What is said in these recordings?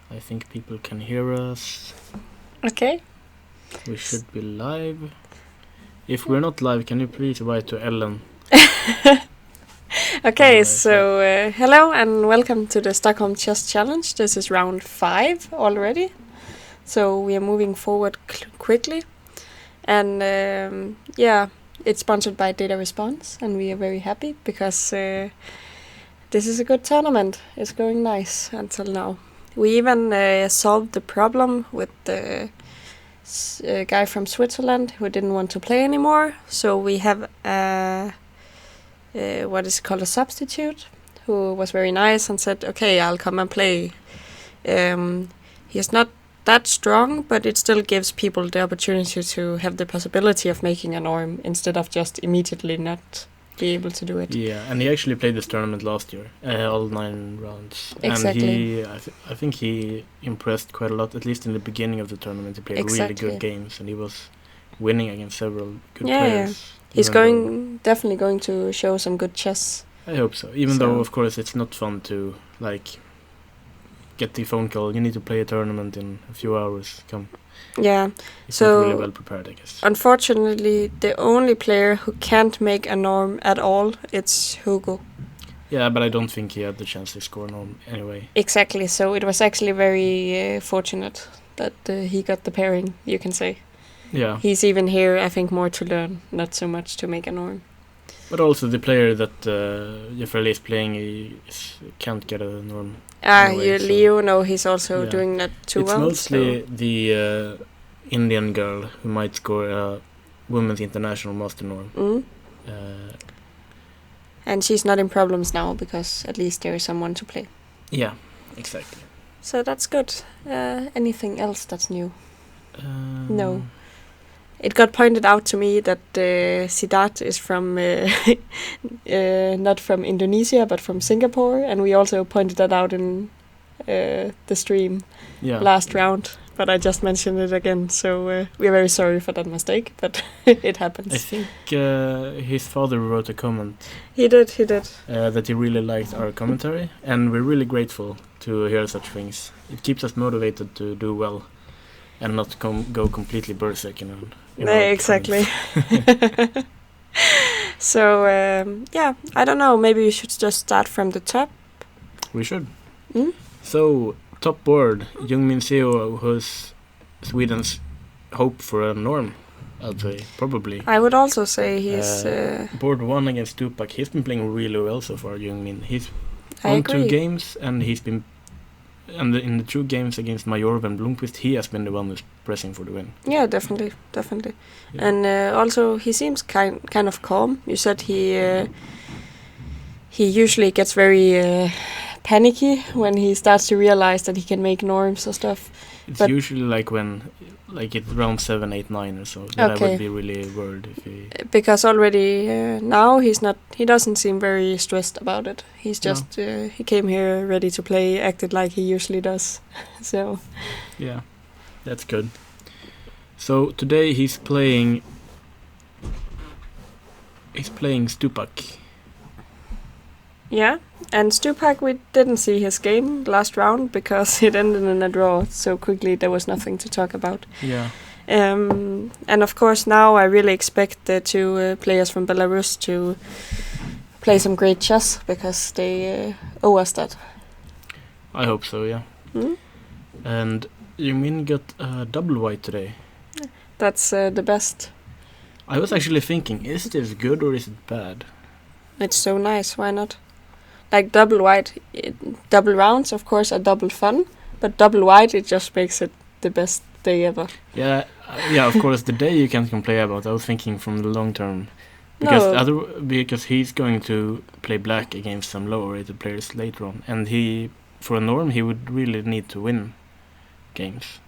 I think people can hear us. Okay. We should be live. If we're not live, can you please write to Ellen? Okay, so hello and welcome to the Stockholm Chess Challenge. This is round 5 already. So we are moving forward quickly. And it's sponsored by Data Response, and we are very happy because this is a good tournament. It's going nice until now. We even solved the problem with the guy from Switzerland who didn't want to play anymore. So we have what is called a substitute who was very nice and said, okay, I'll come and play. He's not that strong, but it still gives people the opportunity to have the possibility of making a norm instead of just immediately not be able to do it. Yeah, and he actually played this tournament last year, all 9 rounds. Exactly. And I think he impressed quite a lot, at least in the beginning of the tournament. He played really good games, and he was winning against several good players. Yeah. He's definitely going to show some good chess. I hope so. Even though, of course, it's not fun to get the phone call. You need to play a tournament in a few hours. Come. Yeah. It's not really well prepared, I guess. Unfortunately, the only player who can't make a norm at all, it's Hugo. Yeah, but I don't think he had the chance to score a norm anyway. Exactly. So it was actually very fortunate that he got the pairing, you can say. Yeah. He's even here, I think, more to learn, not so much to make a norm. But also the player that Jeffrey is playing, he can't get a norm. Leo, no, he's also doing that too well. It's mostly the Indian girl who might score a Women's International Master norm. Mm. And she's not in problems now because at least there is someone to play. Yeah, exactly. So that's good. Anything else that's new? No. It got pointed out to me that Siddharth is from not from Indonesia but from Singapore, and we also pointed that out in the stream last round. But I just mentioned it again, so we're very sorry for that mistake, but it happens. I think his father wrote a comment. He did. That he really liked our commentary, and we're really grateful to hear such things. It keeps us motivated to do well and not go completely berserk, exactly. So, I don't know, maybe we should just start from the top. We should. So, top board, Jungmin Seo, who's Sweden's hope for a norm, I'd say, probably. I would also say he's... board 1 against Tupac, he's been playing really well so far, Jungmin. He's won 2 games, and he's been... And in the 2 games against Majorov and Blomqvist, he has been the one who's pressing for the win. Yeah, definitely. Yeah. And also, he seems kind of calm. You said he usually gets very panicky when he starts to realize that he can make norms or stuff. It's usually it's round 7, 8, 9 or so. That I would be really worried if he... Because already now he doesn't seem very stressed about it. He's just, he came here ready to play, acted like he usually does. So... Yeah, that's good. So today he's playing Stupak. Yeah, and Stupak, we didn't see his game last round because it ended in a draw so quickly there was nothing to talk about. Yeah. And of course now I really expect the 2 players from Belarus to play some great chess because they owe us that. I hope so, yeah. And Jungmin got a double white today. That's the best. I was actually thinking, is this good or is it bad? It's so nice, why not? Like double white, double rounds, of course, are double fun, but double white, it just makes it the best day ever. Yeah, of course, the day you can't complain about. I was thinking from the long term, because he's going to play black against some lower rated players later on, and for a norm, he would really need to win games.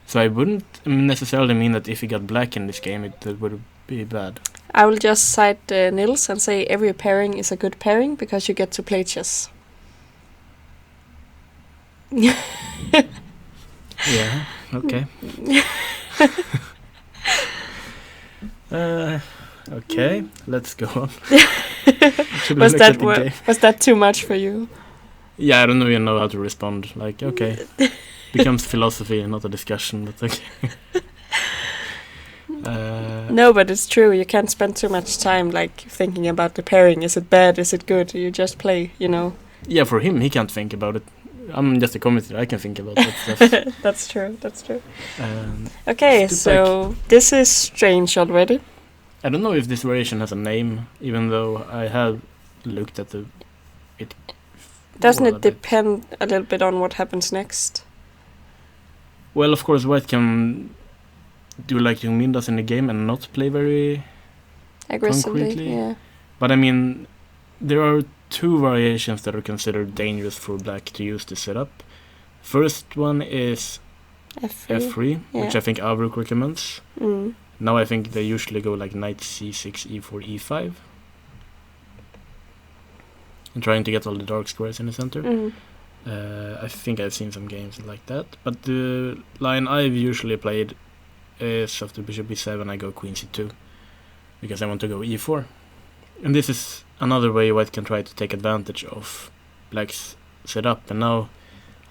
So I wouldn't necessarily mean that if he got black in this game, it would be bad. I will just cite Nils and say every pairing is a good pairing because you get to play chess. Yeah, okay. Okay, let's go on. Was that too much for you? Yeah, I don't even know how to respond. Like, okay. Becomes philosophy, not a discussion, but okay. No, but it's true. You can't spend too much time like thinking about the pairing. Is it bad? Is it good? You just play, you know. Yeah, for him, he can't think about it. I'm just a commentator. I can think about that stuff. That's true. That's true. Okay, so this is strange already. I don't know if this variation has a name, even though I have looked at it. Doesn't it depend a little bit on what happens next? Well, of course, White can do like Young Min does in the game and not play very aggressively. Concretely. Yeah. But I mean, there are two variations that are considered dangerous for black to use this setup. First one is F3, which I think Avruk recommends. Now I think they usually go like knight c6, e4, e5. And trying to get all the dark squares in the center. I think I've seen some games like that. But the line I've usually played is after bishop b7 I go queen c2. Because I want to go e4. And this is another way White can try to take advantage of black's setup. And now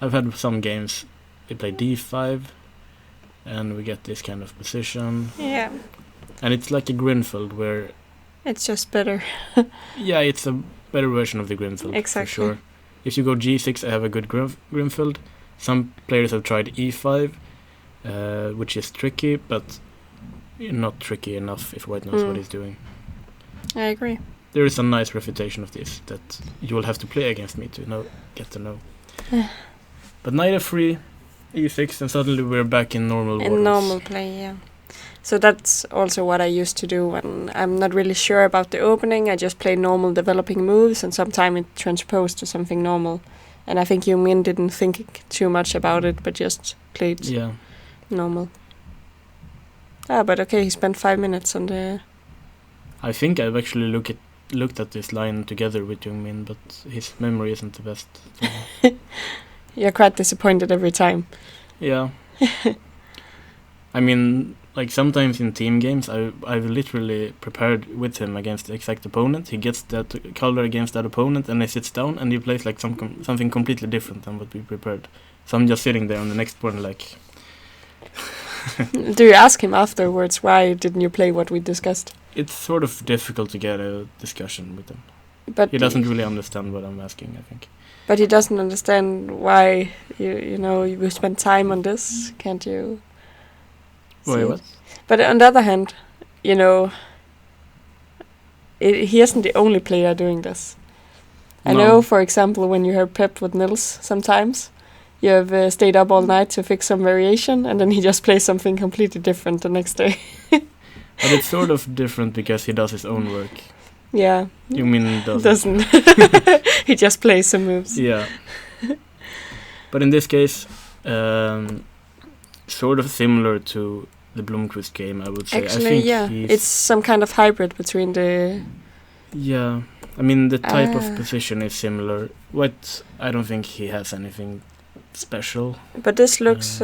I've had some games they play d5 and we get this kind of position. Yeah. And it's like a Grinfeld where it's just better. Yeah, it's a better version of the Grinfeld. Exactly. For sure. If you go g6 I have a good Grinfeld. Some players have tried e5, which is tricky, but not tricky enough if White knows what he's doing. I agree. There is a nice refutation of this that you will have to play against me to get to know. But knight f3, e6, and suddenly we're back in normal waters. In normal play, yeah. So that's also what I used to do when I'm not really sure about the opening. I just play normal developing moves, and sometimes it transposed to something normal. And I think Young Min didn't think too much about it, but just played normal. But okay, he spent 5 minutes on the... I think I've actually looked at this line together with Young Min, but his memory isn't the best. So. You're quite disappointed every time. Yeah. I mean, like sometimes in team games, I've literally prepared with him against the exact opponent. He gets that color against that opponent, and he sits down, and he plays like something completely different than what we prepared. So I'm just sitting there on the next point like... Do you ask him afterwards, why didn't you play what we discussed? It's sort of difficult to get a discussion with him. But he doesn't really understand what I'm asking, I think. But he doesn't understand why you spend time on this, can't you? Wait, what? But on the other hand, he isn't the only player doing this. I know, for example, when you hear Pep with Nils, sometimes you have stayed up all night to fix some variation, and then he just plays something completely different the next day. But it's sort of different because he does his own work. Yeah. You mean doesn't? He just plays some moves. Yeah. But in this case, sort of similar to the Blomqvist game, I would say. Actually, I think it's some kind of hybrid between the... Yeah. I mean, the type of position is similar. I don't think he has anything special. But this looks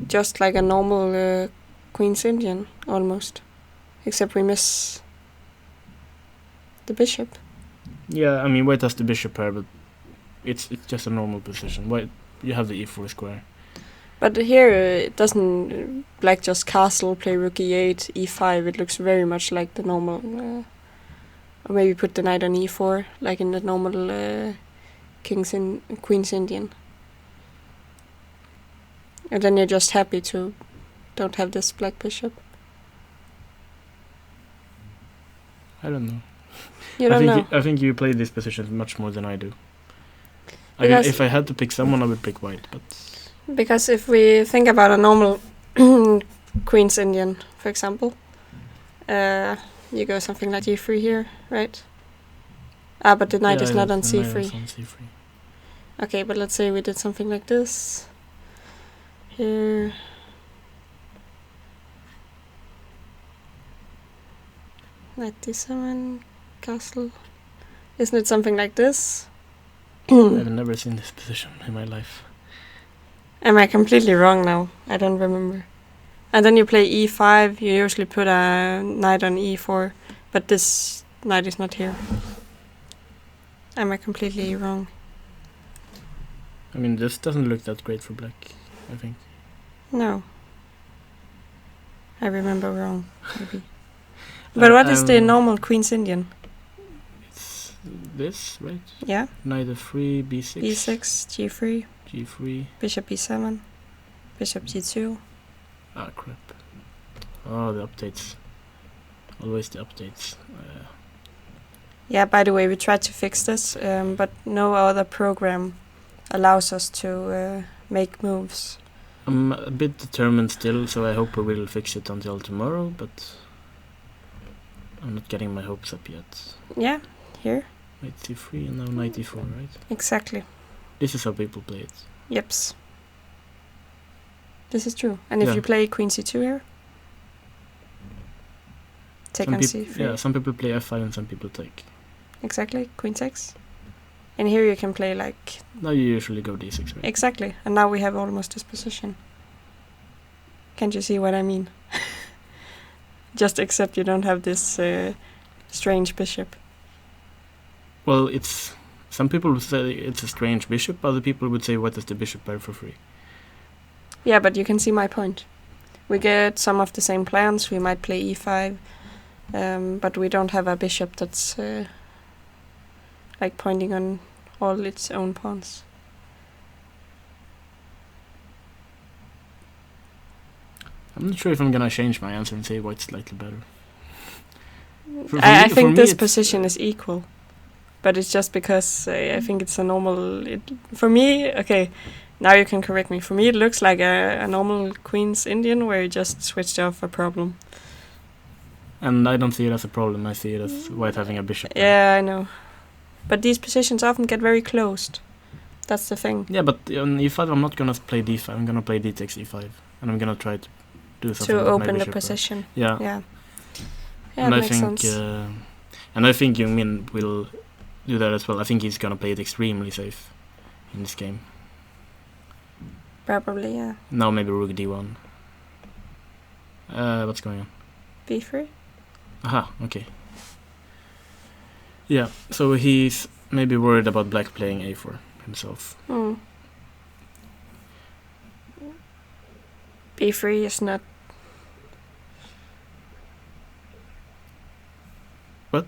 just like a normal Queen's Indian, almost. Except we miss the bishop. Yeah, I mean, White has the bishop pair, but it's just a normal position. White, you have the e4 square. But here it doesn't Black just castle, play rook e8, e5. It looks very much like the normal. Or maybe put the knight on e4, like in the normal Queen's Indian. And then you're just happy to don't have this black bishop. I don't know. You don't know? I think you play these positions much more than I do. I mean, if I had to pick someone, I would pick White, but... Because if we think about a normal Queen's Indian, for example, you go something like e3 here, right? But the knight is not on c3. Okay, but let's say we did something like this. Here. Knight d7, castle. Isn't it something like this? I've never seen this position in my life. Am I completely wrong now? I don't remember. And then you play e5, you usually put a knight on e4, but this knight is not here. Am I completely wrong? I mean, this doesn't look that great for black, I think. No. I remember wrong, maybe. But what is the normal Queen's Indian? It's this, right? Yeah. Knight f3, b6. b6, g3. g3. Bishop b7. Bishop g2. Ah, crap. Oh, the updates. Always the updates. Yeah, by the way, we tried to fix this, but no other program allows us to make moves. I'm a bit determined still, so I hope we will fix it until tomorrow, but I'm not getting my hopes up yet. Yeah, here. Knight c3 and now knight e4, right? Exactly. This is how people play it. Yeps. This is true. And if you play queen c2 here, take on c3. Yeah, some people play f5 and some people take. Exactly, queen takes. And here you can play like... Now you usually go d6, right? Exactly, and now we have almost this position. Can't you see what I mean? Just except you don't have this strange bishop. Well, it's... Some people would say it's a strange bishop, other people would say, what is the bishop bear for free? Yeah, but you can see my point. We get some of the same plans, we might play e5, but we don't have a bishop that's like pointing on all its own pawns. I'm not sure if I'm gonna change my answer and say white's slightly better. I think this position is equal, but it's just because I think it's a normal... for me, okay, now you can correct me. For me it looks like a normal Queen's Indian where you just switched off a problem. And I don't see it as a problem, I see it as white having a bishop. Yeah, I know. But these positions often get very closed. That's the thing. Yeah, but on e5 I'm not gonna play d5, I'm gonna play d takes e5. And I'm gonna try to do something to with open my the bishop, position. Yeah. Yeah, and it I makes think, sense. and I think Jungmin will do that as well. I think he's gonna play it extremely safe in this game. Probably, yeah. Now maybe rook d1. What's going on? b3? Aha, okay. Yeah, so he's maybe worried about black playing a4 himself. b3 is not... What?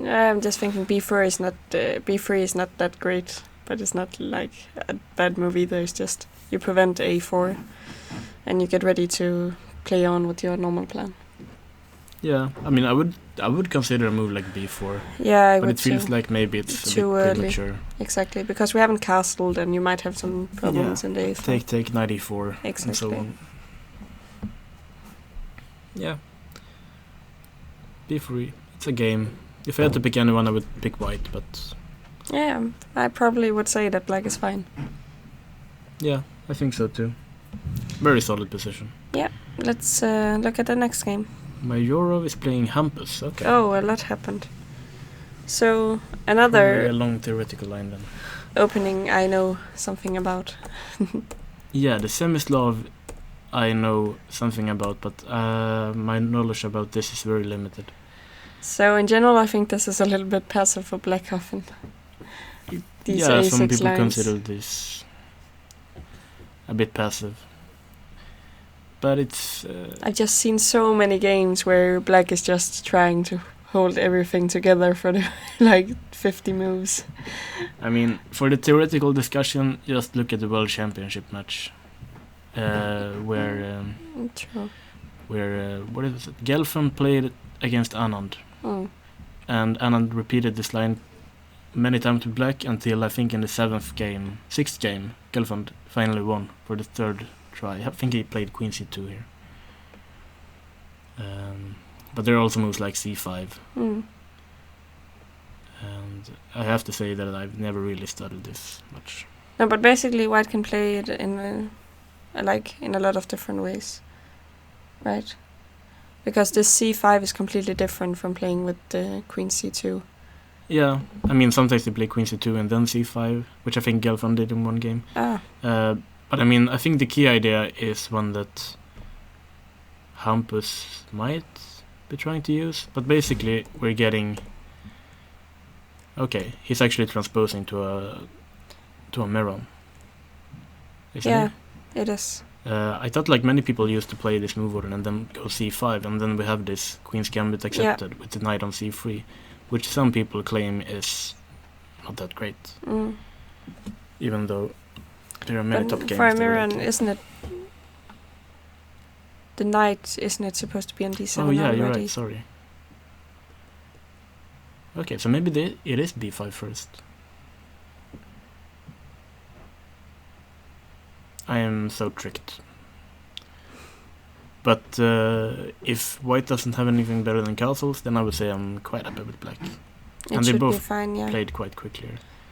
I'm just thinking b4 is not b3 is not that great, but it's not like a bad move either. It's just you prevent a4 and you get ready to play on with your normal plan. Yeah, I mean, I would consider a move like b4. Yeah, I would. But it feels too. like maybe it's Too a bit early. premature. Exactly, because we haven't castled and you might have some problems in the a4. Take knight e4 Exactly. and so on. Yeah. b3, it's a game. If I had to pick anyone, I would pick white, but... Yeah, I probably would say that black is fine. Yeah, I think so too. Very solid position. Yeah, let's look at the next game. Majorov is playing Hampus, okay. Oh, a lot happened. So, Probably another a long theoretical line then. opening I know something about. Yeah, the Semislav I know something about, but my knowledge about this is very limited. So, in general, I think this is a little bit passive for black often. These Yeah, A6 some people lines. consider this a bit passive. But it's... I've just seen so many games where black is just trying to hold everything together for the like 50 moves. I mean, for the theoretical discussion, just look at the World Championship match. Where True. what is it? Gelfand played against Anand. And Anand repeated this line many times to black until I think in the sixth game, Gelfand finally won for the third try. I think he played queen c2 here. But there are also moves like c5. And I have to say that I've never really studied this much. No, but basically white can play it in a lot of different ways, right? Because this c5 is completely different from playing with the queen c2. Yeah, I mean sometimes they play queen c2 and then c5, which I think Gelfand did in one game. But I mean, I think the key idea is one that Hampus might be trying to use. But basically, we're getting... Okay, he's actually transposing to a to a Meron. Yeah, it is. I thought like many people used to play this move order and then go c5, and then we have this Queen's Gambit accepted with the knight on c3, which some people claim is not that great. Even though there are many top games. For a Meron, isn't it? The knight, isn't it supposed to be on d7 Oh yeah, already? you're right, sorry. Okay, so maybe it is b5 first. I am so tricked. But if white doesn't have anything better than castles, then I would say I'm quite happy with black. And they both played quite quickly.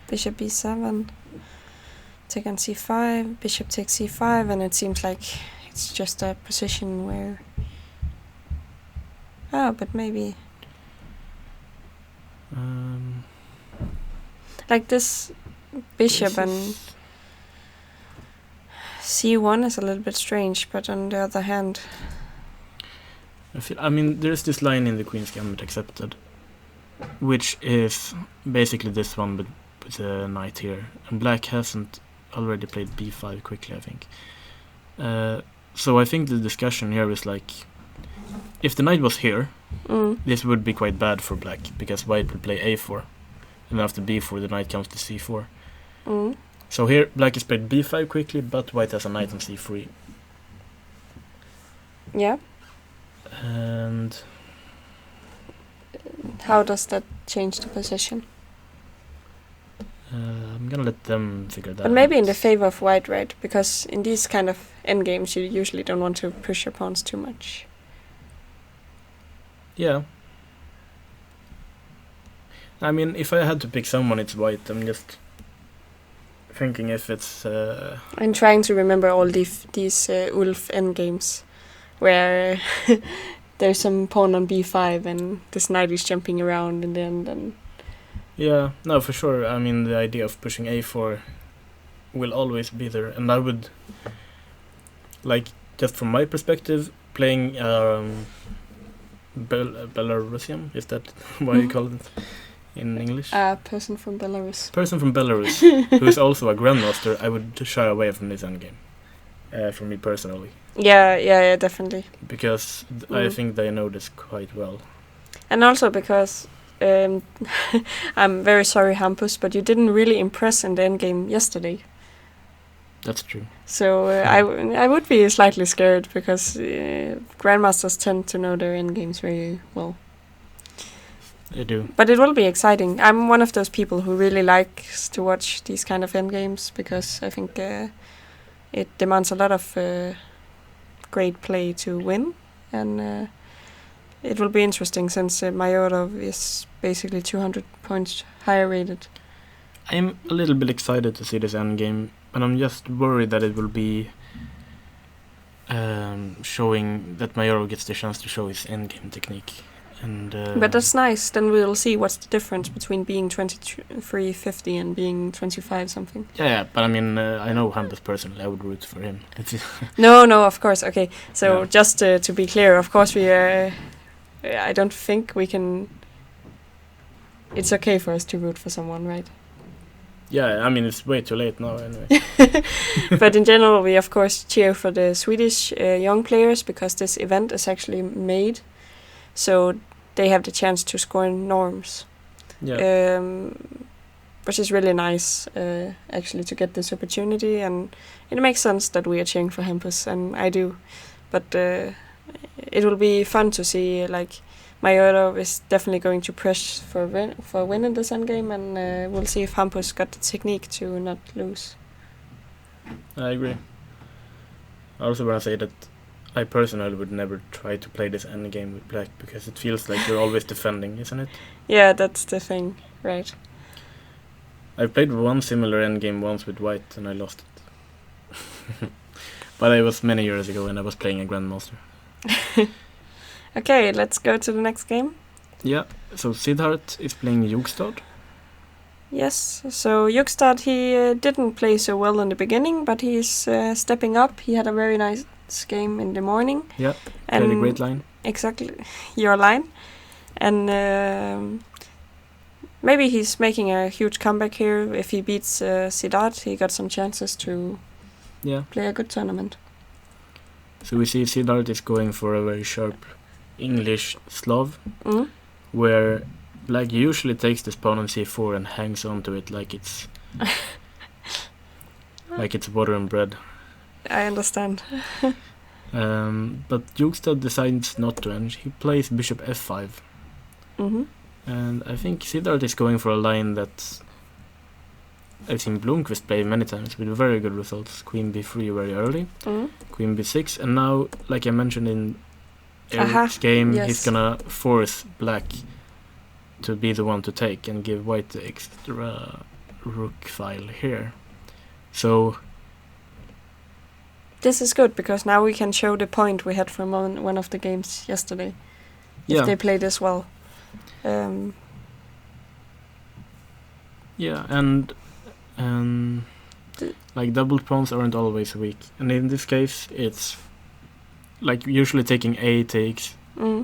Bishop b7, take on c5, bishop takes c5, and it seems like it's just a position where... Oh, but maybe... like this bishop and c1 is a little bit strange, but on the other hand... I mean, there's this line in the Queen's Gambit accepted, which is basically this one, but with a knight here. And black hasn't already played b5 quickly, I think. So I think the discussion here is like, if the knight was here, this would be quite bad for black, because white would play a4, and after b4 the knight comes to c4. So here black has played b5 quickly, but white has a knight on c3. Yeah. And how does that change the position? I'm gonna let them figure that out. But maybe in the favor of white, right? Because in these kind of endgames you usually don't want to push your pawns too much. Yeah. I mean, if I had to pick someone, it's white. I'm just thinking if it's... I'm trying to remember all these Ulf endgames where there's some pawn on b5 and this knight is jumping around in the end. And yeah, no, for sure. I mean, the idea of pushing a4 will always be there. And I would, like, just from my perspective, playing Belarusian, is that what you call it in English? Person from Belarus. Person from Belarus, who is also a grandmaster, I would shy away from this endgame, for me personally. Yeah, definitely. Because I think they know this quite well. And also because, I'm very sorry, Hampus, but you didn't really impress in the endgame yesterday. That's true. So I would be slightly scared, because grandmasters tend to know their endgames very well. They do. But it will be exciting. I'm one of those people who really likes to watch these kind of endgames, because I think it demands a lot of great play to win, and it will be interesting since Mayorov is basically 200 points higher rated. I'm a little bit excited to see this endgame, but I'm just worried that it will be showing that Mayorov gets the chance to show his endgame technique. And but that's nice. Then we'll see what's the difference between being 2350 and being 25 something. Yeah, but I mean, I know Hampus personally. I would root for him. No, of course. Okay, so just to be clear, of course we I don't think we can... It's okay for us to root for someone, right? Yeah, I mean, it's way too late now anyway. But in general, we of course cheer for the Swedish young players, because this event is actually made so they have the chance to score norms. Yeah. Which is really nice, actually, to get this opportunity, and it makes sense that we are cheering for Hampus, and I do. But it will be fun to see, like, Mayorov is definitely going to press for winning this endgame, and we'll see if Hampus got the technique to not lose. I agree. I also want to say that I personally would never try to play this endgame with black, because it feels like you're always defending, isn't it? Yeah, that's the thing, right? I played one similar endgame once with white and I lost it. But it was many years ago and I was playing a grandmaster. Okay, let's go to the next game. Yeah, so Siddharth is playing Jugstad. Yes, so Jugstad, he didn't play so well in the beginning, but he's stepping up. He had a very nice game in the morning. Yeah, played a great line. Exactly, your line. And maybe he's making a huge comeback here. If he beats Siddharth, he got some chances to play a good tournament. So we see Siddharth is going for a very sharp English Slav, where black usually takes this pawn on c4 and hangs onto it like it's like it's water and bread. I understand. But Jukstad decides not to, and he plays bishop f5. And I think Siddharth is going for a line that I've seen Blomqvist play many times with very good results. Queen b3 very early, queen b6, and now, like I mentioned in Eric's game, he's gonna force black to be the one to take and give white the extra rook file here. So this is good because now we can show the point we had from one of the games yesterday. If they play this well. And like double pawns aren't always weak, and in this case it's like usually taking a takes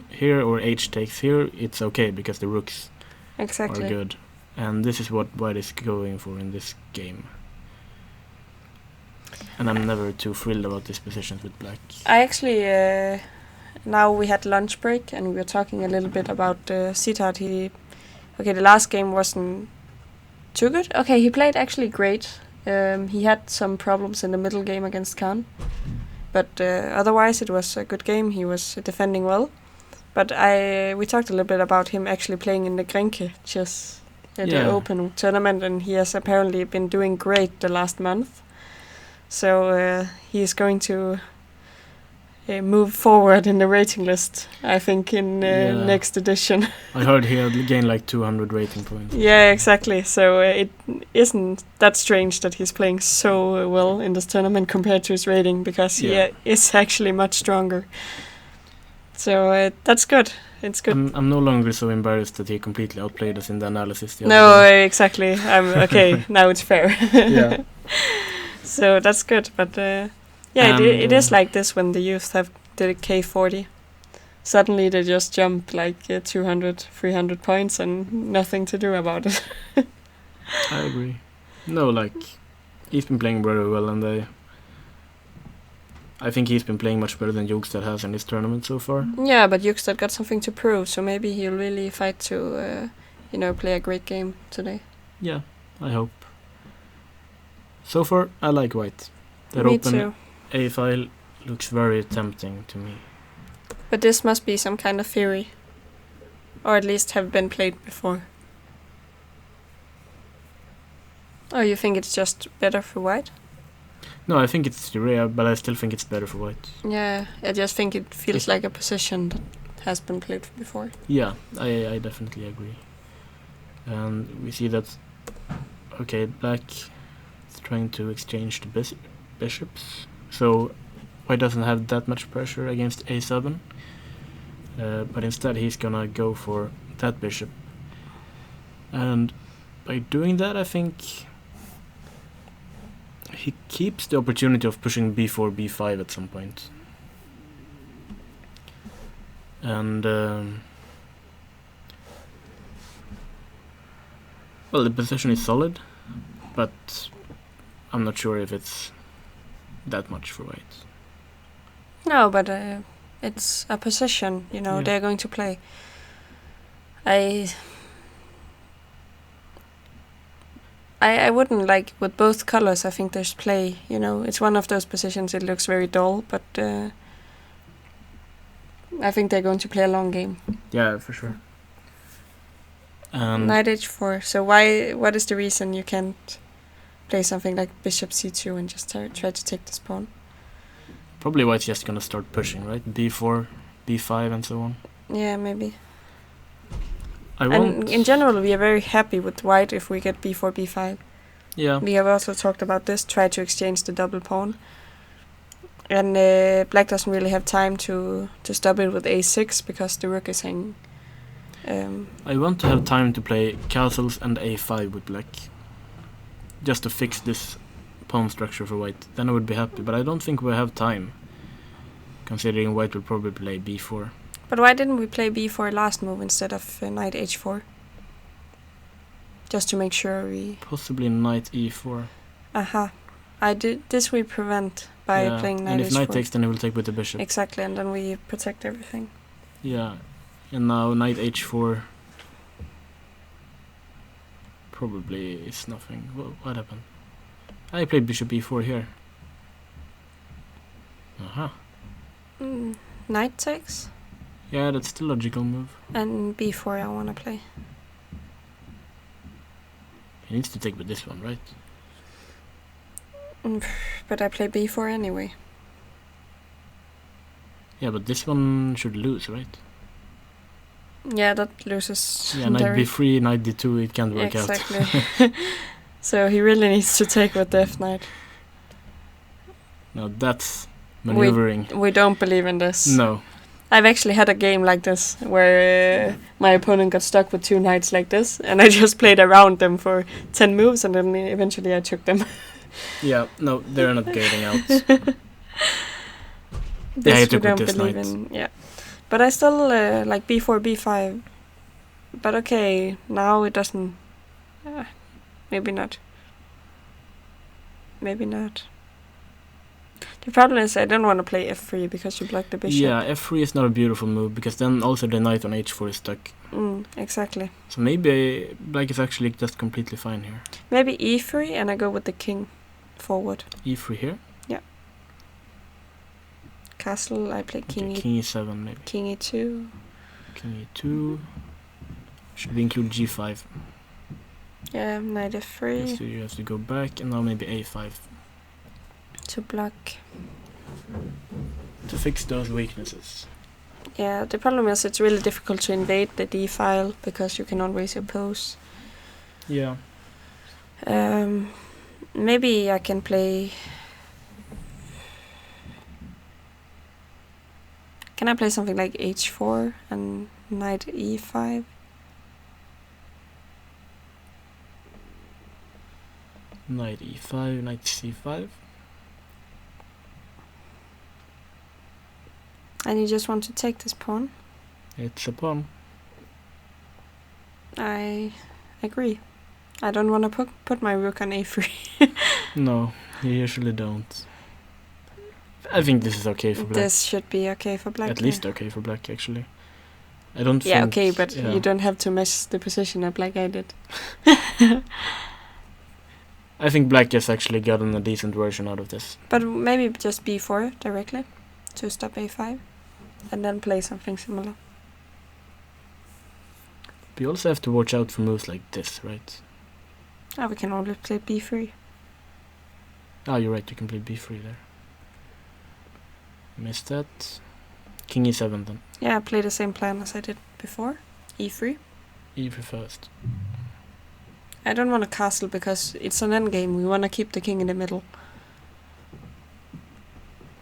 here or h takes here, it's okay because the rooks are good, and this is what white is going for in this game. And I'm never too thrilled about these positions with black. I actually now we had lunch break and we were talking a little bit about Siddharth. The last game wasn't too good. Okay, he played actually great. He had some problems in the middle game against Khan, but otherwise it was a good game. He was defending well. But we talked a little bit about him actually playing in the Grenke chess, the open tournament, and he has apparently been doing great the last month. So he is going to move forward in the rating list, I think, in next edition. I heard he had gained like 200 rating points. Yeah, exactly. So it isn't that strange that he's playing so well in this tournament compared to his rating, because he is actually much stronger. So that's good. It's good. I'm no longer so embarrassed that he completely outplayed us in the analysis. Exactly. Okay, now it's fair. Yeah. So that's good, but it is like this when the youth have the K40. Suddenly they just jump like 200, 300 points and nothing to do about it. I agree. No, like, he's been playing very well, and I think he's been playing much better than Jukstad has in this tournament so far. Yeah, but Jukstad got something to prove, so maybe he'll really fight to, play a great game today. Yeah, I hope. So far, I like white. That Me open too. A file looks very tempting to me. But this must be some kind of theory. Or at least have been played before. Oh, you think it's just better for white? No, I think it's rare, but I still think it's better for white. Yeah, I just think it feels like a position that has been played before. Yeah, I definitely agree. And we see that, okay, black is trying to exchange the bishops. So white doesn't have that much pressure against a7. But instead he's gonna go for that bishop. And by doing that, I think he keeps the opportunity of pushing b4, b5 at some point. And well, the position is solid, but I'm not sure if it's that much for white. No, but it's a position, they're going to play. I wouldn't like with both colors. I think there's play. It's one of those positions. It looks very dull, but I think they're going to play a long game. Yeah, for sure. Knight h4. So what is the reason you can't play something like bishop c2 and just try to take this pawn? Probably white's just gonna start pushing, right? b4, b5, and so on. Yeah, maybe. And in general, we are very happy with white if we get b4, b5. Yeah. We have also talked about this, try to exchange the double pawn. And black doesn't really have time to stop it with a6 because the rook is hanging. I want to have time to play castles and a5 with black. Just to fix this pawn structure for white. Then I would be happy, but I don't think we have time. Considering white will probably play b4. But why didn't we play b4 last move instead of knight h4? just to make sure we... Possibly knight e4. Aha. This we prevent by playing knight and if h4. knight takes, then he will take with the bishop. Exactly, and then we protect everything. Yeah, and now knight h4 probably is nothing. What happened? I played bishop e4 here. Aha. Knight takes. Yeah, that's the logical move. And b4 I want to play. He needs to take with this one, right? But I play b4 anyway. Yeah, but this one should lose, right? Yeah, that loses. Yeah, knight b3, knight d2, it can't work out. Exactly. So he really needs to take with the f-knight. Now that's maneuvering. We don't believe in this. No. I've actually had a game like this where my opponent got stuck with 2 knights like this, and I just played around them for 10 moves, and then eventually I took them. Yeah, no, they're not getting out. This I took we don't with this believe knight. in. Yeah, but I still like b4, b5. But okay, now it doesn't. Maybe not. Maybe not. The problem is I don't want to play f3 because you block the bishop. Yeah, f3 is not a beautiful move because then also the knight on h4 is stuck. Exactly. So maybe black is actually just completely fine here. Maybe e3 and I go with the king forward. e3 here? Yeah. Castle, I play king Okay, king e7 maybe. King e2. King e2. Should we include g5? Yeah, knight f3. Yes, so you have to go back and now maybe a5. To block. To fix those weaknesses. Yeah, the problem is it's really difficult to invade the d file because you can always oppose. Yeah. Maybe I can play... Can I play something like h4 and knight e5? Knight e5, knight c5. And you just want to take this pawn? It's a pawn. I agree. I don't want to put my rook on a3. No, you usually don't. I think this is okay for black. This should be okay for black. At least okay for black, actually. I don't think... Yeah, okay, but you don't have to mess the position up like I did. I think black has actually gotten a decent version out of this. But maybe just b4 directly to stop a5. And then play something similar. We also have to watch out for moves like this, right? Oh, we can always play b3. Ah, you're right, you can play b3 there. Missed that. King e7 then. Yeah, play the same plan as I did before. e3. E3 first. I don't want a castle because it's an endgame. We want to keep the king in the middle.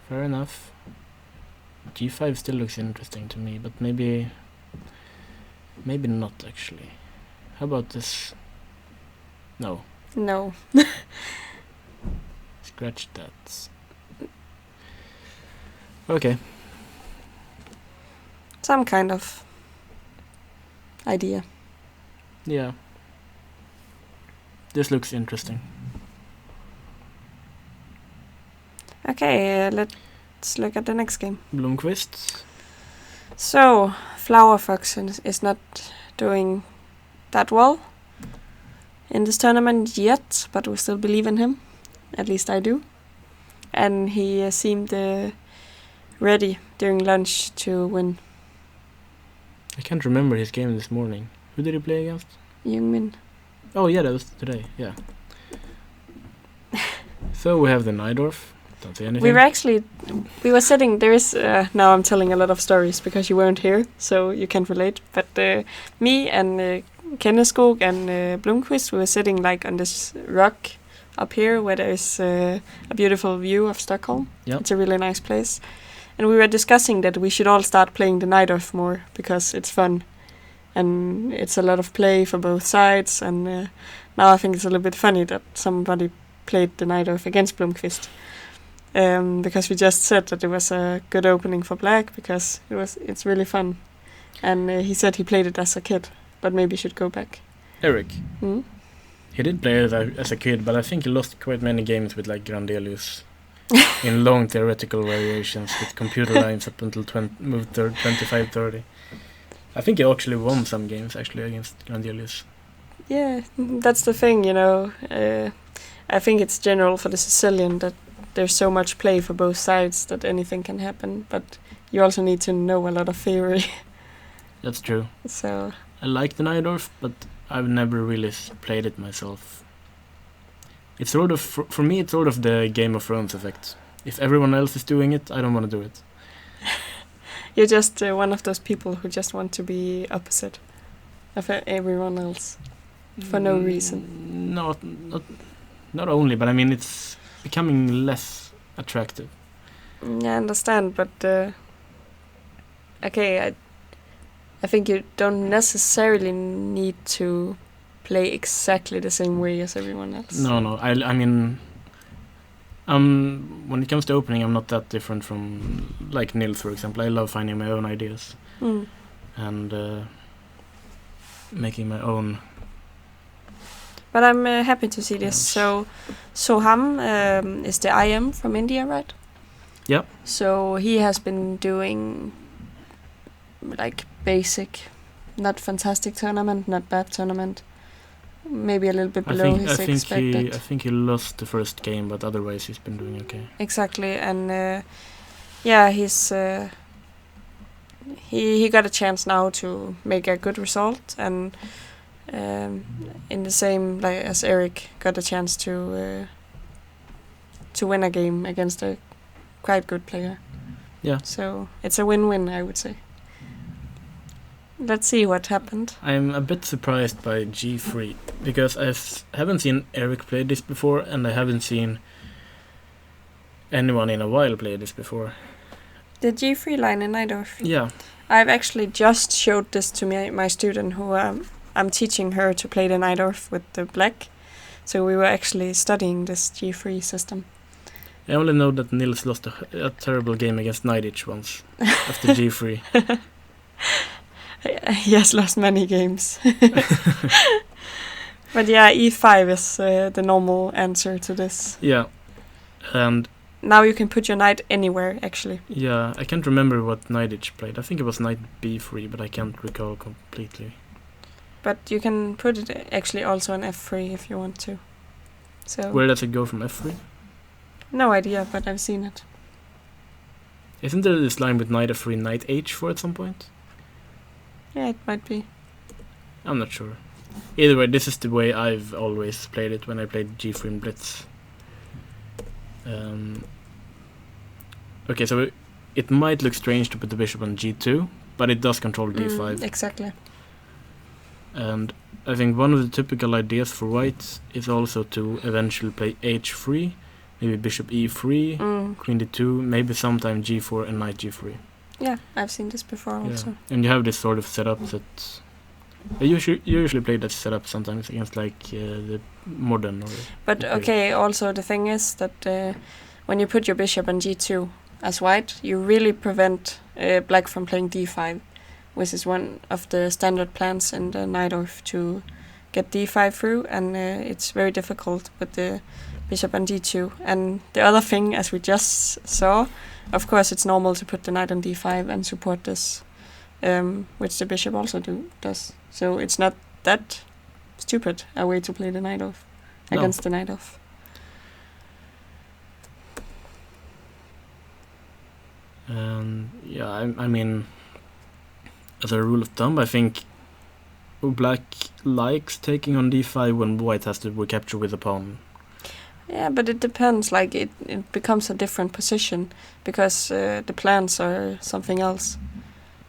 Fair enough. g5 still looks interesting to me, but maybe not actually. How about this? No. No. Scratch that. Okay. Some kind of idea. Yeah. This looks interesting. Okay, let's look at the next game. Blomqvist. So, Flower Fox is not doing that well in this tournament yet, but we still believe in him. At least I do. And he seemed ready during lunch to win. I can't remember his game this morning. Who did he play against? Jungmin. Oh yeah, that was today, yeah. So we have the Najdorf. Don't say anything. We were sitting, there is, now I'm telling a lot of stories because you weren't here, so you can't relate, but me and Kenneskog and Blomqvist, we were sitting like on this rock up here where there is a beautiful view of Stockholm. Yep. It's a really nice place. And we were discussing that we should all start playing the Najdorf more because it's fun. And it's a lot of play for both sides. And now I think it's a little bit funny that somebody played the Najdorf against Blomqvist. Because we just said that it was a good opening for black because it's really fun. And he said he played it as a kid, but maybe should go back. Eric. Mm? He did play as a kid, but I think he lost quite many games with like Grandelius in long theoretical variations with computer lines up until 25-30. I think he actually won some games actually against Grandelius. Yeah, that's the thing, you know. I think it's general for the Sicilian that there's so much play for both sides that anything can happen, but you also need to know a lot of theory. That's true. So I like the Najdorf, but I've never really played it myself. It's sort of, for me, it's sort of the Game of Thrones effect. If everyone else is doing it, I don't want to do it. you're just one of those people who just want to be opposite of everyone else for no reason. Not only, but I mean, it's becoming less attractive. Yeah, I understand, but okay, I think you don't necessarily need to play exactly the same way as everyone else. No. I mean, when it comes to opening, I'm not that different from like Nils, for example. I love finding my own ideas and making my own. But I'm happy to see this. So Soham is the IM from India, right? Yep. So he has been doing like basic, not fantastic tournament, not bad tournament. Maybe a little bit below his expected. I think he lost the first game, but otherwise he's been doing okay. Exactly, and yeah, he got a chance now to make a good result, and in the same like as Eric got a chance to win a game against a quite good player. Yeah. So it's a win-win, I would say. Let's see what happened. I'm a bit surprised by G3 because I haven't seen Eric play this before, and I haven't seen anyone in a while play this before. The G3 line in Najdorf. Yeah. I've actually just showed this to my student who I'm teaching her to play the Najdorf with the black. So we were actually studying this G3 system. I only know that Nils lost a terrible game against Nidic once after G3. He has lost many games. But yeah, E5 is the normal answer to this. Yeah. And now you can put your knight anywhere, actually. Yeah, I can't remember what Nidic played. I think it was knight B3, but I can't recall completely. But you can put it actually also on F3 if you want to. So where does it go from F3? No idea, but I've seen it. Isn't there this line with knight F3, knight H4 at some point? Yeah, it might be. I'm not sure. Either way, this is the way I've always played it when I played G3 in Blitz. Okay, so it might look strange to put the bishop on G2, but it does control D5. Exactly. And I think one of the typical ideas for white is also to eventually play H3, maybe bishop E3, queen D2, maybe sometime G4 and knight G3. Yeah, I've seen this before also. And you have this sort of setup that you usually play that setup sometimes against like the modern. But okay, also the thing is that when you put your bishop on G2 as white, you really prevent black from playing D5, which is one of the standard plans in the Najdorf to get D5 through, and it's very difficult with the bishop on D2. And the other thing, as we just saw, of course it's normal to put the knight on D5 and support this, which the bishop also does. So it's not that stupid a way to play the Najdorf against the Najdorf. Yeah, I mean, as a rule of thumb, I think black likes taking on D5 when white has to recapture with a pawn. Yeah, but it depends. Like it becomes a different position because the plans are something else.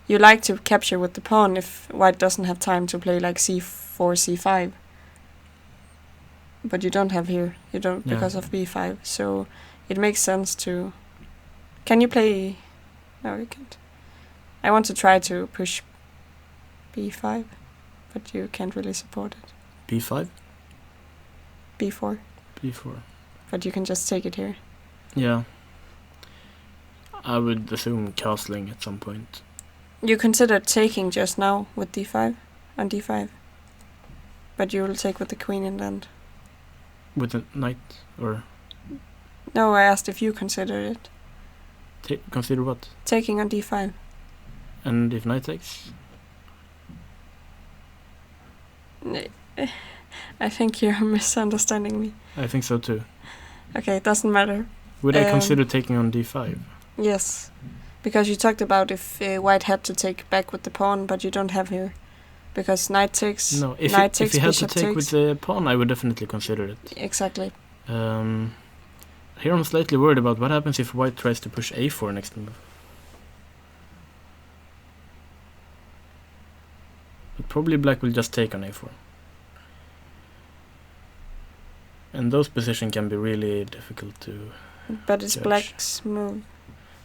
You like to capture with the pawn if white doesn't have time to play like C4, C5. But you don't have here. You don't because of B5. So it makes sense to... Can you play... No, you can't. I want to try to push B5, but you can't really support it. B5? B4. B4. But you can just take it here. Yeah. I would assume castling at some point. You considered taking just now with D5 on D5? But you will take with the queen in the end. With the knight, or? No, I asked if you consider it. Consider what? Taking on d5. And if knight takes? I think you're misunderstanding me. I think so too. Okay, it doesn't matter. Would I consider taking on d5? Yes, because you talked about if white had to take back with the pawn, but you don't have here. Because knight takes. No, if knight he takes, had to bishop take takes. with the pawn, I would definitely consider it. Exactly. Here I'm slightly worried about what happens if white tries to push a4 next move. But probably black will just take on a4. And those positions can be really difficult to But it's judge. black's move.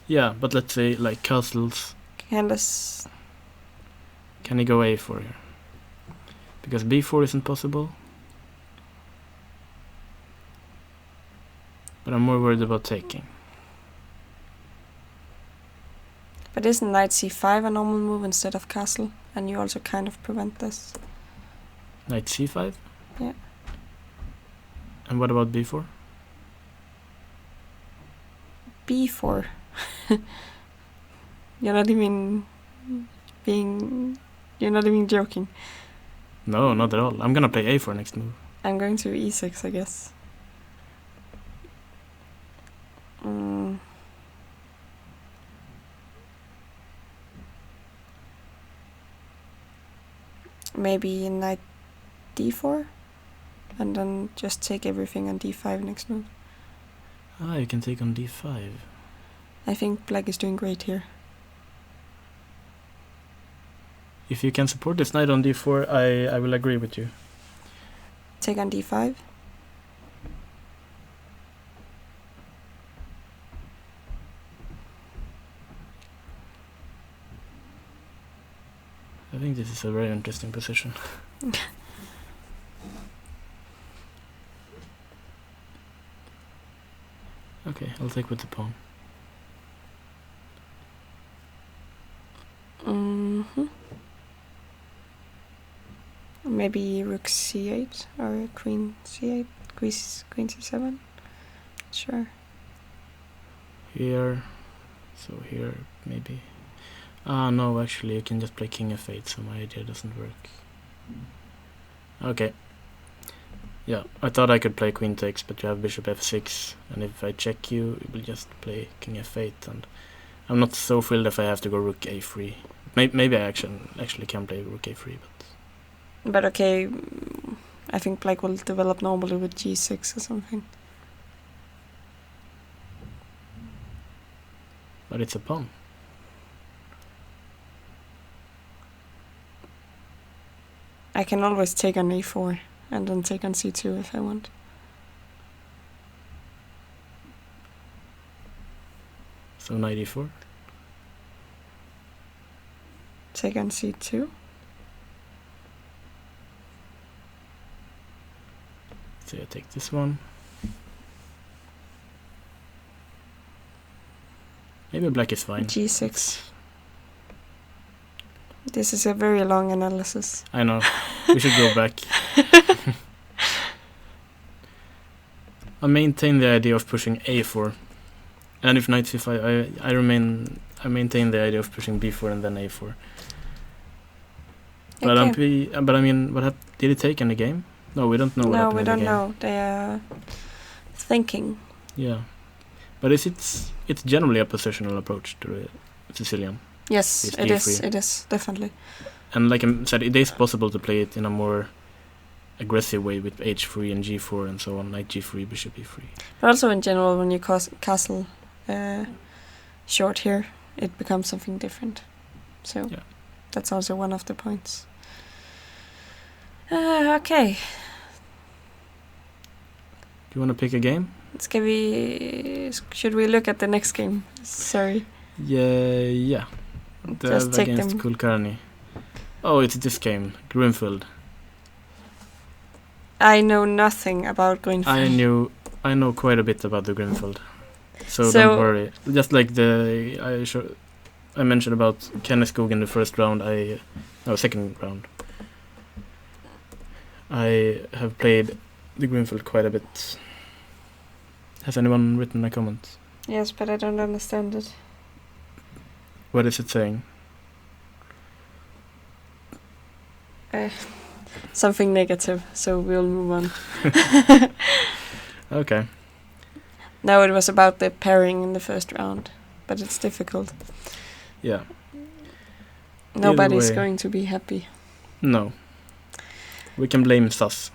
Yeah, but let's say like castles. Can he go a4 here? Because b4 isn't possible. But I'm more worried about taking. But isn't knight c5 a normal move instead of castle? And you also kind of prevent this. Knight c5? Yeah. And what about b4? b4. You're not even joking. No, not at all. I'm gonna play a4 next move. I'm going to e6, I guess. Maybe knight d4, and then just take everything on d5 next move. Ah, you can take on d5. I think black is doing great here. If you can support this knight on d4, I will agree with you. Take on d5. I think this is a very interesting position. Okay, I'll take with the pawn. Maybe rook c8 or queen c8, queen c7. Sure. Here, so here maybe. Ah, no, actually I can just play king f8, so my idea doesn't work. Okay. Yeah, I thought I could play queen takes, but you have bishop f6, and if I check you, you will just play king f8, and I'm not so thrilled if I have to go rook a3. Maybe I actually can play rook a3, But okay, I think black will develop normally with g6 or something. But it's a pawn. I can always take on a4 and then take on c2 if I want. So knight e4. Take on c2. So I take this one. Maybe black is fine. g6. This is a very long analysis. I know. We should go back. I maintain the idea of pushing a4. And if knight c5, I maintain the idea of pushing b4 and then a4. But Okay. but I mean, did he take in the game? No, we don't know what happened in the game. No, we don't know. They are thinking. Yeah. But it's generally a positional approach to the Sicilian. Yes, It's it d3. is. It is, definitely. And like I said, it is possible to play it in a more aggressive way with h3 and g4 and so on, like g3, bishop e3. But also in general, when you castle short here, it becomes something different. So yeah. That's also one of the points. Okay. Do you want to pick a game? Should we look at the next game? Sorry. Yeah. Just take against them. Kulkarni. Oh, it's this game, Grunfeld. I know nothing about Grunfeld. I know quite a bit about the Grunfeld. So don't worry. Just like I mentioned about Kenneth Skog in the first round, second round. I have played the Greenfield quite a bit. Has anyone written a comment? Yes, but I don't understand it. What is it saying? Something negative, so we'll move on. Okay. Now it was about the pairing in the first round, but it's difficult. Yeah. Nobody's way. going to be happy. No. We can blame Sus.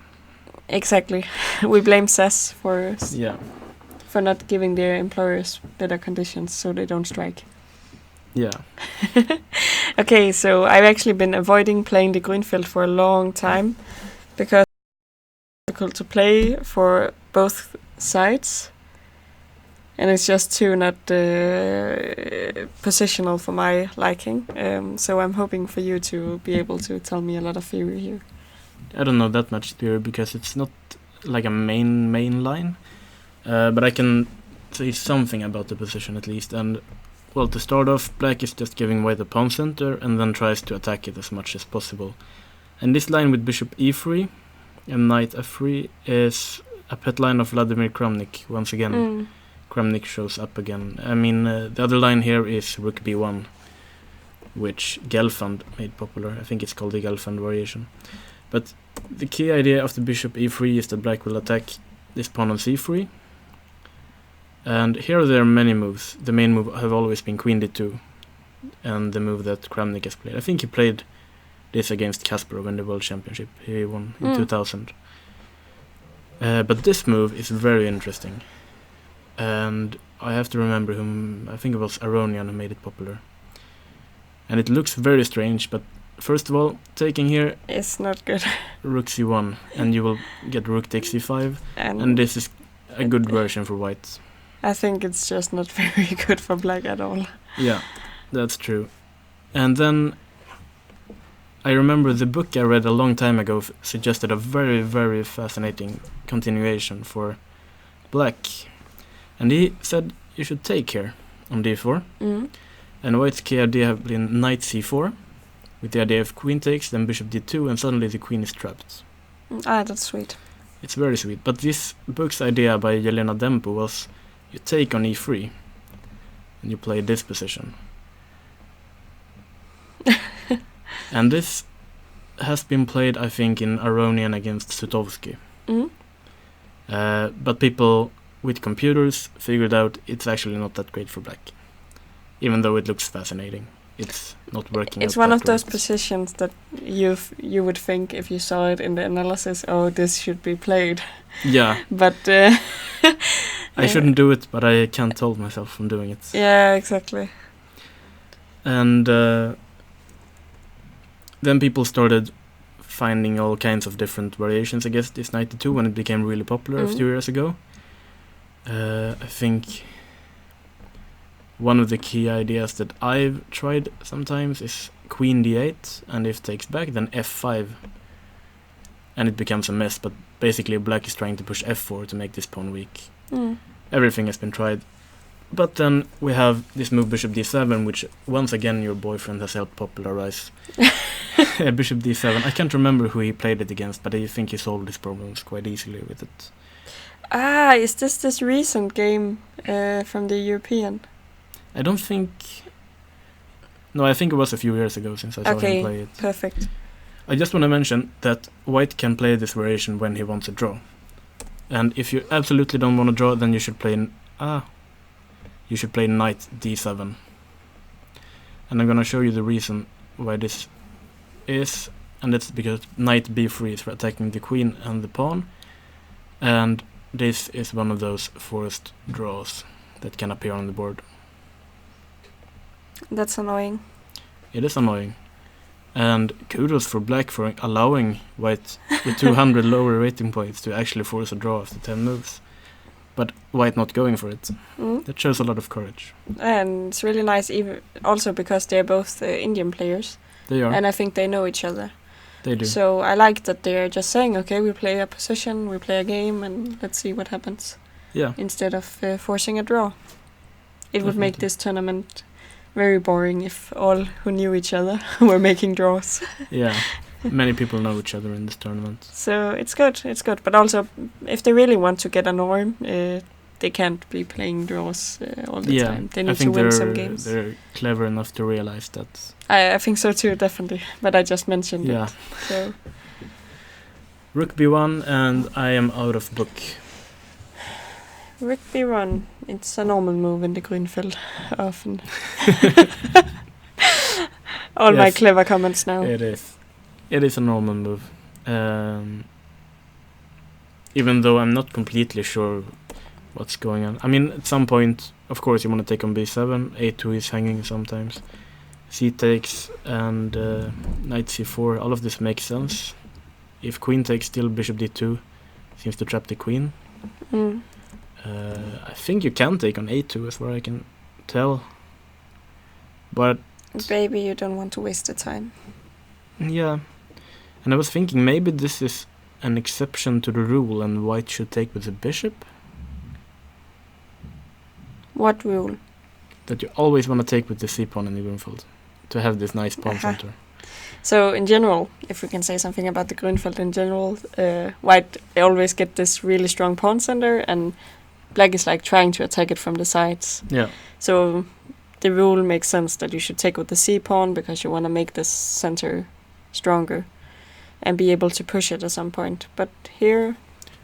Exactly. We blame SAS for Yeah. for not giving their employers better conditions so they don't strike. Yeah. Okay, so I've actually been avoiding playing the Greenfield for a long time because it's difficult to play for both sides. And it's just too not positional for my liking. So I'm hoping for you to be able to tell me a lot of theory here. I don't know that much theory because it's not like a main line. But I can say something about the position at least. And, well, to start off, black is just giving white a pawn center and then tries to attack it as much as possible. And this line with bishop e3 and knight f3 is a pet line of Vladimir Kramnik once again. Kramnik shows up again. I mean, the other line here is rook b1, which Gelfand made popular. I think it's called the Gelfand variation. But the key idea of the bishop e3 is that black will attack this pawn on c3. And here there are many moves. The main move have always been queen d2, and the move that Kramnik has played. I think he played this against Kasparov in the World Championship. He won in 2000. But this move is very interesting. And I have to remember whom, I think it was Aronian who made it popular. And it looks very strange, but first of all, taking here... It's not good. Rook c1, and you will get rook takes c5, and this is a good version for white. I think it's just not very good for black at all. Yeah, that's true. And then I remember the book I read a long time ago suggested a very, very fascinating continuation for black. And he said you should take here on d4. And white's key idea have been knight c4, with the idea of queen takes, then bishop d2, and suddenly the queen is trapped. That's sweet. It's very sweet. But this book's idea by Jelena Dempo was you take on e3, and you play this position. And this has been played, I think, in Aronian against Sutovsky. But people with computers figured out it's actually not that great for black. Even though it looks fascinating, it's not working. It's one of those positions that you would think if you saw it in the analysis, oh, this should be played. Yeah. But I shouldn't do it, but I can't hold myself from doing it. Yeah, exactly. And then people started finding all kinds of different variations against this knight d2 when it became really popular a few years ago. I think one of the key ideas that I've tried sometimes is queen d8, and if takes back, then f5. And it becomes a mess, but basically black is trying to push f4 to make this pawn weak. Everything has been tried. But then we have this move bishop d7, which once again your boyfriend has helped popularize. Bishop d7. I can't remember who he played it against, but I think he solved his problems quite easily with it. Is this recent game from the European? I don't think... No, I think it was a few years ago since I saw him play it. Okay, perfect. I just want to mention that white can play this variation when he wants a draw. And if you absolutely don't want to draw, then you should play... you should play knight d7. And I'm going to show you the reason why this is. And that's because knight b3 is for attacking the queen and the pawn. And this is one of those forced draws that can appear on the board. That's annoying. It is annoying. And kudos for black for allowing white with 200 lower rating points to actually force a draw after 10 moves. But white not going for it. That shows a lot of courage. And it's really nice, even also because they're both Indian players. They are. And I think they know each other. They do. So I like that they're just saying, okay, we play a position, we play a game, and let's see what happens. Yeah. Instead of forcing a draw. It would make this tournament very boring if all who knew each other were making draws. Yeah. Many people know each other in this tournament. So it's good. But also, if they really want to get a norm, they can't be playing draws all the time. They need to win some games. They're clever enough to realize that. I think so too, definitely. But I just mentioned it. So. Rook b1, and I am out of book. Rook b1. It's a normal move in the Grünfeld, often. All my clever comments now. It is. It is a normal move. Even though I'm not completely sure what's going on. I mean, at some point, of course, you want to take on b7. a2 is hanging sometimes. C takes and knight c4. All of this makes sense. If queen takes, still bishop d2 seems to trap the queen. I think you can take on a2 as far as I can tell. But baby, you don't want to waste the time. Yeah. And I was thinking maybe this is an exception to the rule and white should take with the bishop. What rule? That you always want to take with the c-pawn in the Grünfeld to have this nice pawn center. So in general, if we can say something about the Grünfeld in general, white always get this really strong pawn center, and black is like trying to attack it from the sides. Yeah. So the rule makes sense that you should take with the c-pawn because you want to make this center stronger and be able to push it at some point. But here,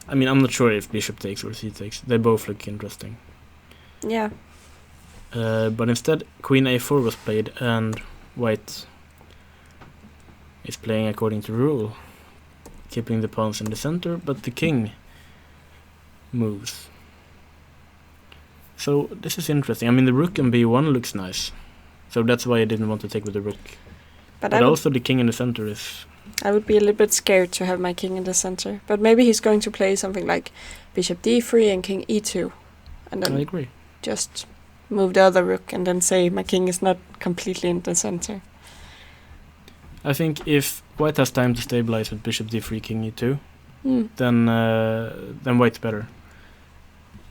I mean, I'm not sure if bishop takes or c takes. They both look interesting. Yeah. But instead, queen a4 was played, and white is playing according to rule, keeping the pawns in the center, but the king moves. So this is interesting. I mean, the rook and b1 looks nice, so that's why I didn't want to take with the rook. But also the king in the center is... I would be a little bit scared to have my king in the center, but maybe he's going to play something like bishop d3 and king e2, and then I agree. Just move the other rook and then say my king is not completely in the center. I think if white has time to stabilize with bishop d3, king e2, then white's better.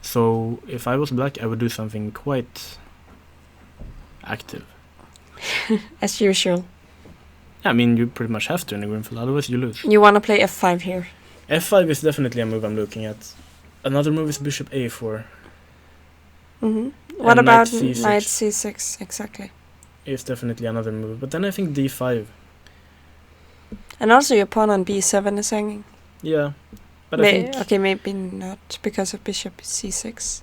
So if I was black, I would do something quite active. As usual. I mean, you pretty much have to in the Grünfeld, otherwise you lose. You want to play f5 here? f5 is definitely a move I'm looking at. Another move is bishop a4. What about knight c6? Exactly. It's definitely another move, but then I think d5. And also your pawn on b7 is hanging. Yeah, but I think... Okay, maybe not, because of bishop c6.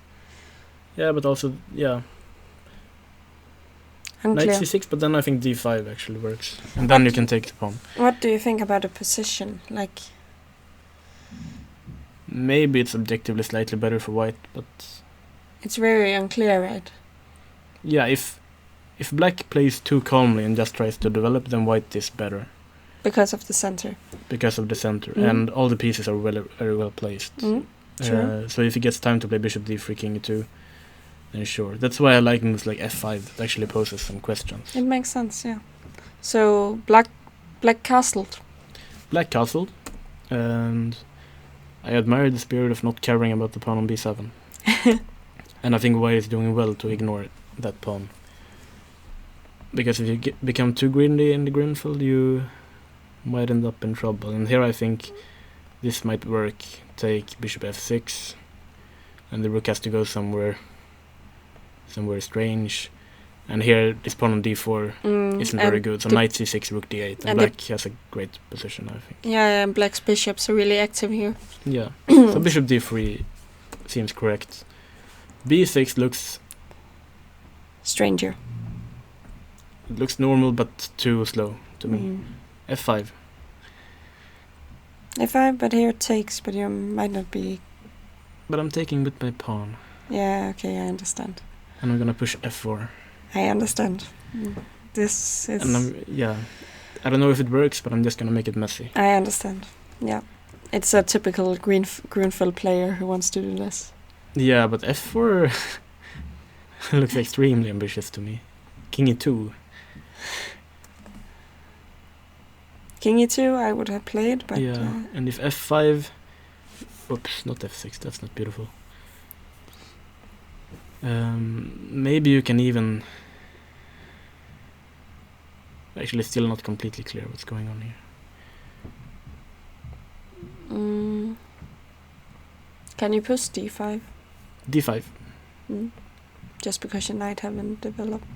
Yeah, but also, yeah. Unclear. Knight c6, but then I think d5 actually works. And then you can take the pawn. What do you think about the position? Like, maybe it's objectively slightly better for white, but... It's very unclear, right? Yeah, if black plays too calmly and just tries to develop, then white is better. Because of the center. Because of the center, and all the pieces are very well placed. Sure. So if he gets time to play bishop d3, king e2, then sure. That's why I like moves like f5. It actually poses some questions. It makes sense, yeah. So black castled. Black castled, and I admire the spirit of not caring about the pawn on b7. And I think white is doing well to ignore that pawn. Because if you become too greedy in the Grünfeld, you might end up in trouble. And here I think this might work. Take bishop f6, and the rook has to go somewhere strange. And here this pawn on d4 isn't very good. So knight c6, rook d8, and black has a great position, I think. Yeah, and black's bishops are really active here. Yeah. So bishop d3 seems correct. b6 looks stranger. It looks normal, but too slow to me. f5. f5, but here it takes, but you might not be... But I'm taking with my pawn. Yeah, okay, I understand. And I'm gonna push f4. I understand. This is... And yeah, I don't know if it works, but I'm just gonna make it messy. I understand, yeah. It's a typical Grünfeld player who wants to do this. Yeah, but f4 looks extremely ambitious to me. King e2. King e2 I would have played, but... Yeah, and if f5... Oops, not f6, that's not beautiful. Maybe you can even... Actually, still not completely clear what's going on here. Can you push d5? D5. Just because your knight haven't developed.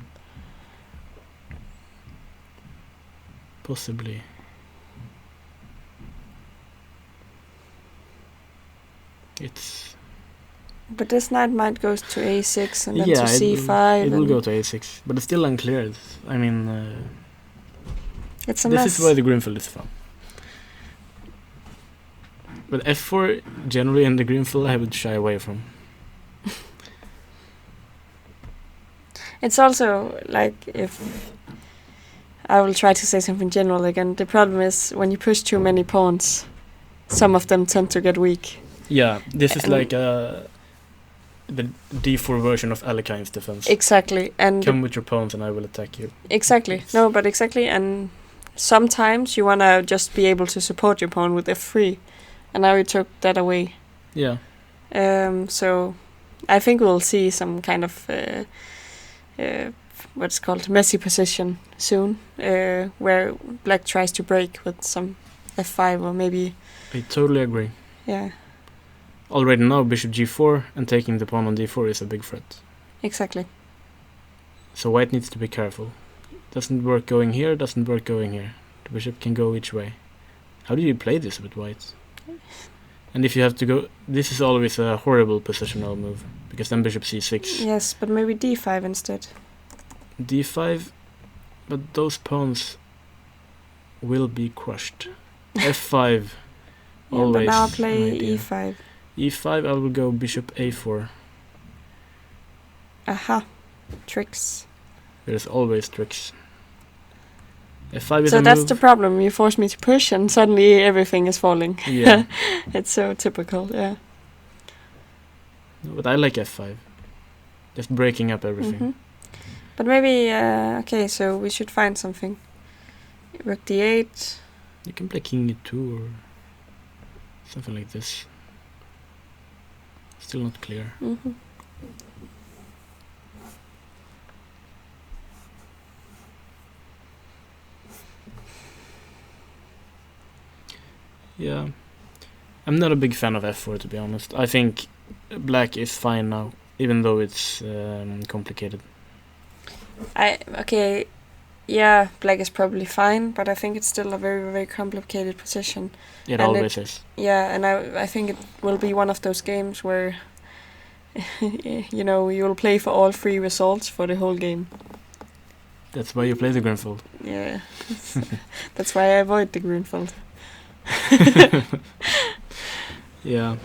Possibly. It's... But this knight might go to a6 and then yeah, to c5. It will go to a6, but it's still unclear. I mean, it's a this mess. is why the Greenfield is fun. But f4, generally in the Greenfield, I would shy away from. It's also like, if I will try to say something general again, the problem is when you push too many pawns, some of them tend to get weak. Yeah, this is like the d4 version of Alekhine's defense. Exactly. And come with your pawns and I will attack you. Exactly. No, but exactly. And sometimes you want to just be able to support your pawn with f3. And now you took that away. Yeah. So I think we'll see some kind of what's called messy position soon, where black tries to break with some f5 or maybe... I totally agree. Yeah. Already now, bishop g4 and taking the pawn on d4 is a big threat. Exactly. So white needs to be careful. Doesn't work going here, doesn't work going here. The bishop can go each way. How do you play this with white? And if you have to go... This is always a horrible positional move, because then bishop c6. Yes, but maybe d5 instead. d5, but those pawns will be crushed. f5, always. But now play e5. e5, I will go bishop a4. Aha, tricks. There's always tricks. f5 is so a that's move. the problem. You force me to push and suddenly everything is falling. Yeah. It's so typical, yeah. No, but I like f5. Just breaking up everything. Mm-hmm. But maybe, okay, so we should find something. Rook d8. You can play king e2 or something like this. Still not clear. Mm-hmm. Yeah. I'm not a big fan of f4, to be honest. I think black is fine now, even though it's complicated. Okay, yeah, black is probably fine, but I think it's still a very, very complicated position. It always is. Yeah, and I think it will be one of those games where, you know, you'll play for all three results for the whole game. That's why you play the Greenfield. Yeah, that's why I avoid the Greenfield. Yeah.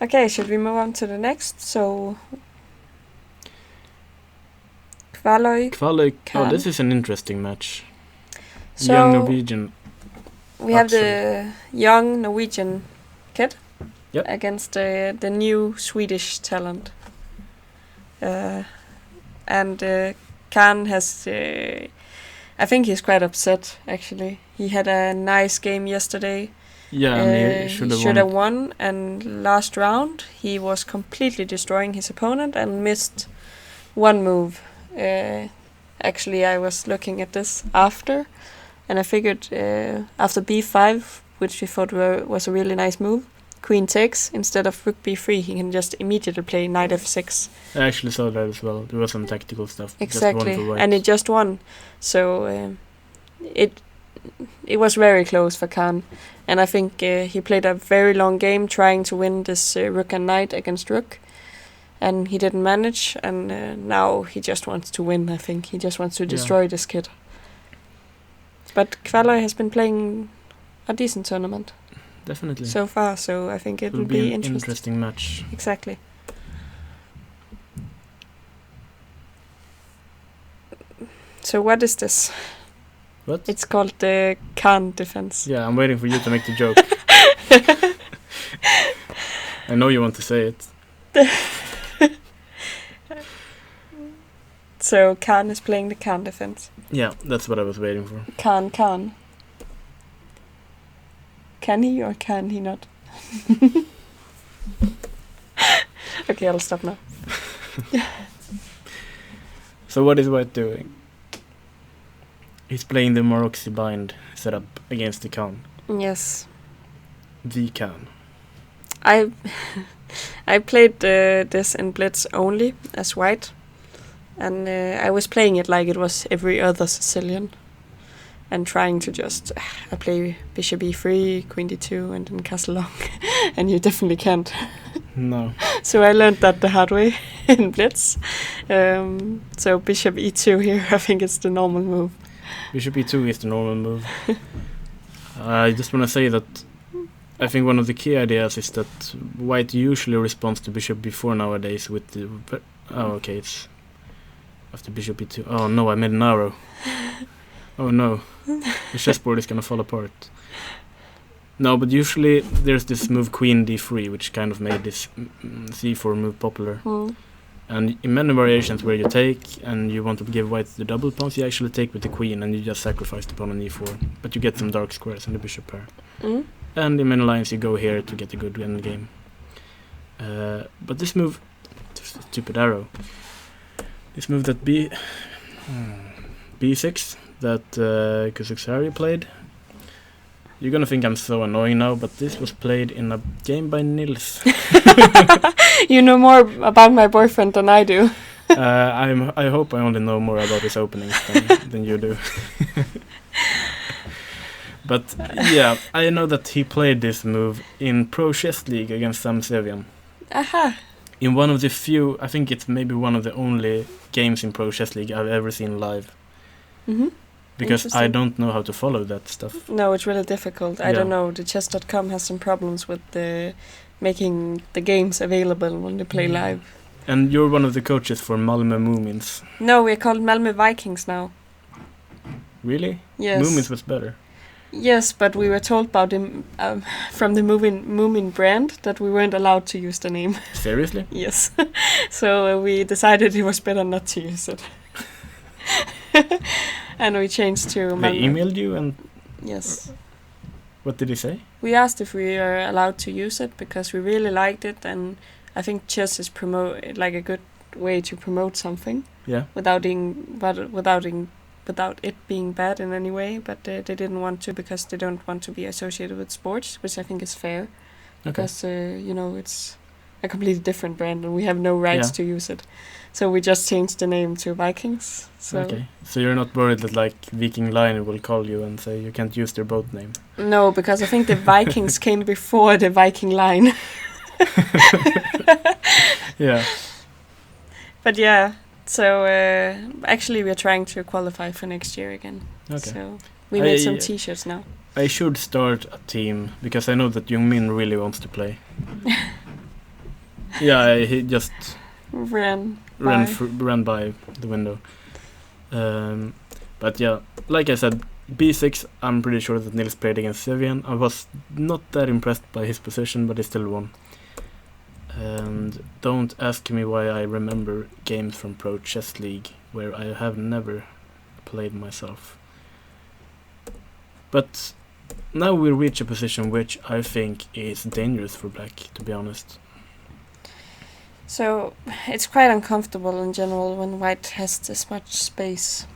Okay, should we move on to the next? So, Kvaløy. Oh, this is an interesting match. So young Norwegian. We have the young Norwegian kid against the new Swedish talent. And Khan has... I think he's quite upset, actually. He had a nice game yesterday. Yeah, and he should have won. And last round, he was completely destroying his opponent and missed one move. Actually, I was looking at this after, and I figured after b5, which we thought was a really nice move, queen takes, instead of rook b3, he can just immediately play knight f6. I actually saw that as well. There was some tactical stuff. Exactly, and it just won. So it was very close for Khan, and I think he played a very long game trying to win this rook and knight against rook, and he didn't manage, and now he just wants to win, I think. He just wants to destroy this kid. But Kvaløy has been playing a decent tournament. Definitely. So far, so I think it will be an interesting match. Exactly. So what is this? What? It's called the Khan defense. Yeah, I'm waiting for you to make the joke. I know you want to say it. So Khan is playing the Khan defense. Yeah, that's what I was waiting for. Khan. Can he or can he not? Okay, I'll stop now. So what is White doing? He's playing the Maroczy bind setup against the Khan. Yes. The Khan. I I played this in Blitz only as white, and I was playing it like it was every other Sicilian, and trying to just I play bishop e3, queen d2, and then castle long, and you definitely can't. No. So I learned that the hard way in Blitz. So bishop e2 here, I think it's the normal move. Bishop e2 is the normal move. I just want to say that I think one of the key ideas is that white usually responds to bishop b4 nowadays with the... Oh, okay, it's after bishop e2. Oh no, I made an arrow. Oh no, the chessboard is gonna fall apart. No, but usually there's this move queen d3, which kind of made this c4 move popular. And in many variations where you take and you want to give white the double pawns, you actually take with the queen and you just sacrifice the pawn on e4. But you get some dark squares in the bishop pair. And in many lines you go here to get a good end game. But this move, just a stupid arrow. This move that b6 that Kuzuksari played. You're gonna think I'm so annoying now, but this was played in a game by Nils. You know more about my boyfriend than I do. I hope I only know more about his openings than you do. But yeah, I know that he played this move in Pro Chess League against Sam Sevian. Aha. In one of the few, I think it's maybe one of the only games in Pro Chess League I've ever seen live. Because I don't know how to follow that stuff. No, it's really difficult. I don't know. The chess.com has some problems with making the games available when they play live. And you're one of the coaches for Malmö Moomins. No, we're called Malmö Vikings now. Really? Yes. Moomins was better. Yes, but we were told about him from the Moomin brand that we weren't allowed to use the name. Seriously? Yes. So we decided it was better not to use it. And we changed to Malmö. They emailed you and... Yes. What did he say? We asked if we are allowed to use it because we really liked it, and I think chess is like a good way to promote something. Yeah. Without it being bad in any way, but they didn't want to because they don't want to be associated with sports, which I think is fair. Because it's a completely different brand and we have no rights to use it. So we just changed the name to Vikings. So okay. So you're not worried that like Viking Line will call you and say you can't use their boat name? No, because I think the Vikings came before the Viking Line. Yeah. But yeah, so actually we're trying to qualify for next year again. Okay. So we made some t-shirts now. I should start a team because I know that Jungmin really wants to play. Yeah, he just ran by the window. But yeah, like I said, b6, I'm pretty sure that Nils played against Sevian. I was not that impressed by his position, but he still won. And don't ask me why I remember games from Pro Chess League where I have never played myself. But now we reach a position which I think is dangerous for black, to be honest. So it's quite uncomfortable in general when white has this much space.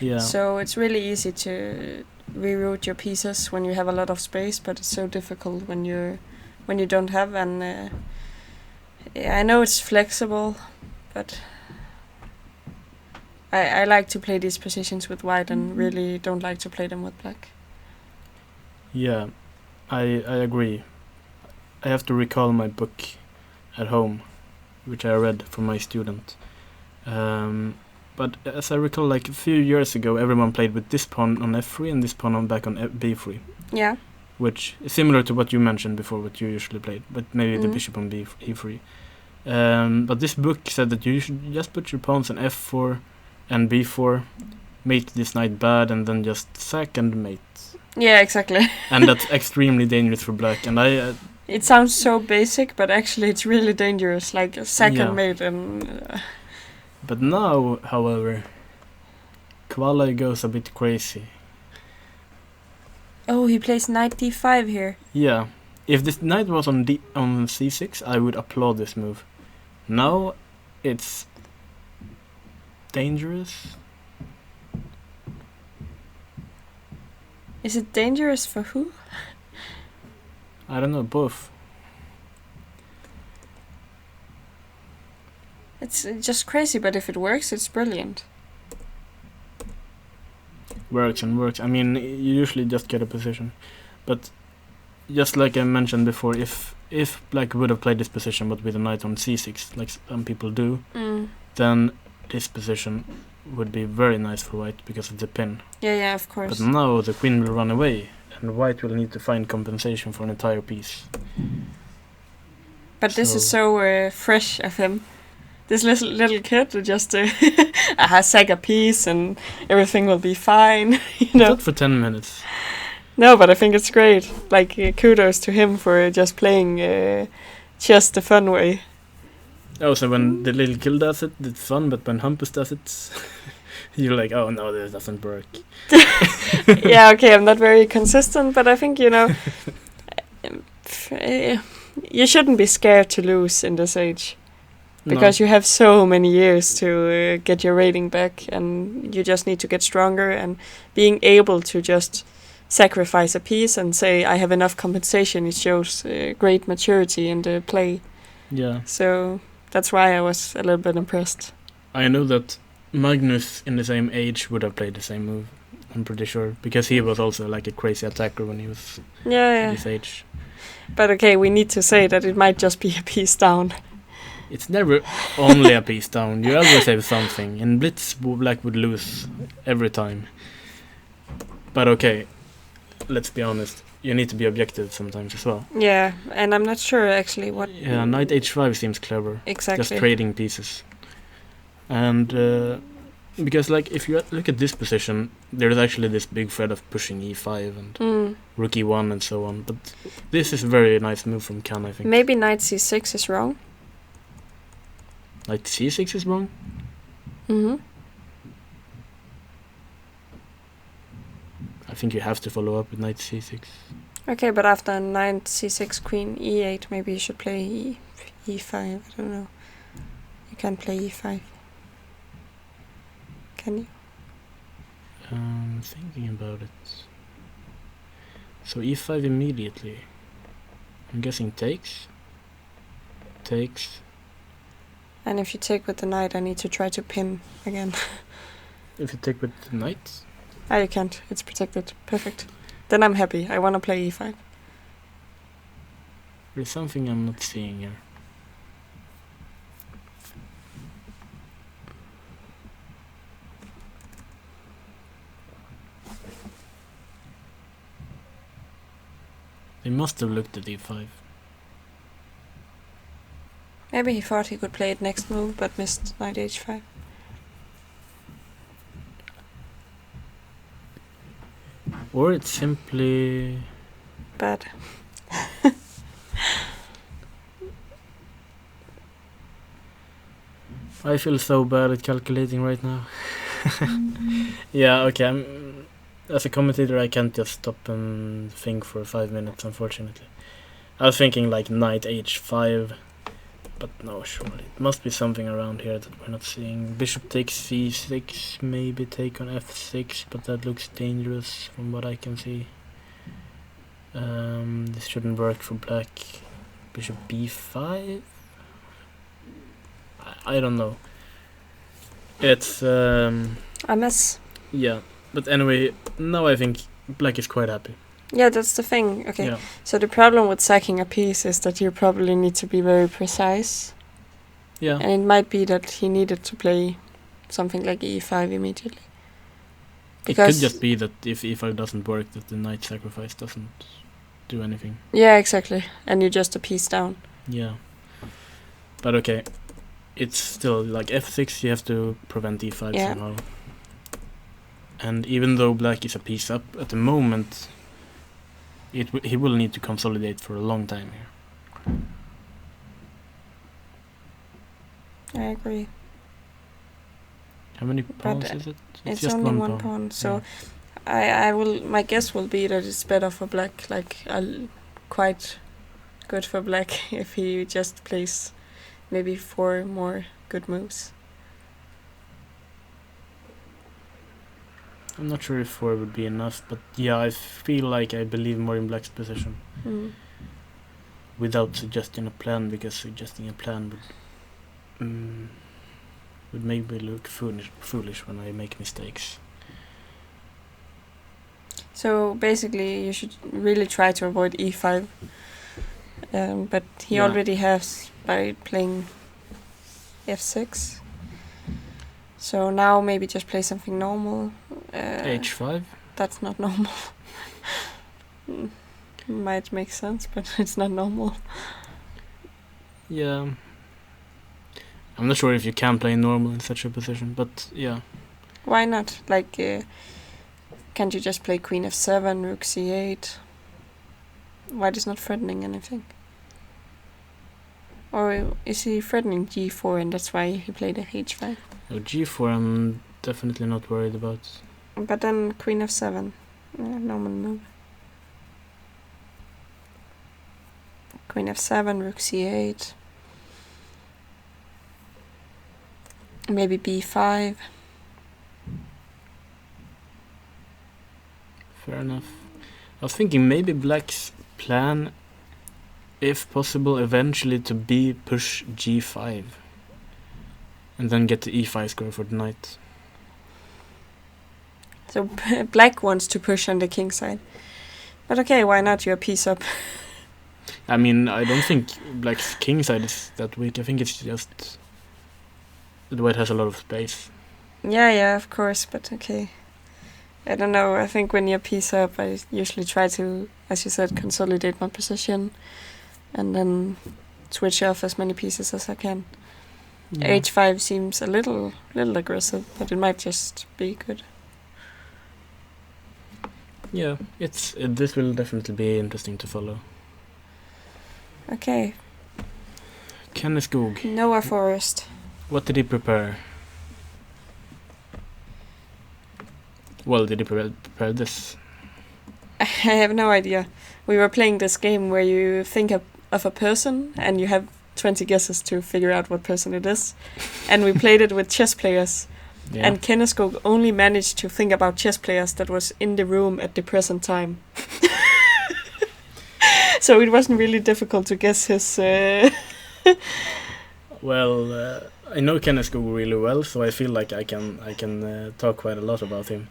Yeah. So it's really easy to reroute your pieces when you have a lot of space, but it's so difficult when you don't have. And I know it's flexible, but I like to play these positions with white and really don't like to play them with black. Yeah, I agree. I have to recall my book at home, which I read from my student. But as I recall, like a few years ago, everyone played with this pawn on f3 and this pawn back on b3. Yeah. Which is similar to what you mentioned before, what you usually played, but maybe the bishop on e3. But this book said that you should just put your pawns on f4 and b4, mate this knight bad, and then just sack and mate. Yeah, exactly. And that's extremely dangerous for black. And I. It sounds so basic, but actually it's really dangerous, like a second mate and... But now, however, Kvalai goes a bit crazy. Oh, he plays knight d5 here. Yeah. If this knight was on c6, I would applaud this move. Now, it's dangerous. Is it dangerous for who? I don't know, both. It's just crazy, but if it works, it's brilliant. Works. I mean, you usually just get a position, but just like I mentioned before, if black would have played this position but with a knight on c6, like some people do, then this position would be very nice for white because of the pin. Yeah, of course. But now the queen will run away, and white will need to find compensation for an entire piece. But this is so fresh of him. This little kid who just sack a piece and everything will be fine. Not for 10 minutes. No, but I think it's great. Like, kudos to him for just playing chess the fun way. Oh, so when the little kid does it, it's fun, but when Hampus does it, you're like, oh no, this doesn't work. Yeah, okay, I'm not very consistent, but I think, you shouldn't be scared to lose in this age. Because you have so many years to get your rating back, and you just need to get stronger, and being able to just sacrifice a piece and say, I have enough compensation, it shows great maturity in the play. Yeah. So that's why I was a little bit impressed. I know that Magnus in the same age would have played the same move, I'm pretty sure, because he was also like a crazy attacker when he was this age. But okay, we need to say that it might just be a piece down. It's never only a piece down. You always have something. In Blitz, black would lose every time. But okay, let's be honest. You need to be objective sometimes as well. Yeah, and I'm not sure actually what... Yeah, knight h5 seems clever. Exactly. Just trading pieces. And because like if you look at this position, there's actually this big threat of pushing e5 and rook e1 and so on. But this is a very nice move from Khan, I think. Maybe knight c6 is wrong. Knight c6 is wrong? Mm-hmm. I think you have to follow up with knight c6. Okay, but after knight c6, queen e8, maybe you should play e5. I don't know. You can't play e5. Can you? I'm thinking about it. So e5 immediately. I'm guessing takes. Takes. And if you take with the knight, I need to try to pin again. If you take with the knight? Ah, you can't. It's protected. Perfect. Then I'm happy. I want to play e5. There's something I'm not seeing here. They must have looked at e5. Maybe he thought he could play it next move, but missed knight h5. Or it's simply... bad. I feel so bad at calculating right now. Yeah, okay. As a commentator, I can't just stop and think for 5 minutes, unfortunately. I was thinking like knight h5, but no, surely. It must be something around here that we're not seeing. Bishop takes c6, maybe take on f6, but that looks dangerous from what I can see. This shouldn't work for black. Bishop b5? I don't know. It's... a mess. Yeah, but anyway, now I think black is quite happy. Yeah, that's the thing. Okay, Yeah. So the problem with sacking a piece is that you probably need to be very precise. Yeah. And it might be that he needed to play something like e5 immediately. Because it could just be that if e5 doesn't work, that the knight sacrifice doesn't do anything. Yeah, exactly. And you're just a piece down. Yeah. But okay, it's still like f6, you have to prevent e5 somehow. And even though black is a piece up at the moment, he will need to consolidate for a long time here. I agree. How many pawns is it? It's just only one pawn. So I will. My guess will be that it's better for black. Like quite good for black if he just plays maybe 4 more good moves. I'm not sure if 4 would be enough, but yeah, I feel like I believe more in black's position. Without suggesting a plan, because suggesting a plan would would maybe look foolish when I make mistakes. So basically, you should really try to avoid e5. But he already has by playing f6. So now maybe just play something normal. h5? That's not normal. Might make sense, but it's not normal. Yeah. I'm not sure if you can play normal in such a position, but yeah. Why not? Like, can't you just play queen f7, rook c8? White is not threatening anything. Or is he threatening g4 and that's why he played a h5? No, g4 I'm definitely not worried about. But then queen f7. Normal move. Queen f7, rook c8. Maybe b5. Fair enough. I was thinking maybe black's plan, if possible, eventually to push g5. And then get the e5 square for the knight. So black wants to push on the king side. But okay, why not? You're a piece up. I mean, I don't think black's king side is that weak. I think it's just that white has a lot of space. Yeah, of course, but okay. I don't know, I think when you're piece up, I usually try to, as you said, consolidate my position and then switch off as many pieces as I can. Yeah. h5 seems a little aggressive, but it might just be good. Yeah, this will definitely be interesting to follow. Okay. Kenneth Skog. Noah Forest. What did he prepare? Well, did he prepare this? I have no idea. We were playing this game where you think of a person and you have 20 guesses to figure out what person it is. And we played it with chess players. Yeah. And Kenneth Skog only managed to think about chess players that was in the room at the present time. So it wasn't really difficult to guess his... Well, I know Kenneth Skog really well, so I feel like I can talk quite a lot about him.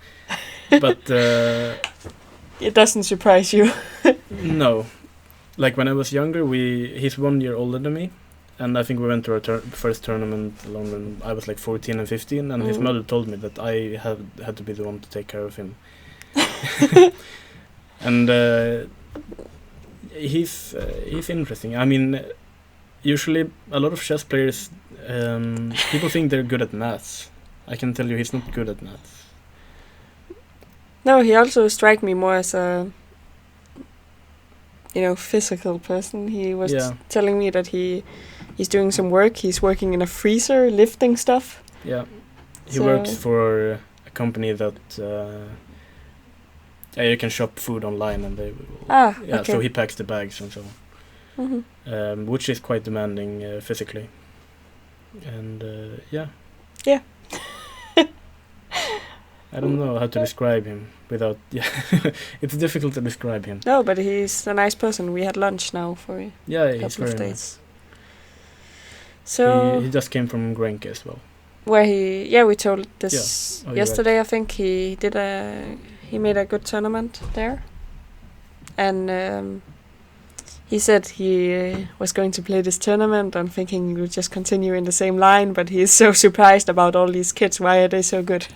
But it doesn't surprise you. No, like when I was younger, he's 1 year older than me, and I think we went to our first tournament alone when I was like 14 and 15, and his mother told me that I had to be the one to take care of him. And he's interesting. I mean, usually a lot of chess players, people think they're good at maths. I can tell you he's not good at maths. No, he also struck me more as a, physical person. He was telling me that he's doing some work. He's working in a freezer, lifting stuff. Yeah, he works for a company that you can shop food online, and they okay. So he packs the bags and so on. Mm-hmm. Which is quite demanding physically, and yeah. I don't know how to describe him without. Yeah, it's difficult to describe him. No, but he's a nice person. We had lunch now for a couple of days. Nice. So he just came from Grenke as well. Where we told this yesterday. Right. I think he made a good tournament there, and he said he was going to play this tournament and thinking he would just continue in the same line, but he's so surprised about all these kids. Why are they so good?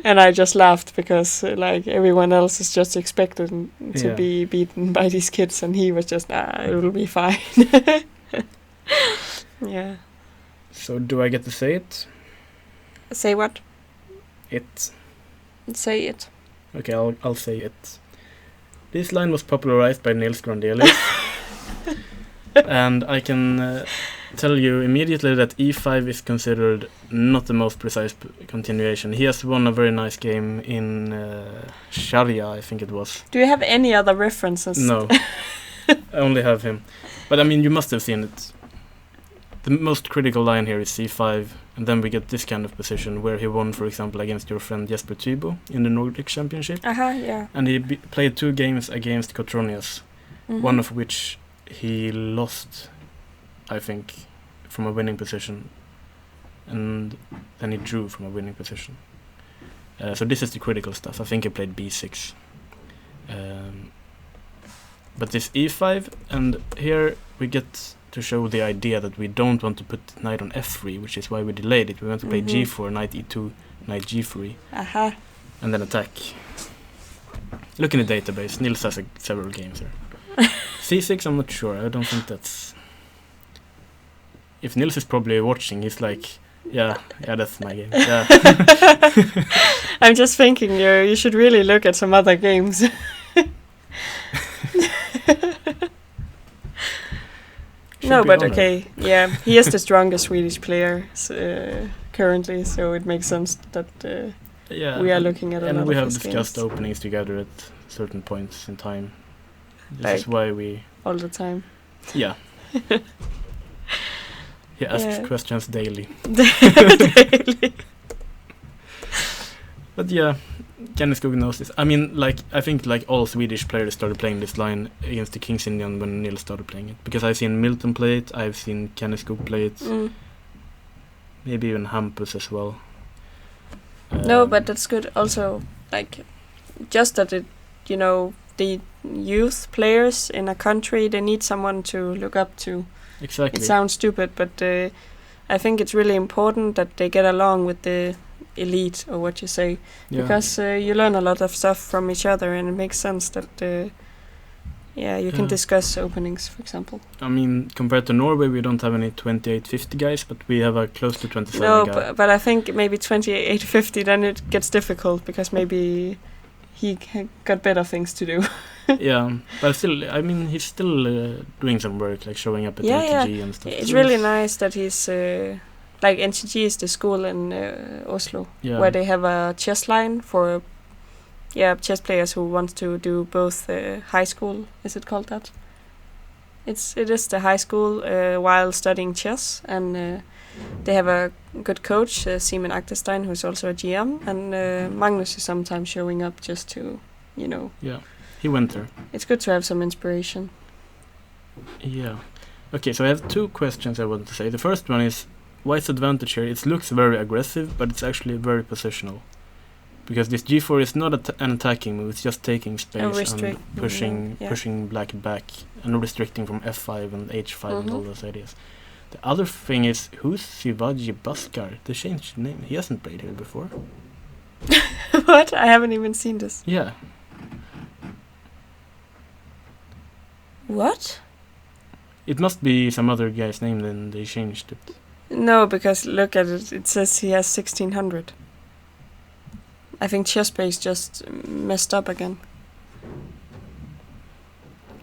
And I just laughed because like everyone else is just expected to be beaten by these kids, and he was just, it will be fine. Yeah. So do I get to say it? Say what? It. Say it. Okay, I'll say it. This line was popularized by Nils Grandelius. And I can tell you immediately that e5 is considered not the most precise continuation. He has won a very nice game in Sharia, I think it was. Do you have any other references? No, I only have him. But I mean, you must have seen it. The most critical line here is c5, and then we get this kind of position where he won, for example, against your friend Jesper Tybo in the Nordic Championship. Yeah. And he played 2 games against Cotronius, one of which he lost, I think, from a winning position. and then he drew from a winning position. So this is the critical stuff. I think he played b6. But this e5, and here we get to show the idea that we don't want to put knight on f3, which is why we delayed it. We want to play g4, knight e2, knight g3, and then attack. Look in the database. Nils has several games here. c6, I'm not sure. I don't think that's... If Nils is probably watching, he's like, yeah, that's my game. Yeah. I'm just thinking you should really look at some other games. No, but honored. Okay, yeah, he is the strongest Swedish player currently, so it makes sense that we are looking at a lot of his games. And we have discussed openings together at certain points in time. This is why we... All the time. Yeah. He asks questions daily. Daily. But yeah, Kenneskog knows this. I mean, I think all Swedish players started playing this line against the King's Indian when Nils started playing it. Because I've seen Milton play it, I've seen Kenneskog play it, maybe even Hampus as well. No, but that's good. Also, just that it, the youth players in a country, they need someone to look up to. Exactly. It sounds stupid, but I think it's really important that they get along with the elite, or what you say, because you learn a lot of stuff from each other, and it makes sense that you can discuss openings, for example. I mean, compared to Norway, we don't have any 28-50 guys, but we have a close to 27 No, guy. but I think maybe 28-50, then it gets difficult, because maybe he got better things to do. Yeah, but still, I mean, he's still doing some work, showing up at NTG and stuff. It's really nice that he's... NTG is the school in Oslo, where they have a chess line for chess players who want to do both high school. Is it called that? It is the high school while studying chess, and they have a good coach, Simon Achterstein, who's also a GM, and Magnus is sometimes showing up just to, Yeah, he went there. It's good to have some inspiration. Yeah. Okay, so I have two questions I want to say. The first one is, White's advantage here, it looks very aggressive, but it's actually very positional. Because this g4 is not an attacking move, it's just taking space and pushing black back and restricting from f5 and h5 and all those ideas. The other thing is, who's Shivaji Bhaskar? They changed name. He hasn't played here before. What? I haven't even seen this. Yeah. What? It must be some other guy's name, then they changed it. No, because look at it. It says he has 1600. I think ChessBase just messed up again.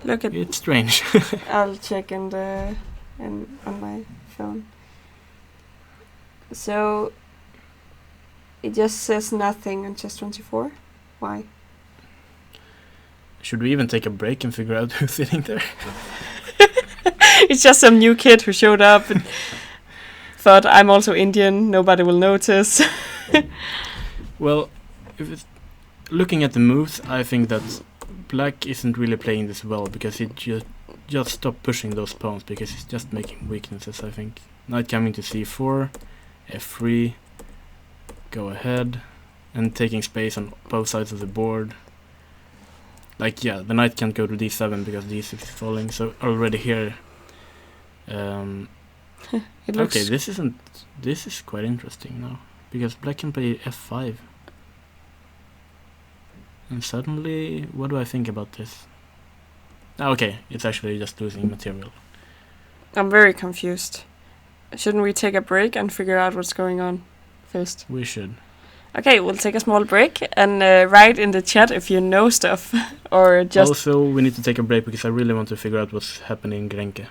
Look at... It's strange. I'll check on my phone. So it just says nothing on Chess24. Why? Should we even take a break and figure out who's sitting there? It's just some new kid who showed up and thought, I'm also Indian, nobody will notice. Well, if it's looking at the moves, I think that black isn't really playing this well, because he just stopped pushing those pawns, because he's just making weaknesses, I think. Knight coming to c4, f3, go ahead, and taking space on both sides of the board. The knight can't go to d7 because d6 is falling, so already here... okay, this is quite interesting now, because black can play f5. And suddenly, what do I think about this? Okay, it's actually just losing material. I'm very confused. Shouldn't we take a break and figure out what's going on first? We should. Okay, we'll take a small break and write in the chat if you know stuff. Or just... Also, we need to take a break because I really want to figure out what's happening in Grenke.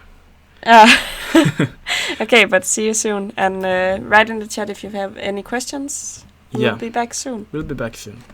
Okay, but see you soon. And write in the chat if you have any questions. We'll be back soon. We'll be back soon.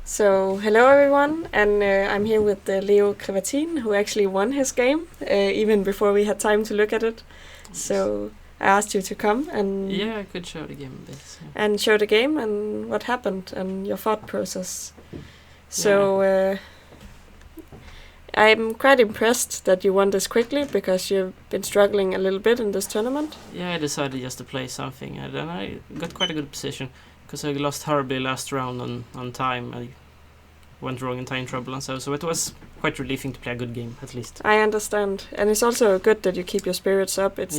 So, hello everyone, and I'm here with Leo Crevatin, who actually won his game, even before we had time to look at it. So, I asked you to come and... Yeah, I could show the game a bit. Yeah. And show the game and what happened and your thought process. So, I'm quite impressed that you won this quickly, because you've been struggling a little bit in this tournament. Yeah, I decided just to play something, and then I got quite a good position. Because I lost horribly last round on time. I went wrong in time trouble and so it was quite relieving to play a good game, at least. I understand. And it's also good that you keep your spirits up. It's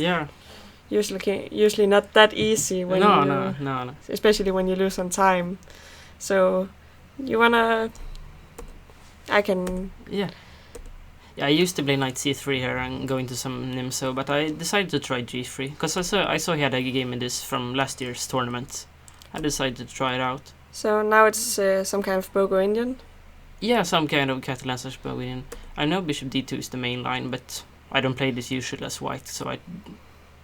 usually not that easy when no. Especially when you lose on time. So, you wanna... I can... Yeah, I used to play knight c3 here and go into some Nimso, but I decided to try g3. Because I saw he had a game in this from last year's tournament. I decided to try it out. So now it's some kind of Bogo Indian? Yeah, some kind of Catalan/Bogo Indian. I know bishop d2 is the main line, but I don't play this usually as white, so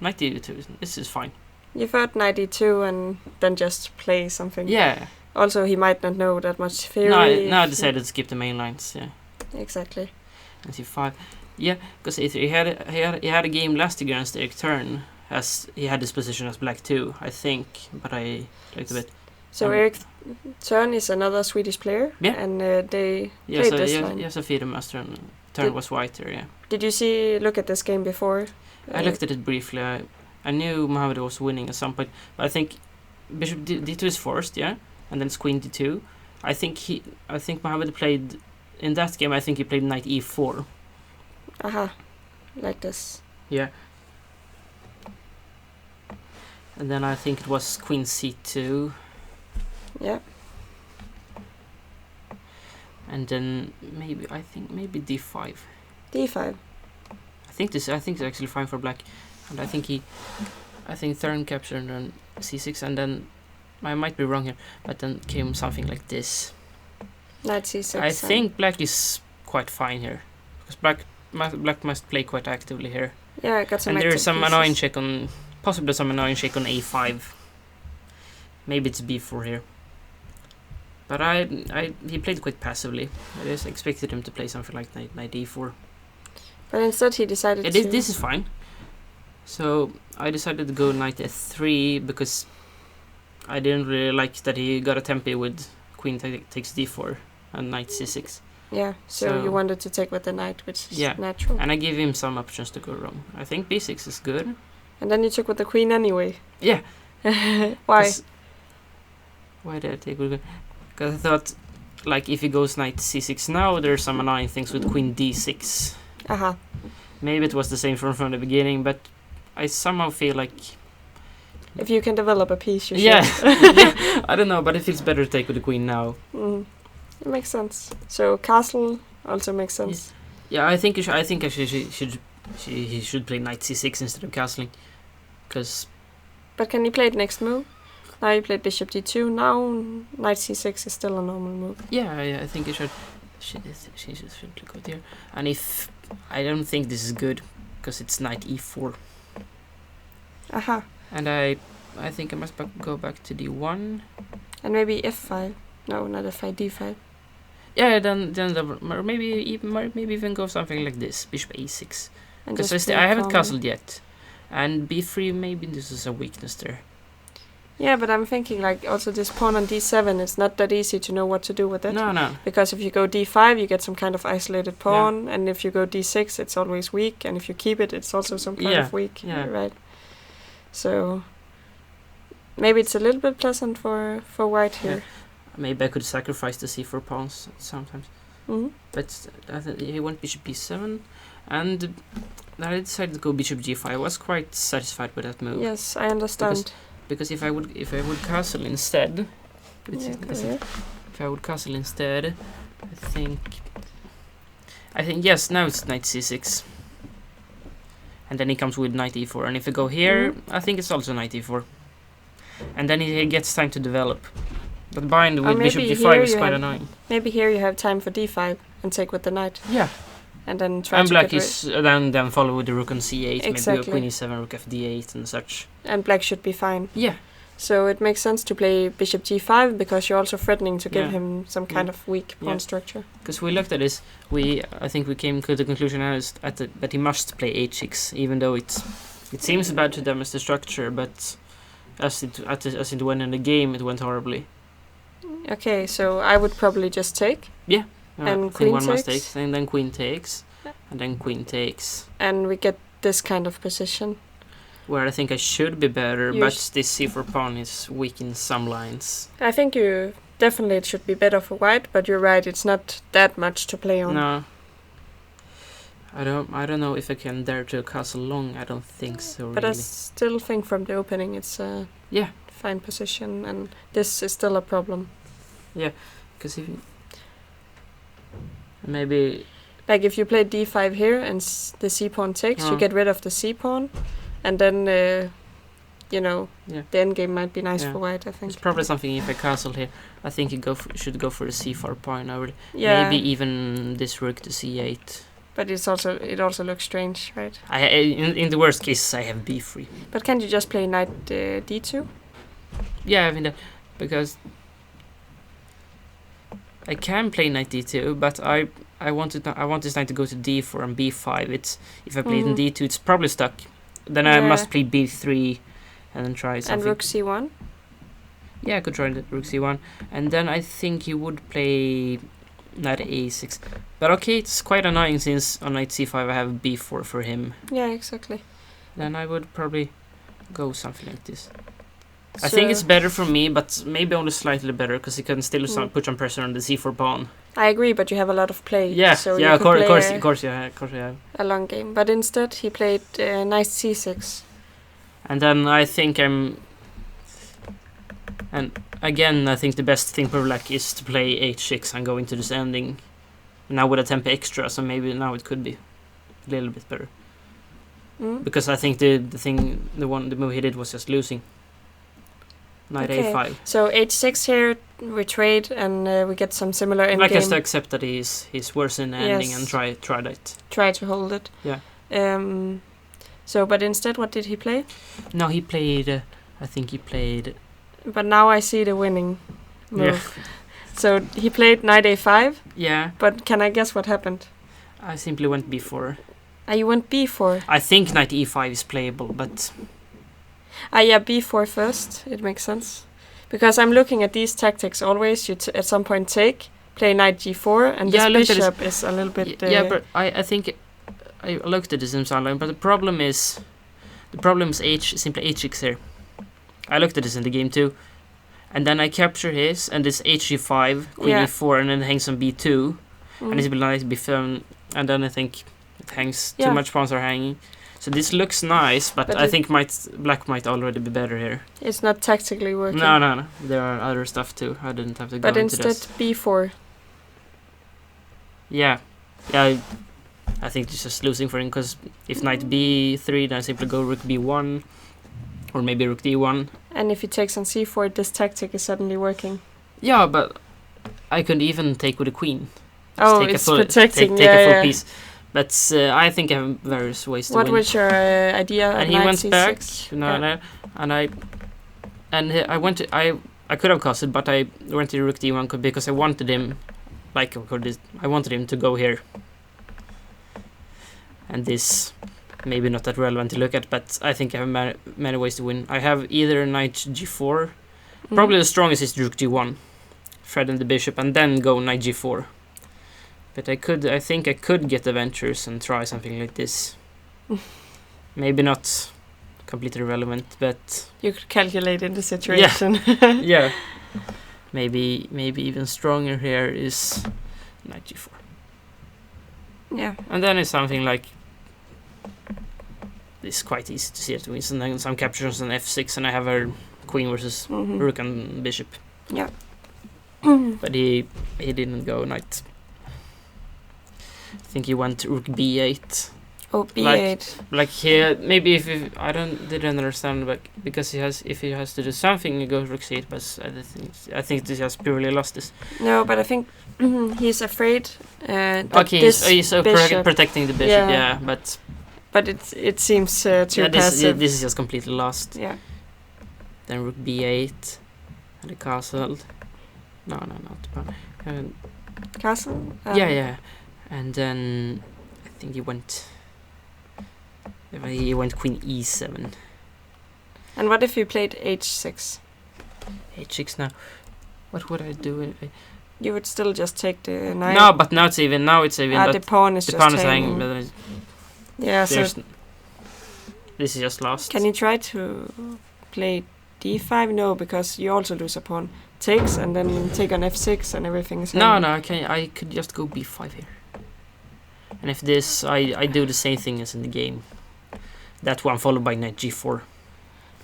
knight d2, this is fine. You thought knight d2 and then just play something? Yeah. Also, he might not know that much theory. No, I decided to skip the main lines, yeah. Exactly. And c5. Yeah, because he had a game last year against Erik Turn, as he had this position as black too, I think, but I liked a bit. So Erik Turn is another Swedish player, and they played this line. Yes, a FIDE master, and Turn was whiter, yeah. Did you look at this game before? I looked at it briefly. I knew Mohammed was winning at some point, but I think bishop d2 is forced, yeah, and then it's queen d2. I think Mohammed played in that game. I think he played knight e4. Aha, like this. Yeah. And then I think it was queen c2. Yeah. And then maybe d5. D5. I think it's actually fine for black, and I think Turn captured and then c6, and then I might be wrong here, but then came something like this. Knight c6. I think black is quite fine here, because black must play quite actively here. Yeah, I got some. And there is some annoying check on, possibly some annoying check on a5. Maybe it's b4 here. But he played quite passively. I just expected him to play something like knight d4. But instead he decided to... This is fine. So I decided to go knight f3 because I didn't really like that he got a tempi with queen takes d4 and knight c6. Yeah, so you wanted to take with the knight, which is natural. And I gave him some options to go wrong. I think b6 is good. And then you took with the queen anyway. Yeah. Why? Why did I take with... Because I thought, like, if he goes knight c6 now, there's some annoying things with queen d6. Aha. Maybe it was the same from the beginning, but I somehow feel like... If you can develop a piece, you should. Yeah. I don't know, but it feels better to take with the queen now. It makes sense. So castle also makes sense. Yeah, I think actually he should play knight c6 instead of castling, because. But can you play it next move? Now you played bishop d2. Now knight c6 is still a normal move. Yeah, I think he should. She should go there. And if I don't think this is good, because it's knight e4. Aha. And I think I must go back to d1. And maybe f5. No, not f5, d5. Yeah, then maybe even go something like this, bishop a6. Because I haven't castled yet, and b3 maybe this is a weakness there. Yeah, but I'm thinking like also this pawn on d7. It's not that easy to know what to do with it. No. Because if you go d5, you get some kind of isolated pawn, and if you go d6, it's always weak, and if you keep it, it's also some kind of weak. Yeah. Right. So maybe it's a little bit pleasant for white here. Yeah. Maybe I could sacrifice the c4 pawns sometimes. But he went bishop b7, and I decided to go bishop g5. I was quite satisfied with that move. Yes, I understand. Because if I would castle instead, if I would castle instead, I think yes, now it's knight c6. And then he comes with knight e4, and if I go here, I think it's also knight e4. And then he gets time to develop. But bind with bishop d5 is quite annoying. Maybe here you have time for d5 and take with the knight. Yeah. And then try and to black is then follow with the rook on c8, exactly. maybe queen e7, rook f d8 and such. And black should be fine. Yeah. So it makes sense to play bishop g5 because you're also threatening to give Yeah. him some kind of weak pawn Yeah. structure. Because we looked at this, I think we came to the conclusion that he must play h6, even though it seems bad to damage the structure, but as it went in the game, it went horribly. Okay, so I would probably just take. And I think queen one must takes. take, and then queen takes, and then queen takes. And we get this kind of position. Where I think I should be better, You but this c4 pawn is weak in some lines. I think you definitely it should be better for white, but you're right, it's not that much to play on. No. I don't know if I can dare to castle long. I don't think so. But I really. still think from the opening it's a fine position, and this is still a problem. Because if maybe Like if you play d5 here and the c pawn takes, you get rid of the c pawn, and then the endgame might be nice Yeah. for white. I think. there's probably something if I castle here. I think you should go for the c4 pawn over. Yeah. Maybe even this rook to c8. But it also looks strange, right? In the worst case, I have b3. But can't you just play knight d2? Yeah, I mean that because I can play knight d2, but I want this knight to go to d4 and b5. If I play it in d2, it's probably stuck. Then I must play b3 and then try something. And rook c1. Yeah, I could try the rook c1, and then I think he would play knight a6. But okay, it's quite annoying since on knight c5 I have b4 for him. Yeah, exactly. Then I would probably go something like this. I think it's better for me, but maybe only slightly better because he can still put some pressure on the c4 pawn. I agree, but you have a lot of play. Yeah, so yeah, you of could play course, yeah. a long game. But instead, he played knight c6. And then I think and again, I think the best thing for black is to play h6 and go into this ending. Now with a tempo extra, so maybe now it could be a little bit better. Because I think the move he did was just losing. Knight a5. So h6 here, we trade, and we get some similar endgame. Black has to accept that he's worse in the ending and try that. Try to hold it. Yeah. So, but instead, what did he play? No, he played. I think he played. But now I see the winning move. Yeah. So he played knight a5. Yeah. But can I guess what happened? I simply went b4. You went b4. I think knight e5 is playable, but. Yeah, b4 first. It makes sense. Because I'm looking at these tactics always. You at some point play knight g4, and this bishop is a little bit. Yeah, but I think I looked at this in online, but the problem is simply h6 here. I looked at this in the game too, and then I capture his, and this hg5, queen e4, and then hangs on b2, and it's nice b7, and then I think it hangs too much pawns are hanging. So this looks nice, but I think black might already be better here. It's not tactically working. No. There are other stuff too. I didn't have to go into this. But instead b4. Yeah. I think it's just losing for him, because if knight b3, then I simply go rook b1, or maybe rook d1. And if he takes on c4, this tactic is suddenly working. Yeah, but I could even take with a queen. It's protecting. Take a full piece. But I think I have various ways to win. What was your idea? And he went back. I could have castled, but I went to rook d1 because I wanted him. I wanted him to go here. And this, maybe not that relevant to look at, but I think I have many ways to win. I have either knight g4, probably the strongest is rook g1, threaten the bishop, and then go knight g4. But I think I could get adventures and try something like this. Maybe not completely relevant, but you could calculate in the situation. Yeah. Maybe even stronger here is knight g4. Yeah. And then it's something like it's quite easy to see it wins, and then some captures on f6, and I have a queen versus rook and bishop. Yeah. But he didn't go knight. I think he went rook b8. Oh, b8. Like here, maybe if didn't understand, but because if he has to do something, he goes rook c8. But I think this has purely lost this. No, but I think he's afraid. He's protecting the bishop. Yeah, but it seems too passive. This is just completely lost. Yeah. then rook b8, and the castle. No, not the pawn. Castle? Yeah. And then I think he went queen e7. And what if you played h6? h6 now. What would I do? You would still just take the knight. No, but now it's even. The pawn is the just pawn is hanging. hanging. Yeah, so this is just lost. can you try to play d5? No, because you also lose a pawn. Takes and then take on f6 and everything is hanging. No, I could just go b5 here. And if this, I do the same thing as in the game. That one followed by knight g4.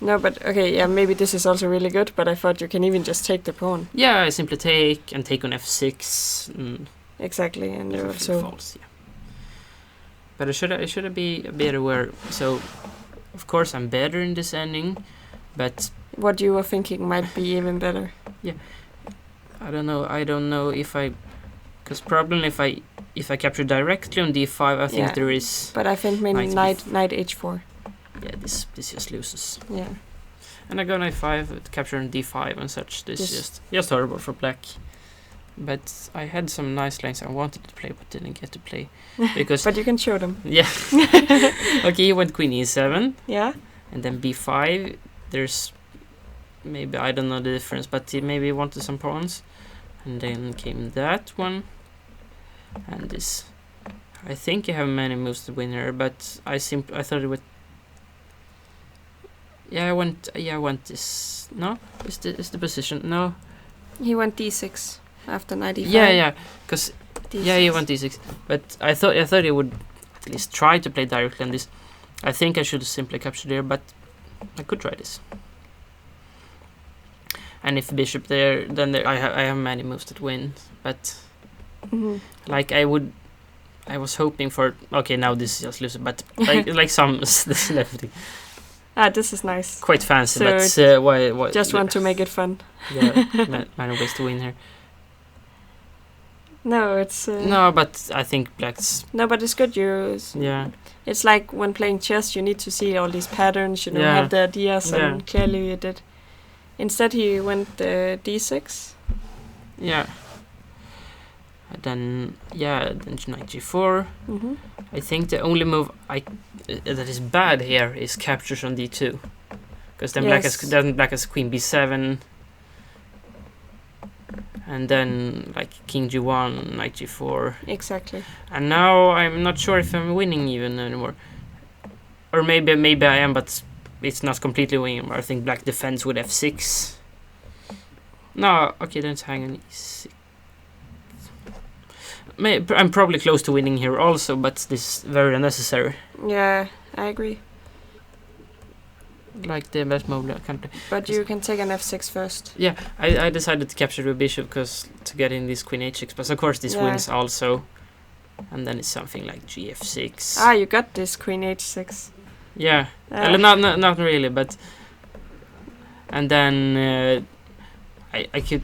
No, but okay, yeah, maybe this is also really good, but I thought you can even just take the pawn. Yeah, I simply take and take on f6. Exactly, and you Everything also... falls, yeah. But I should be a bit aware. So, of course, I'm better in this ending, but What you were thinking might be even better. I don't know if I, because probably if I capture directly on d5, I think Yeah. there is. But I think maybe Knight knight h4. Yeah, this just loses. Yeah. And I go knight 5, capture on d5 and such. This is just horrible for black. But I had some nice lines I wanted to play, but didn't get to play because. But you can show them. Yeah. Okay, he went queen e7, Yeah. and then b5. There's maybe I don't know the difference, but he maybe wanted some pawns, and then came that one, and this. I think you have many moves to win here, but I thought it would. I went this. No, is the position? No. He went d6 after knight e5. Yeah, because D6. he went d6, but I thought he would at least try to play directly on this. I think I should simply capture there, but I could try this. And if bishop there, then I have many moves that win, but like I was hoping for. Okay, now this is just loser, but like some this lefty. This is nice. Quite fancy, So but why? Just want to make it fun. Yeah, many ways to win here. No, it's... No, but I think black's... No, but it's good. Yeah. It's like when playing chess, you need to see all these patterns, Yeah. have the ideas, Yeah. and clearly you did. Instead, he went d6. Yeah. And then knight g4. Mm-hmm. I think the only move that is bad here is captures on d2, because then black has queen b7, and then like king g1, knight g4. Exactly. And now I'm not sure if I'm winning even anymore, or maybe I am, but it's not completely winning. I think black defends with f6. No, okay, then it's hang on e6. I'm probably close to winning here also, but this is very unnecessary. Yeah, I agree. Like the best move I can play. But you can take an f6 first. Yeah, I decided to capture the bishop because to get in this queen h6, but of course this wins also. And then it's something like gf6. You got this queen h6. Yeah, not really, but. And then I could.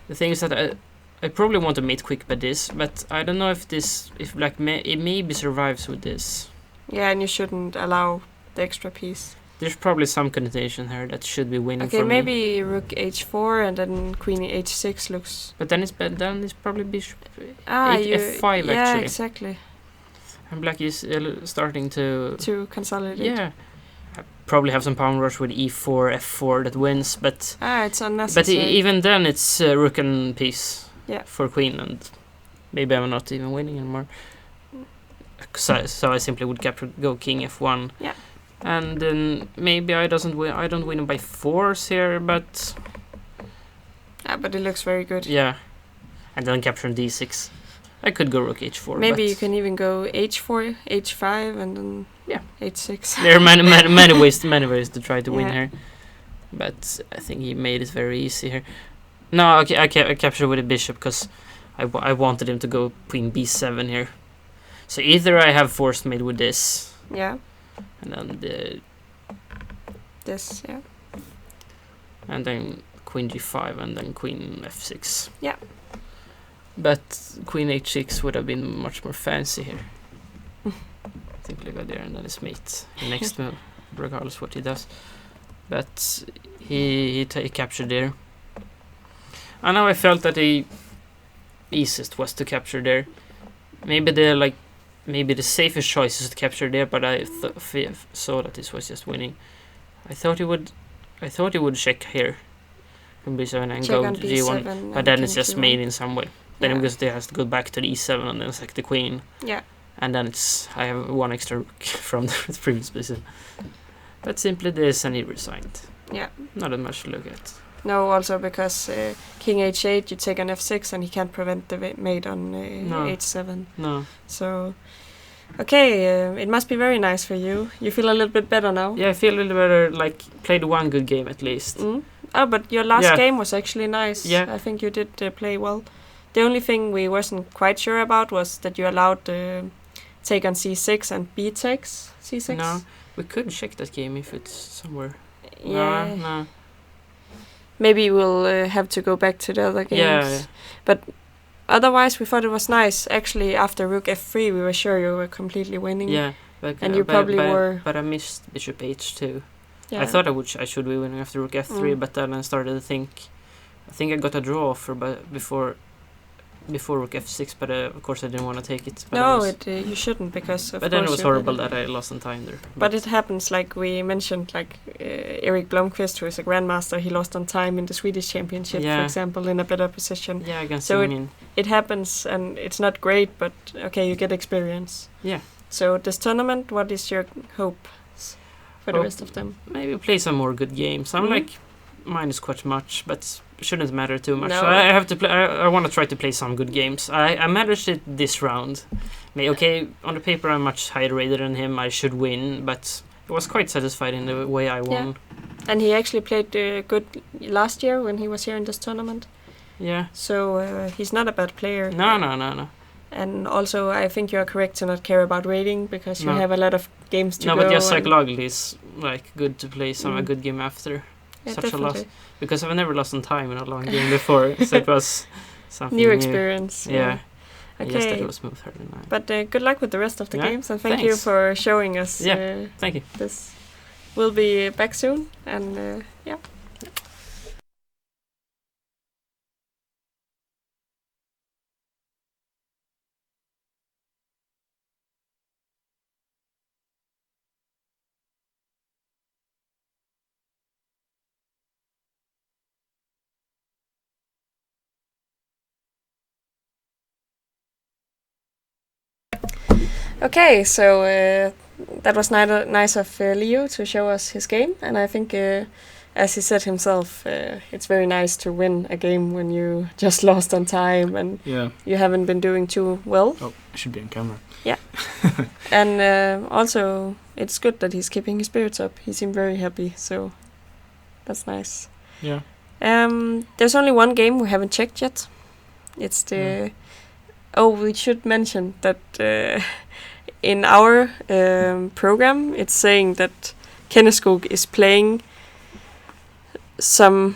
The thing is that I probably want to mate quick by this, but I don't know if black it maybe survives with this. Yeah, and you shouldn't allow the extra piece. There's probably some connotation here that should be winning for me. Okay, maybe rook h4 and then queen h6 looks... But then it's probably bishop f5 actually. Yeah, exactly. And black is starting to consolidate. Yeah. I probably have some pawn rush with e4, f4 that wins, but... It's unnecessary. But even then it's rook and piece. Yeah. For queen, and maybe I'm not even winning anymore. So I simply would go king f1. Yeah. And then maybe I don't win by force here, but but it looks very good. yeah. And then capture d6. I could go rook h4. Maybe you can even go h4, h5, and then h6. There are many ways to try to win Yeah. here, but I think he made it very easy here. No, okay, I captured with a bishop because I wanted him to go queen b7 here. So either I have forced mate with this. Yeah. And then this, yeah. And then queen g5 and then queen f6. Yeah. But queen h6 would have been much more fancy here. Simply go there and then it's mate. The next move, regardless what he does. but he captured there. And now I felt that the easiest was to capture there. Maybe the safest choice is to capture there, but I saw that this was just winning. I thought he would check here from b7 and Check go on to g1, B7 but then and it's just Q1. made in some way. Then Yeah. because they has to go back to the e7 and then sack the queen. Yeah. And then I have one extra rook from the previous position. But simply this, and he resigned. Yeah. Not that much to look at. No, also because king h8, you take on f6, and he can't prevent the mate on No. h7. No. So, okay, it must be very nice for you. You feel a little bit better now? Yeah, I feel a little better, like, played one good game at least. Mm. Oh, but your last Yeah. game was actually nice. Yeah. I think you did play well. The only thing we wasn't quite sure about was that you allowed take on c6 and b takes c6. No, we could check that game if it's somewhere. Yeah. No. Maybe we'll have to go back to the other games. Yeah. But otherwise, we thought it was nice. Actually, after rook f3, we were sure you were completely winning. Yeah. But, And you probably were. But I missed bishop h2. Yeah. I thought I should be winning after rook f3, Mm. but then I started to think. I think I got a draw offer, but before rook f6, but of course I didn't want to take it. But No, it you shouldn't, because of but then it course was you horrible did it. that I lost on time there. But it happens, like we mentioned, like Erik Blomqvist, who is a grandmaster, he lost on time in the Swedish championship, for Yeah. example, in a better position. Yeah, I can So see. It happens, and it's not great, but okay, you get experience. Yeah. So this tournament, what is your hope for the Hope- rest of them? Maybe play some more good games. I'm Mhm. like minus quite much, but shouldn't matter too much. No. So I have to play. I want to try to play some good games. I managed it this round. Okay, on the paper I'm much higher rated than him. I should win, but I was quite satisfied in the way I won. And he actually played good last year when he was here in this tournament. Yeah. So he's not a bad player. No. And also, I think you are correct to not care about rating, because you No. have a lot of games to No, go. but just and- psychologically, it's like good to play a Mm. good game after Yeah, such a loss. definitely. Because I've never lost on time in a long game before, so it was something New experience. Yeah. Yes, that Okay. it was smooth 39. But good luck with the rest of the Yeah, games, and thank you thanks. for showing us Thank you. this. We'll be back soon, and yeah. Okay, so that was nice of Leo to show us his game, and I think, as he said himself, it's very nice to win a game when you just lost on time and Yeah. you haven't been doing too well. Oh, it should be on camera. And also, it's good that he's keeping his spirits up. He seemed very happy, so that's nice. Yeah. There's only one game we haven't checked yet. It's the... Yeah. Oh, we should mention that in our program, it's saying that Kenneskog is playing some...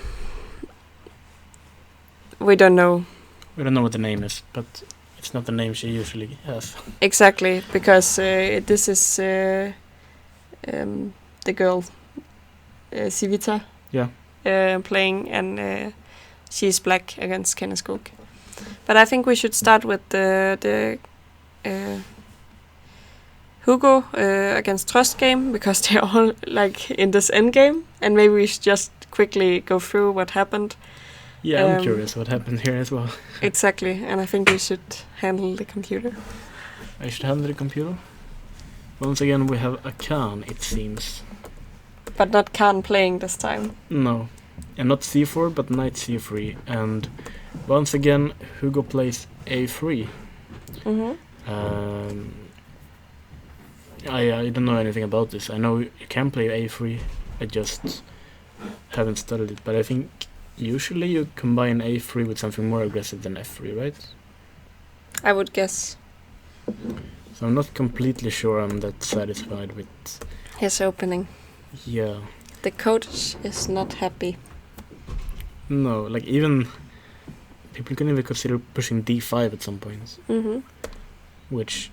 We don't know We don't know what the name is, but it's not the name she usually has. exactly, because this is the girl, Civita, playing, and she's black against Kenneskog. But I think we should start with the Hugo against Trust game, because they're all like in this end game, and maybe we should just quickly go through what happened. Yeah, I'm curious what happened here as well. Exactly, and I think we should handle the computer. I should handle the computer. Once again, we have a Khan, it seems. But not Khan playing this time. No. And not c4, but knight c3. And once again, Hugo plays a3. Mm-hmm. I don't know anything about this. I know you can play a3. I just haven't studied it. But I think usually you combine a3 with something more aggressive than f3, right? I would guess. So I'm not completely sure I'm that satisfied with... His opening. Yeah. The coach is not happy. No, like even... People can even consider pushing d5 at some point. Mm-hmm. Which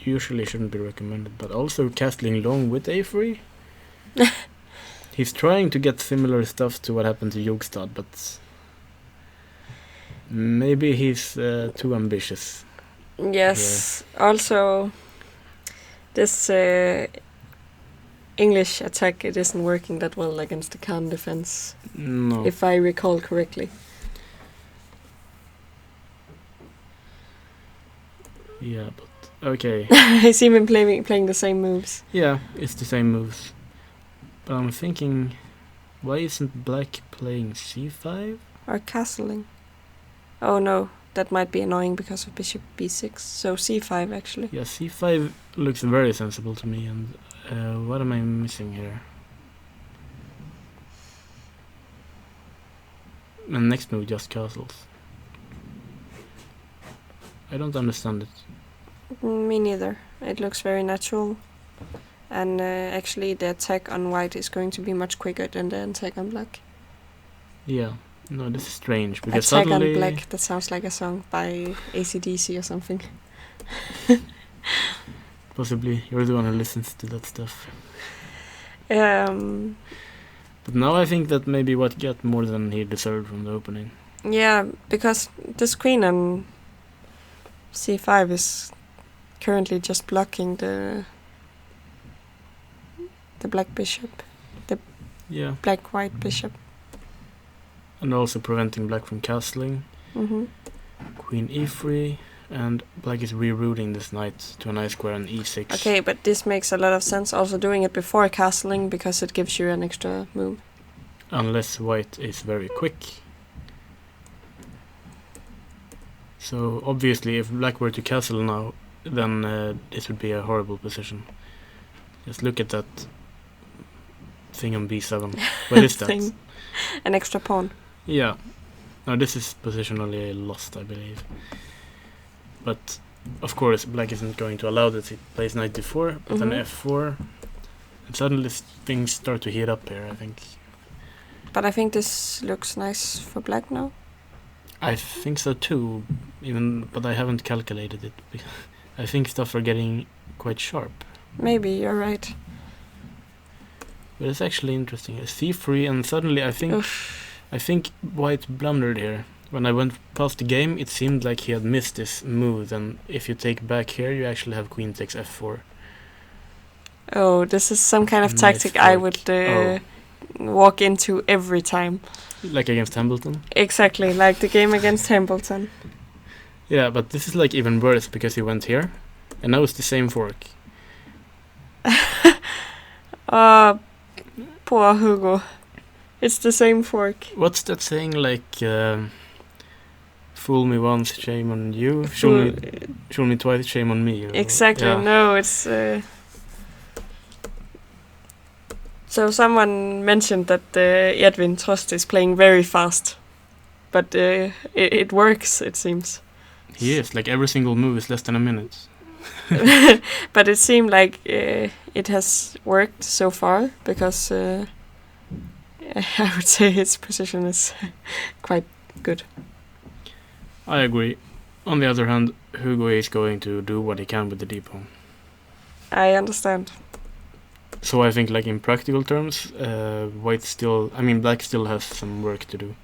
usually shouldn't be recommended. But also castling long with a3? He's trying to get similar stuff to what happened to Jogstad, but maybe he's too ambitious. Yes. Also, this English attack, it isn't working that well against the Khan defense, No. if I recall correctly. Yeah, but okay. I see him playing the same moves. Yeah, it's the same moves. But I'm thinking, why isn't black playing c5? Or castling. Oh no, that might be annoying because of bishop b6. So c5 actually. Yeah, c5 looks very sensible to me, and what am I missing here? And next move just castles. I don't understand it. Me neither. It looks very natural. And actually the attack on white is going to be much quicker than the attack on black. Yeah, no, this is strange because Attack suddenly on black, that sounds like a song by AC/DC or something. possibly you're the one who listens to that stuff. Um, But now I think that maybe White got more than he deserved from the opening. yeah, because this queen on c5 is currently just blocking the black bishop, Yeah, black-white bishop. and also preventing black from castling. Queen e3, and black is rerouting this knight to a nice square on e6. Okay, but this makes a lot of sense. Also doing it before castling because it gives you an extra move. Unless white is very quick. So obviously if black were to castle now, then this would be a horrible position. Just look at that thing on b7. What is that? Thing. An extra pawn. Yeah. No, this is positionally lost, I believe. But of course black isn't going to allow this. He plays knight d4, but then f4. And suddenly things start to heat up here, I think. But I think this looks nice for black now. I think so too, but I haven't calculated it. I think stuff are getting quite sharp. Maybe, you're right. But it's actually interesting. c3, and suddenly I think white blundered here. When I went past the game, it seemed like he had missed this move, and if you take back here, you actually have queen takes f4. Oh, this is some kind of Nice tactic I fork. would walk into every time. Like against Hambleton? Exactly, like the game against Hambleton. Yeah, but this is like even worse, because he went here, and now it's the same fork. Poor Hugo. It's the same fork. What's that saying, like, fool me once, shame on you, show me twice, shame on me? Or, Exactly, yeah. no, it's... So someone mentioned that Edwin Trost is playing very fast. But it works, it seems. He is, like every single move is less than a minute. But it seemed like it has worked so far, because I would say his position is quite good. I agree. On the other hand, Hugo is going to do what he can with the d pawn. I understand. So I think, like in practical terms, black still has some work to do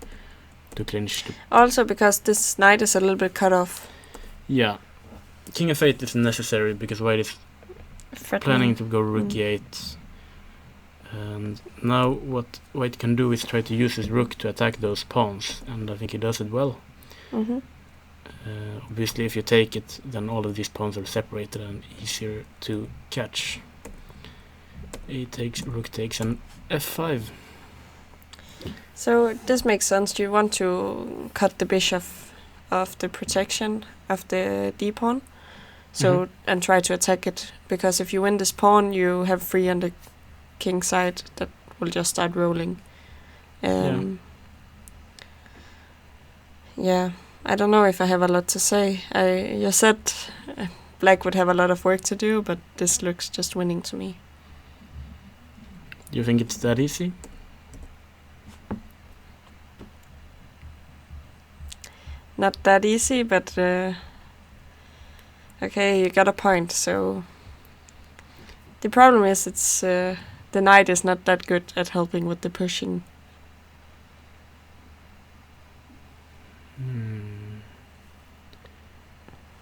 to clinch. Also because this knight is a little bit cut off. Yeah, King of 8 is necessary because white is planning to go rook e8. And now what white can do is try to use his rook to attack those pawns, and I think he does it well. Obviously if you take it, then all of these pawns are separated and easier to catch. A takes, rook takes, and f5. So this makes sense. You want to cut the bishop of the protection of the d pawn, and try to attack it, because if you win this pawn, you have free on the king side that will just start rolling. Yeah, I don't know if I have a lot to say. You said black would have a lot of work to do, but this looks just winning to me. Do you think it's that easy? Not that easy, but okay, you got a point. So the problem is it's the knight is not that good at helping with the pushing.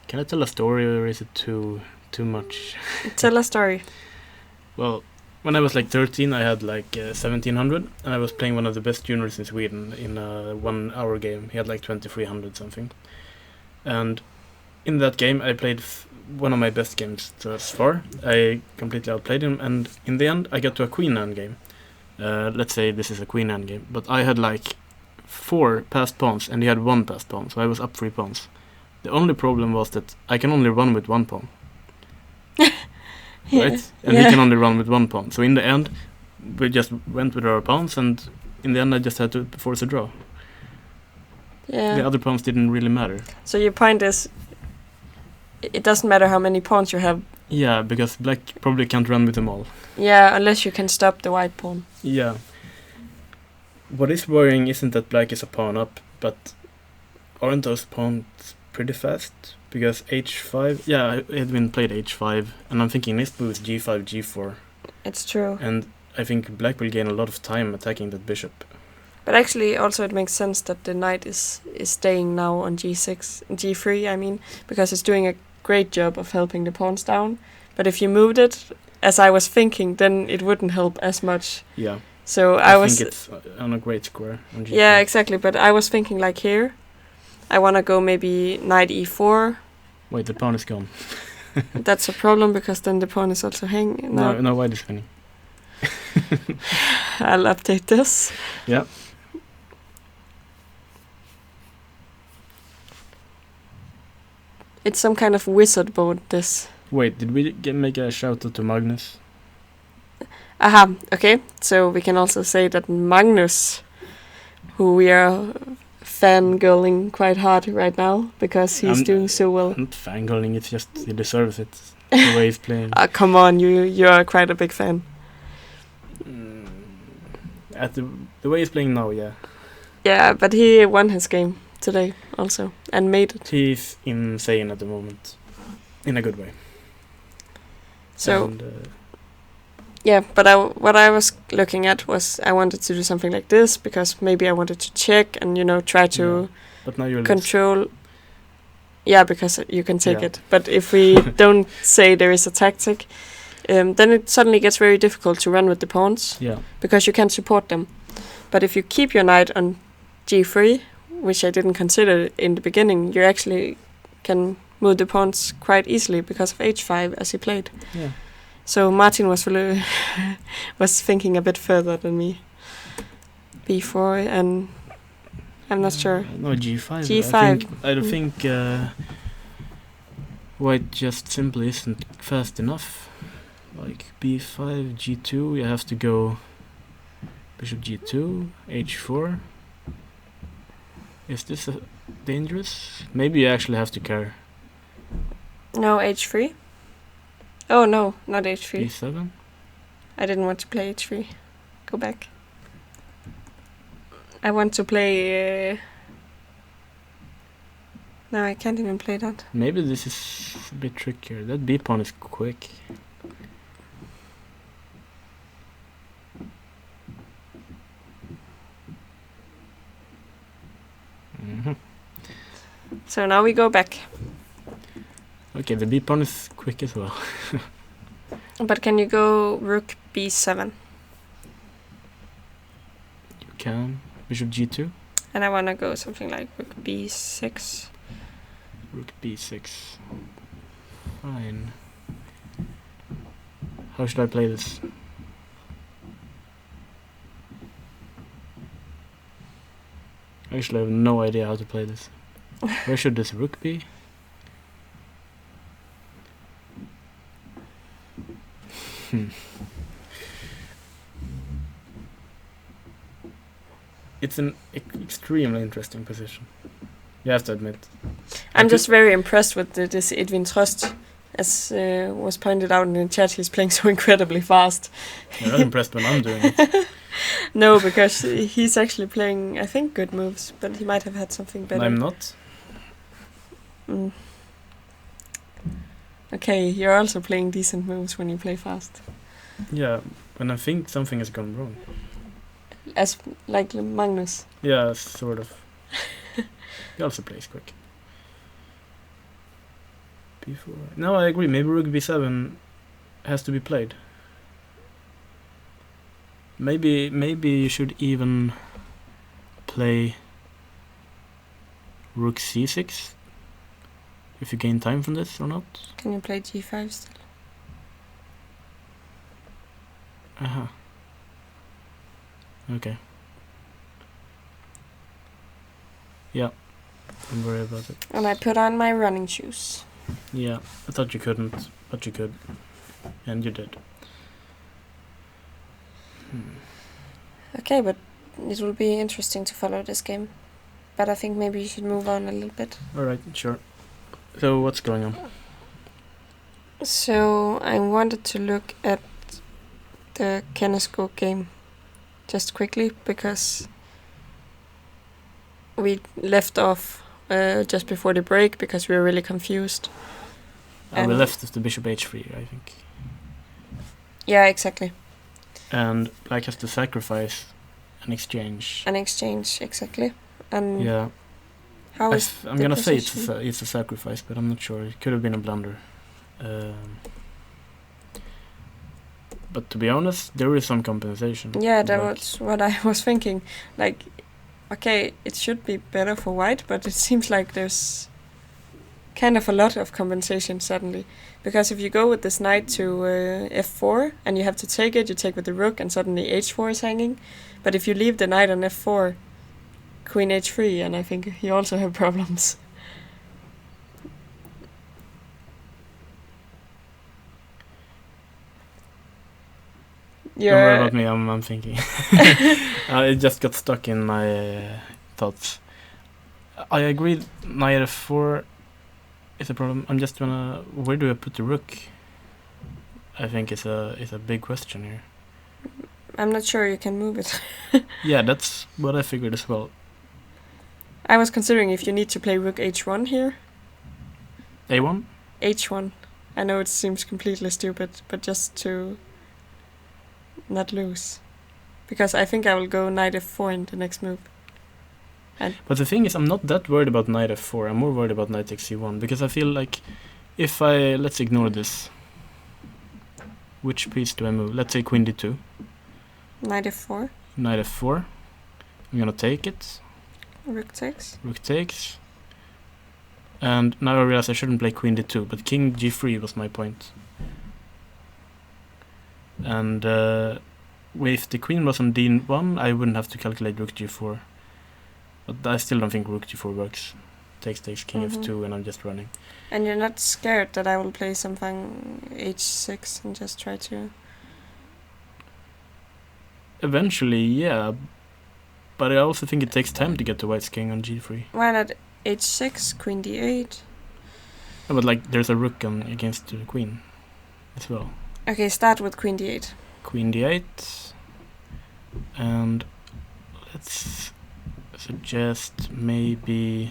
Can I tell a story, or is it too much? Tell a story. Well, when I was like 13, I had like 1700, and I was playing one of the best juniors in Sweden in a 1 hour game. He had like 2300 something. And in that game, I played one of my best games thus far. I completely outplayed him, and in the end, I got to a queen end game. Let's say this is a queen end game, but I had like 4 passed pawns, and he had 1 passed pawn, so I was up 3 pawns. The only problem was that I can only run with 1 pawn. Right? And he can only run with 1 pawn. So in the end, we just went with our pawns, and in the end I just had to force a draw. Yeah. The other pawns didn't really matter. So your point is, it doesn't matter how many pawns you have. Yeah, because black probably can't run with them all. Yeah, unless you can stop the white pawn. Yeah. What is worrying isn't that black is a pawn up, but aren't those pawns pretty fast? Because h5, yeah, Edwin played h5, and I'm thinking next move is g5, g4. It's true. And I think black will gain a lot of time attacking that bishop. But actually, also it makes sense that the knight is staying now on g6, g3, I mean, because it's doing a great job of helping the pawns down. But if you moved it, as I was thinking, then it wouldn't help as much. Yeah. So I think it's on a great square on g3. Yeah, exactly. But I was thinking like here, I want to go maybe knight e4. Wait, the pawn is gone. That's a problem, because then the pawn is also hanging. No, white is winning. I'll update this. Yeah. It's some kind of wizard board, this. Wait, did we make a shout out to Magnus? Aha, okay. So we can also say that Magnus, who we are fangirling quite hard right now, because he's doing so well. I'm not fangirling, it's just he deserves it. The way he's playing. Come on, you're quite a big fan. At the way he's playing now, yeah. Yeah, but he won his game today also, and made it. He's insane at the moment, in a good way. So, and, yeah, but what I was looking at was I wanted to do something like this, because maybe I wanted to check and, try to but now you're control. Yeah, because you can take Yeah. it. But if we don't say there is a tactic, then it suddenly gets very difficult to run with the pawns. Yeah. Because you can't support them. But if you keep your knight on g3, which I didn't consider in the beginning, you actually can move the pawns quite easily because of h5 as he played. Yeah. So Martin was really was thinking a bit further than me. b4, and I'm not sure. No, g5. G5. I don't think white just simply isn't fast enough. Like b5, g2, you have to go bishop g2, h4. Is this dangerous? Maybe you actually have to care. No, h3. Oh no, not h3. b7. I didn't want to play h3. Go back. I want to play... No, I can't even play that. Maybe this is a bit trickier. That b pawn is quick. So now we go back. Okay, the b pawn is quick as well. But can you go rook b7? You can. Bishop g2. And I want to go something like rook b6. Rook b6. Fine. How should I play this? I actually have no idea how to play this. Where should this rook be? It's an extremely interesting position. You have to admit. I'm just very impressed with this Edwin Trost. As was pointed out in the chat, he's playing so incredibly fast. You're not impressed when I'm doing it. No, because he's actually playing, I think, good moves, but he might have had something better. I'm not. Okay, you're also playing decent moves when you play fast. Yeah, when I think something has gone wrong. As like Magnus. Yeah, sort of. He also plays quick. B4. No, I agree. Maybe rook b7 has to be played. Maybe you should even play rook c6 if you gain time from this or not. Can you play g5 still? Uh-huh. Okay. Yeah, don't worry about it. And I put on my running shoes. Yeah, I thought you couldn't, but you could. And you did. Okay, but it will be interesting to follow this game. But I think maybe you should move on a little bit. Alright, sure. So what's going on? So I wanted to look at the Kennesko game just quickly because we left off just before the break because we were really confused. We left with the bishop h3, I think. Yeah, exactly. And black has to sacrifice an exchange. An exchange, exactly. And yeah. how is I'm the gonna say position? it's a sacrifice, but I'm not sure. It could have been a blunder. But to be honest, there is some compensation. Yeah, that was what I was thinking. Like, okay, it should be better for white, but it seems like there's kind of a lot of compensation suddenly. Because if you go with this knight to f4 and you have to take it, you take with the rook and suddenly h4 is hanging. But if you leave the knight on f4, queen h3, and I think you also have problems. Don't worry about me, I'm thinking. It just got stuck in my thoughts. I agree, knight f4 is a problem. I'm just gonna... Where do I put the rook? I think is a big question here. I'm not sure you can move it. Yeah, that's what I figured as well. I was considering if you need to play rook h1 here. A1? H1. I know it seems completely stupid, but just to not lose. Because I think I will go knight f4 in the next move. But the thing is, I'm not that worried about knight f4. I'm more worried about knight takes c1. Because I feel like if I... Let's ignore this. Which piece do I move? Let's say queen d2. Knight f4. Knight f4. I'm gonna take it. Rook takes. Rook takes. And now I realize I shouldn't play queen d2, but king g3 was my point. And if the queen was on d1, I wouldn't have to calculate rook g4. But I still don't think rook g4 works. Takes king f2 and I'm just running. And you're not scared that I will play something h6 and just try to... Eventually, yeah. But I also think it takes time to get to white's king on g3. Why not h6, queen d8? Yeah, but like, there's a rook against the queen as well. Okay, start with queen d8. Queen d8. And let's suggest maybe...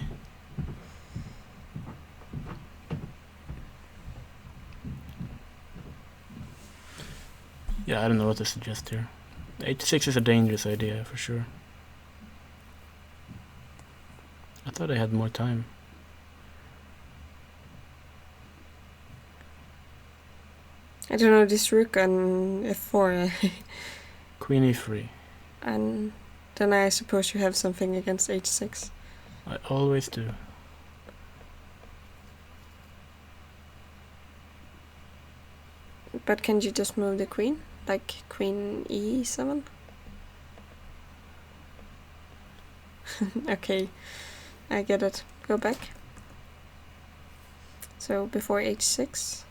Yeah, I don't know what to suggest here. h6 is a dangerous idea for sure. I thought I had more time. I don't know, this rook on f4. Queen e3. And then I suppose you have something against h6. I always do. But can you just move the queen? Like queen e7? Okay, I get it. Go back. So before h6.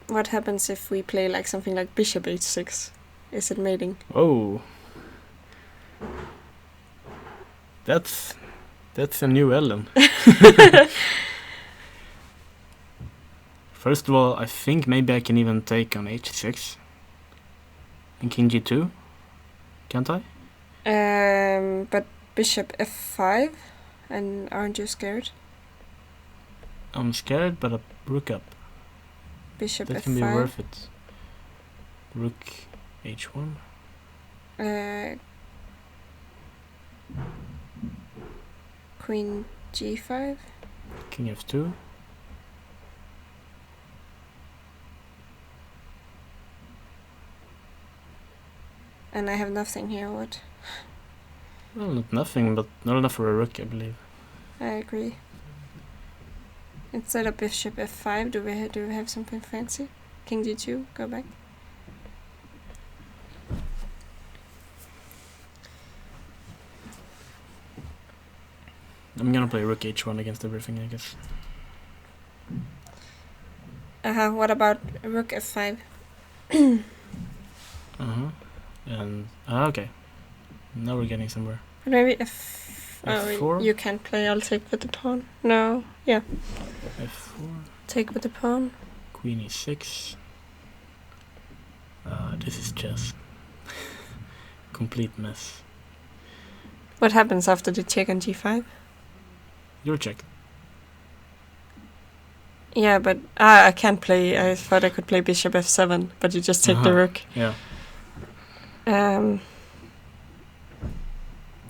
What happens if we play like something like bishop h6? Is it mating? Oh. That's a new Ellen. First of all, I think maybe I can even take on h6 and king g2. Can't I? But bishop f5, and aren't you scared? I'm scared, but a rook up. Bishop That f5. can be worth it. Rook h1. Queen g5. King f2. And I have nothing here, what? Well, not nothing, but not enough for a rook, I believe. I agree. Instead of bishop f5, do we have something fancy? King g2, go back. I'm gonna play rook h1 against everything, I guess. What about rook f5? And okay. Now we're getting somewhere. But maybe F4? You can't play, I'll take with the pawn. No, yeah. F4. Take with the pawn. Queen e6. This is chess. Complete mess. What happens after the check on g5? Your check. Yeah, but I can't play. I thought I could play bishop f7, but you just take the rook. Yeah.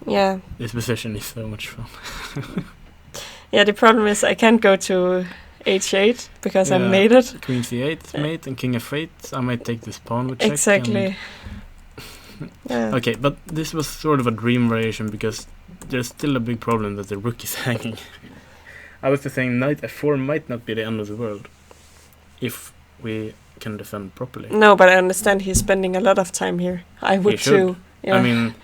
Yeah. This position is so much fun. Yeah, the problem is I can't go to h8 because I'm mated. Queen c8 mate and king f8. I might take this pawn with check. Exactly. Yeah. Okay, but this was sort of a dream variation because there's still a big problem that the rook is hanging. I was just saying knight f4 might not be the end of the world if we can defend properly. No, but I understand he's spending a lot of time here. I would too. Yeah. I mean,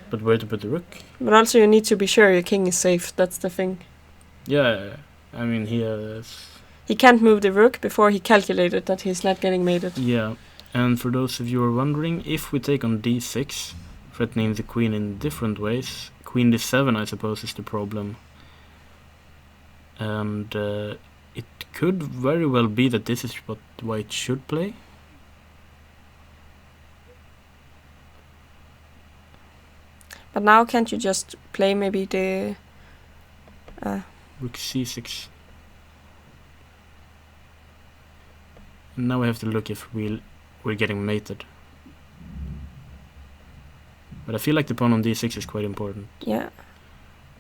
but where to put the rook? But also you need to be sure your king is safe. That's the thing. Yeah, I mean he can't move the rook before he calculated that he's not getting mated. Yeah, and for those of you who are wondering, if we take on d6, threatening the queen in different ways, queen d7 I suppose is the problem. And it could very well be that this is what white should play. But now can't you just play maybe the... Rook c6. And now we have to look if we're getting mated. But I feel like the pawn on d6 is quite important. Yeah.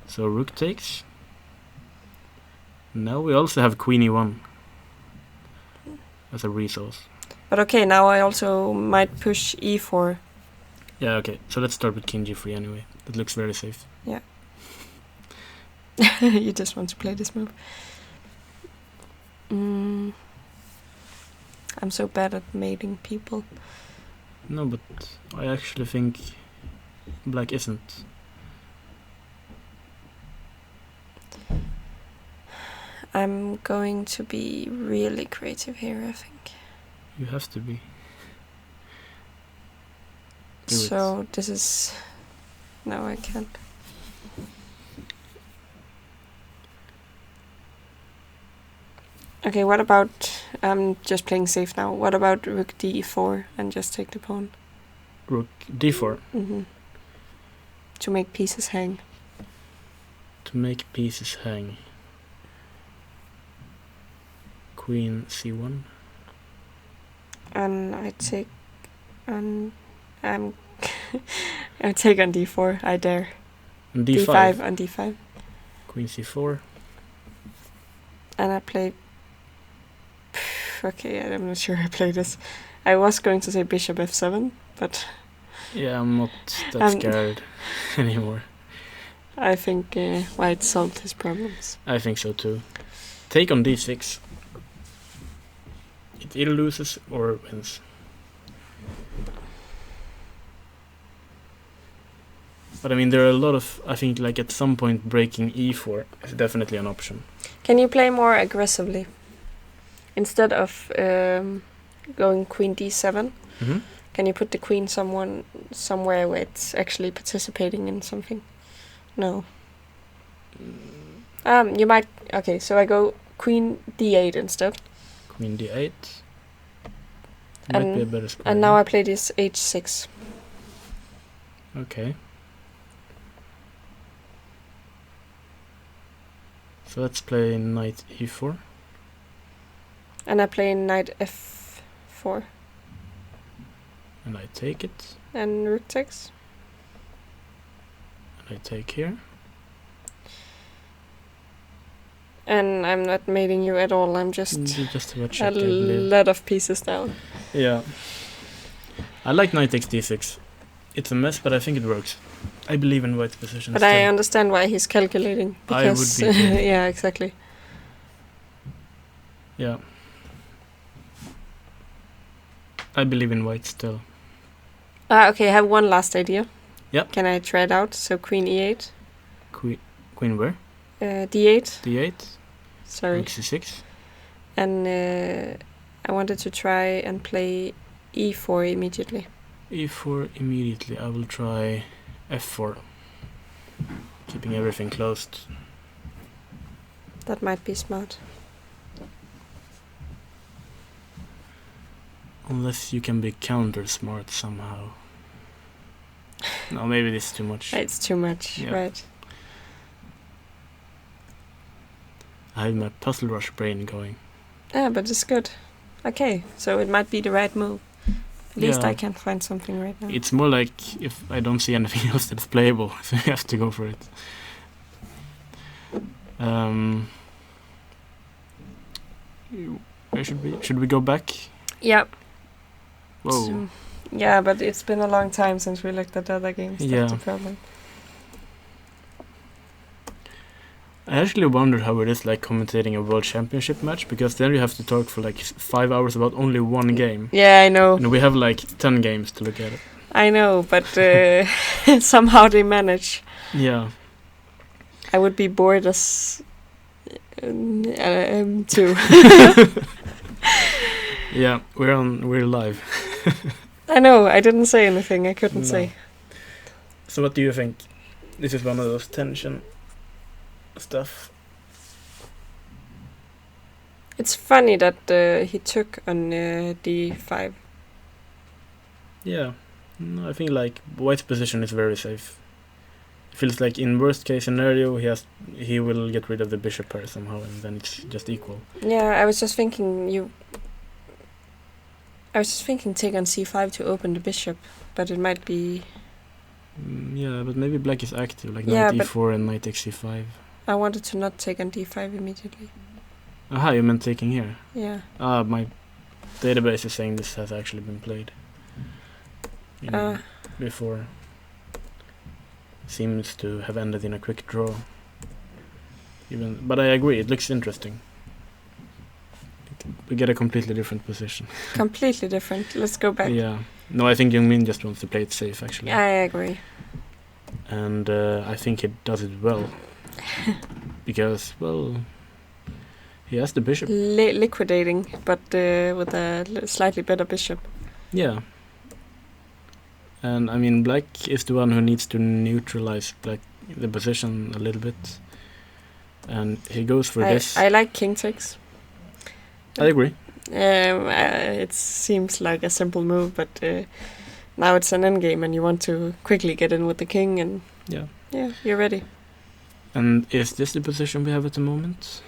So rook takes. Now we also have queen e1 as a resource. But okay, now I also might push e4. Yeah, okay. So let's start with king g3 anyway. That looks very safe. Yeah. You just want to play this move. I'm so bad at mating people. No, but I actually think black isn't. I'm going to be really creative here, I think. You have to be. So this is... No, I can't. Okay, what about... I'm just playing safe now. What about rook d4 and just take the pawn? Rook d4. To make pieces hang. To make pieces hang. Queen c1. And I take on... I take on d4, I dare. And d5. d5 on d5. Queen c4. And I play... Okay, I'm not sure I play this. I was going to say bishop f7, but... Yeah, I'm not that scared anymore. I think white solved his problems. I think so too. Take on d6. It either loses or wins. But I mean, there are a lot of... I think like at some point breaking e4 is definitely an option. Can you play more aggressively? Instead of going queen d7, can you put the queen somewhere where it's actually participating in something? No. You might... Okay, so I go queen d8 instead. Queen d8. Might be a better square. And now I play this h6. Okay. So let's play knight e4. And I play knight f4. And I take it. And rook takes. And I take here. And I'm not mating you at all. I'm just You just have a check, a I believe. lot of pieces down. Yeah. I like knight takes d6. It's a mess, but I think it works. I believe in white's position. But I understand why he's calculating. I would Because, be too. yeah, exactly. Yeah. I believe in white still. Okay, I have one last idea. Yep. Can I try it out? So queen e8. Queen where? d8. d8. Sorry. Rook c6. And I wanted to try and play e4 immediately. e4 immediately. I will try f4. Keeping everything closed. That might be smart. Unless you can be counter smart somehow. No, maybe this is too much. It's too much, Yeah. right? I have my puzzle rush brain going. Yeah, but it's good. Okay, so it might be the right move. At least Yeah. I can find something right now. It's more like if I don't see anything else that's playable, so you have to go for it. Where should we? Should we go back? Yeah. Whoa. So, yeah, but it's been a long time since we looked at other games. Yeah. That's the problem. I actually wondered how it is like commentating a world championship match, because then you have to talk for like 5 hours about only one game. Yeah, I know. And we have like 10 games to look at it. I know, but somehow they manage. Yeah. I would be bored as too. Yeah, we're live. I know, I didn't say anything, I couldn't No. say. So what do you think? This is one of those tension stuff. It's funny that he took on d5. Yeah. No, I think like white's position is very safe. It feels like in worst case scenario he will get rid of the bishop pair somehow, and then it's just equal. Yeah, I was just thinking take on c5 to open the bishop, but it might be... Yeah, but maybe black is active, like Yeah, knight but- e4 and knight takes c5. I wanted to not take on d5 immediately. Aha, you meant taking here. Yeah. My database is saying this has actually been played before. Seems to have ended in a quick draw. But I agree, it looks interesting. We get a completely different position. Completely different. Let's go back. Yeah. No, I think Jung-min just wants to play it safe, actually. I agree. And I think he does it well. Because, well, he has the bishop. Liquidating, but with a slightly better bishop. Yeah. And I mean, black is the one who needs to neutralize the position a little bit. And he goes for this. I like king takes. I agree. It seems like a simple move, but now it's an endgame and you want to quickly get in with the king, and Yeah. You're ready. And is this the position we have at the moment?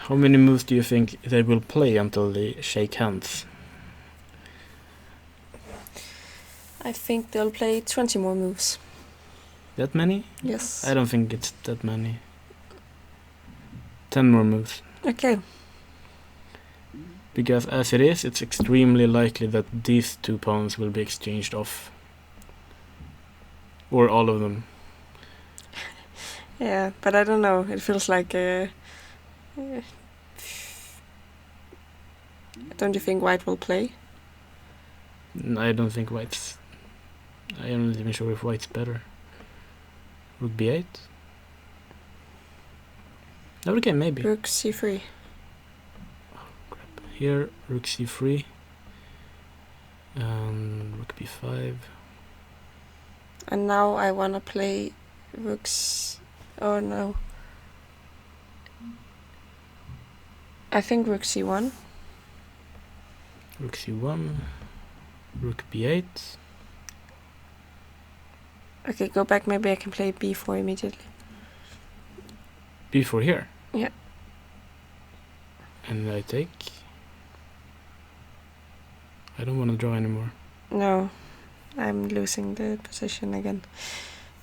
How many moves do you think they will play until they shake hands? I think they'll play 20 more moves. That many? Yes. I don't think it's that many. 10 more moves. Okay. Because as it is, it's extremely likely that these two pawns will be exchanged off. Or all of them. Yeah, but I don't know. It feels like... don't you think white will play? I don't think white's... I am not even sure if white's better. Rook b8? Okay, maybe. Rook c3. Here, rook c3. Rook b5. And now I wanna play rooks... Oh no. I think rook c1. Rook c1. Rook b8. Okay, go back. Maybe I can play b4 immediately. b4 here. Yeah. And I take. I don't want to draw anymore. No, I'm losing the position again.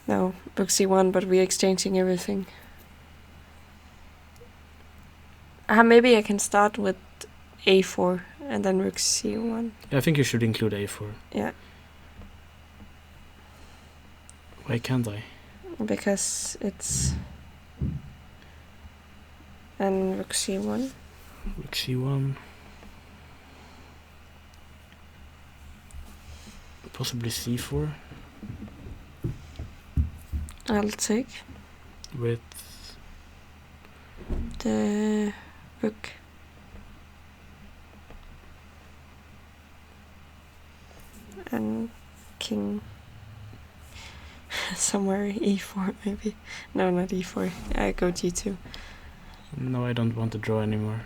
No, Rook C1, but we're exchanging everything. Maybe I can start with A4 and then Rook C1. I think you should include A4. Yeah. Why can't I? Because it's... And Rook C1. Rook C1. Possibly C4. I'll take With the Rook. And King. Somewhere E4 maybe. No, not E4. I go G2. no, I don't want to draw anymore.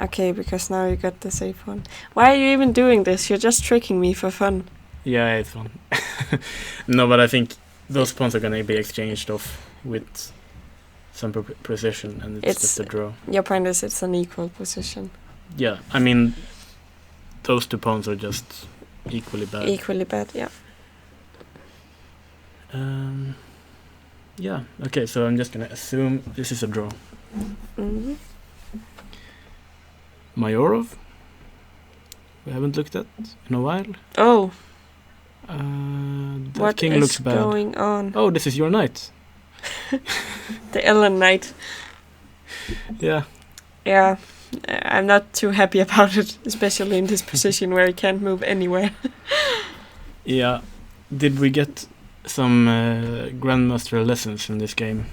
Okay, because now you got the safe one. Why are you even doing this? You're just tricking me for fun. Yeah, it's fun. No, but I think those pawns are gonna be exchanged off with some precision, and it's just a draw. Your point is it's an equal position. Yeah, I mean, those two pawns are just equally bad. Equally bad, yeah. Yeah, okay, so I'm just gonna assume this is a draw. Mm-hmm. Mayorov? We haven't looked at in a while. Oh, That what king is looks bad. going on? Oh, this is your knight. The Ellen Knight. Yeah. Yeah, I'm not too happy about it, especially in this position where he can't move anywhere. Yeah. Did we get some grandmaster lessons in this game?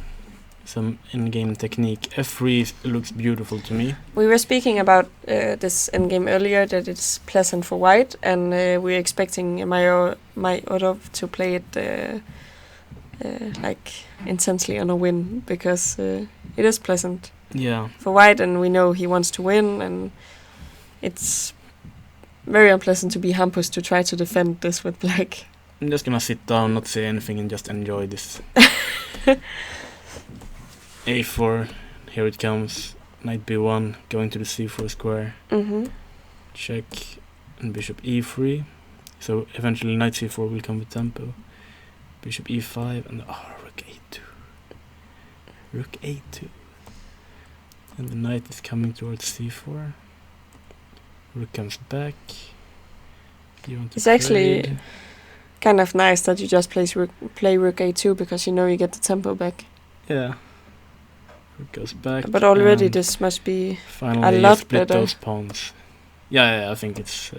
Some in-game technique. F3 looks beautiful to me. We were speaking about this endgame earlier, that it's pleasant for white, and we're expecting Mayorov to play it like intensely on a win, because it is pleasant Yeah. for white, and we know he wants to win, and it's very unpleasant to be Hampus to try to defend this with black. I'm just gonna sit down, not say anything, and just enjoy this. A4, here it comes. Knight B1, going to the C4 square. Mm-hmm. Check, and bishop E3. So eventually knight C4 will come with tempo. Bishop E5, and rook A2. Rook A2. And the knight is coming towards C4. Rook comes back. You want to It's actually trade. kind of nice that you just play Rook A2, because you know you get the tempo back. Yeah. Rook goes back. But already and this must be finally a you lot split better. those pawns. Yeah, I think it's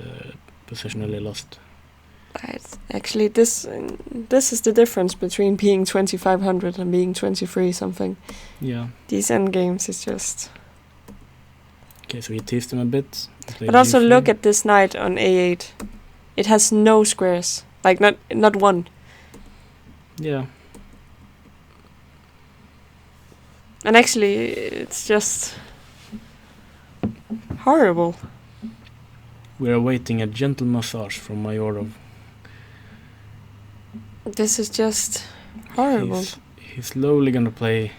positionally lost. Right. Actually, this is the difference between being 2500 and being 23 something. Yeah. These endgames is just... Okay, so he teased him a bit. But also look at this knight on A8. It has no squares. Like, not one. Yeah. And actually, it's just horrible. We're awaiting a gentle massage from Mayorov. This is just horrible. He's slowly gonna play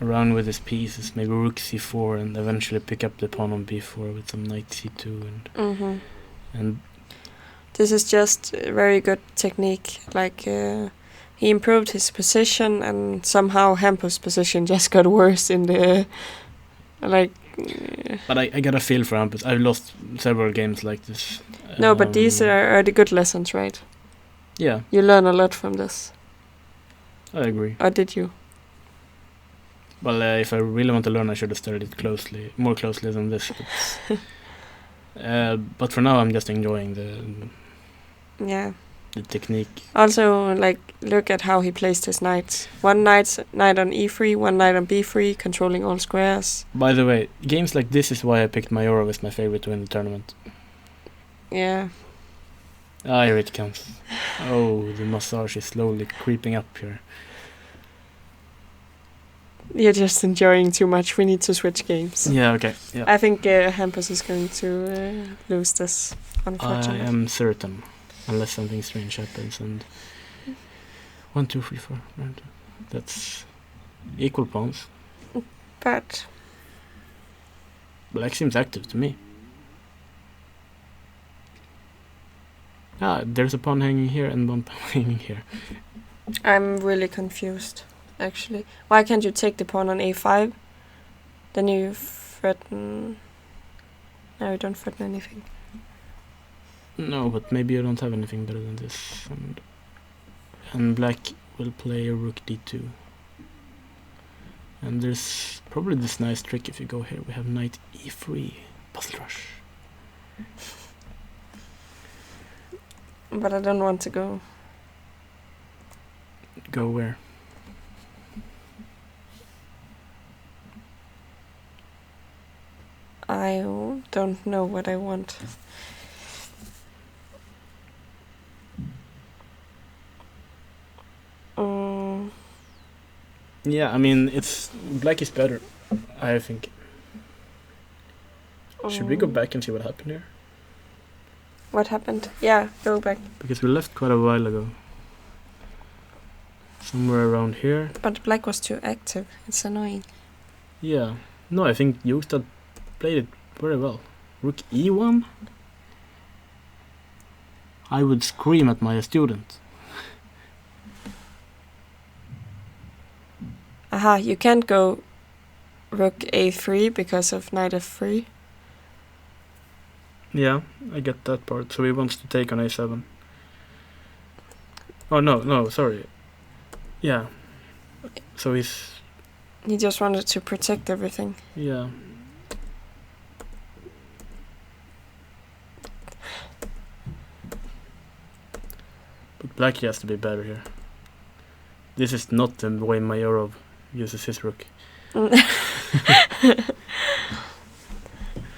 around with his pieces, maybe rook c4, and eventually pick up the pawn on b4 with some knight c2, and this is just a very good technique. Like he improved his position, and somehow Hampus' position just got worse in the like. But I got a feel for Hampus. I've lost several games like this. No, but these are the good lessons, right? Yeah, You learn a lot from this. I agree. Or did you? Well, if I really want to learn, I should have studied it more closely than this. But for now, I'm just enjoying Yeah. the technique. Also, like, look at how he placed his knights. One knight on e3, one knight on b3, controlling all squares. By the way, games like this is why I picked Mayorov as my favorite to win the tournament. Yeah. Ah, here it comes. Oh, the massage is slowly creeping up here. You're just enjoying too much. We need to switch games. Yeah, okay. Yeah. I think Hampus is going to lose this, I unfortunately. am certain, unless something strange happens. And 1, 2, 3, 4. That's equal pawns. But Black seems active to me. Ah, there's a pawn hanging here and one pawn hanging here. I'm really confused, actually. Why can't you take the pawn on a5? Then you threaten... No, you don't threaten anything. No, but maybe you don't have anything better than this. And black will play a rook d2. And there's probably this nice trick if you go here. We have knight e3, puzzle rush. But I don't want to go. Go where? I don't know what I want. Yeah, I mean, black is better, I think. Should we go back and see what happened here? What happened? Yeah, go back. Because we left quite a while ago. Somewhere around here. But black was too active. It's annoying. Yeah. No, I think Jostad played it very well. Rook e1? I would scream at my student. Aha, you can't go rook a3 because of knight f3. Yeah, I get that part. So he wants to take on a7. Oh, no, sorry. Yeah. So He just wanted to protect everything. Yeah. But black has to be better here. This is not the way Mayorov uses his rook.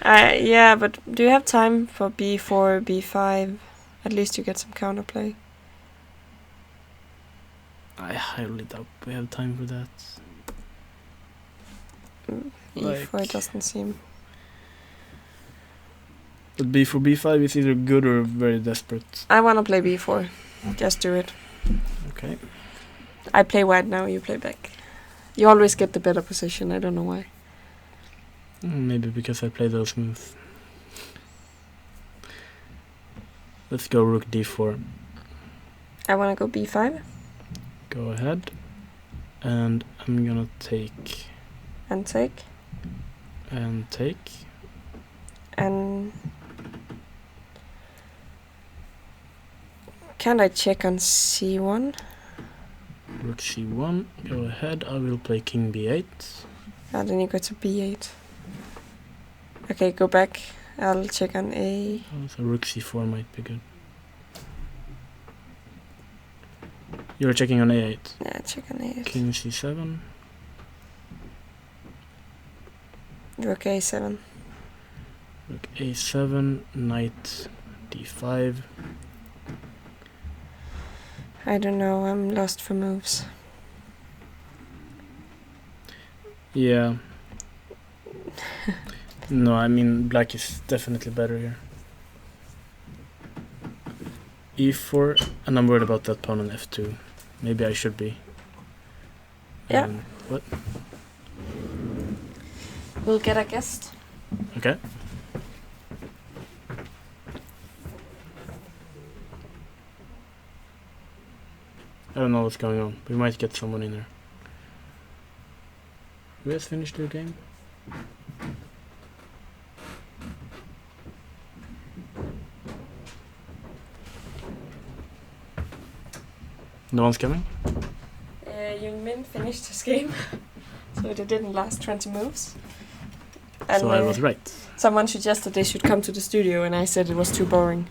Yeah, but do you have time for b4, b5? At least you get some counterplay. I highly doubt we have time for that. E4 doesn't seem... But b4, b5 is either good or very desperate. I want to play b4. Just do it. Okay. I play white now, you play back. You always get the better position, I don't know why. Maybe because I play those moves. Let's go rook d4. I want to go b5. Go ahead. And I'm gonna take. And take. And take. And... Can I check on c1? Rook c1. Go ahead. I will play king b8. Then you go to b8. Okay, go back. I'll check on a... Oh, so rook c4 might be good. You're checking on a8. Yeah, check on a8. King c7. Rook a7. Rook a7. Knight d5. I don't know, I'm lost for moves. Yeah. No, I mean black is definitely better here. e4, and I'm worried about that pawn on f2. Maybe I should be. Yeah. What? We'll get a guest. Okay. I don't know what's going on. We might get someone in there. Who has finished their game? No one's coming? Young Min finished his game, so it didn't last 20 moves. And so I was right. Someone suggested they should come to the studio, and I said it was too boring.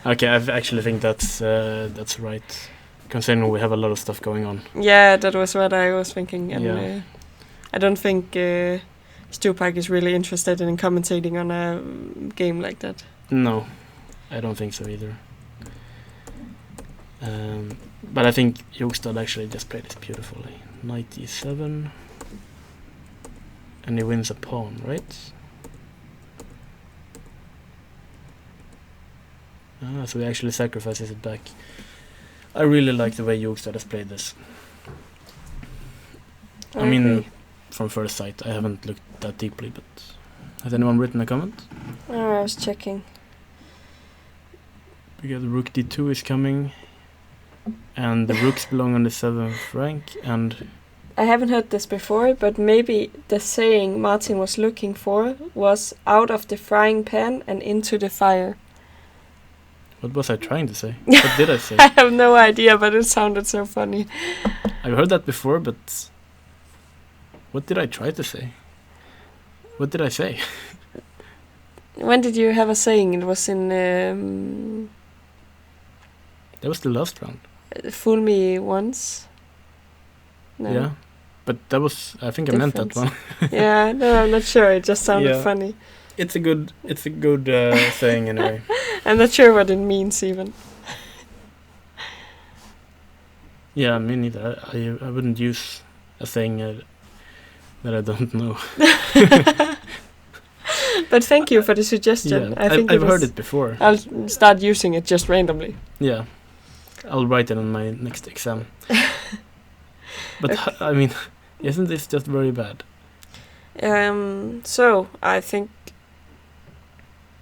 Okay, I actually think that's right, considering we have a lot of stuff going on. Yeah, that was what I was thinking, and Yeah. I don't think Stupak is really interested in commentating on a game like that. No, I don't think so either. But I think Jostad actually just played this beautifully. Knight e7, and he wins a pawn, right? So he actually sacrifices it back. I really like the way Jostad has played this. I mean, from first sight. I haven't looked that deeply, but has anyone written a comment? I was checking. Because rook d2 is coming, and the rooks belong on the 7th rank, and I haven't heard this before, but maybe the saying Martin was looking for was out of the frying pan and into the fire. what was I trying to say? What did I say? I have no idea, but it sounded so funny. I've heard that before, but what did I try to say? What did I say? When did you have a saying? It was in That was the last round. Fool Me Once. No. Yeah, but that was, I think I meant that one. Yeah, no, I'm not sure. It just sounded Yeah. funny. It's a good saying anyway. I'm not sure what it means even. Yeah, me neither. I wouldn't use a saying that I don't know. But thank you for the suggestion. Yeah, I think I've heard it before. I'll start using it just randomly. Yeah, I'll write it on my next exam. But I mean, isn't this just very bad? So I think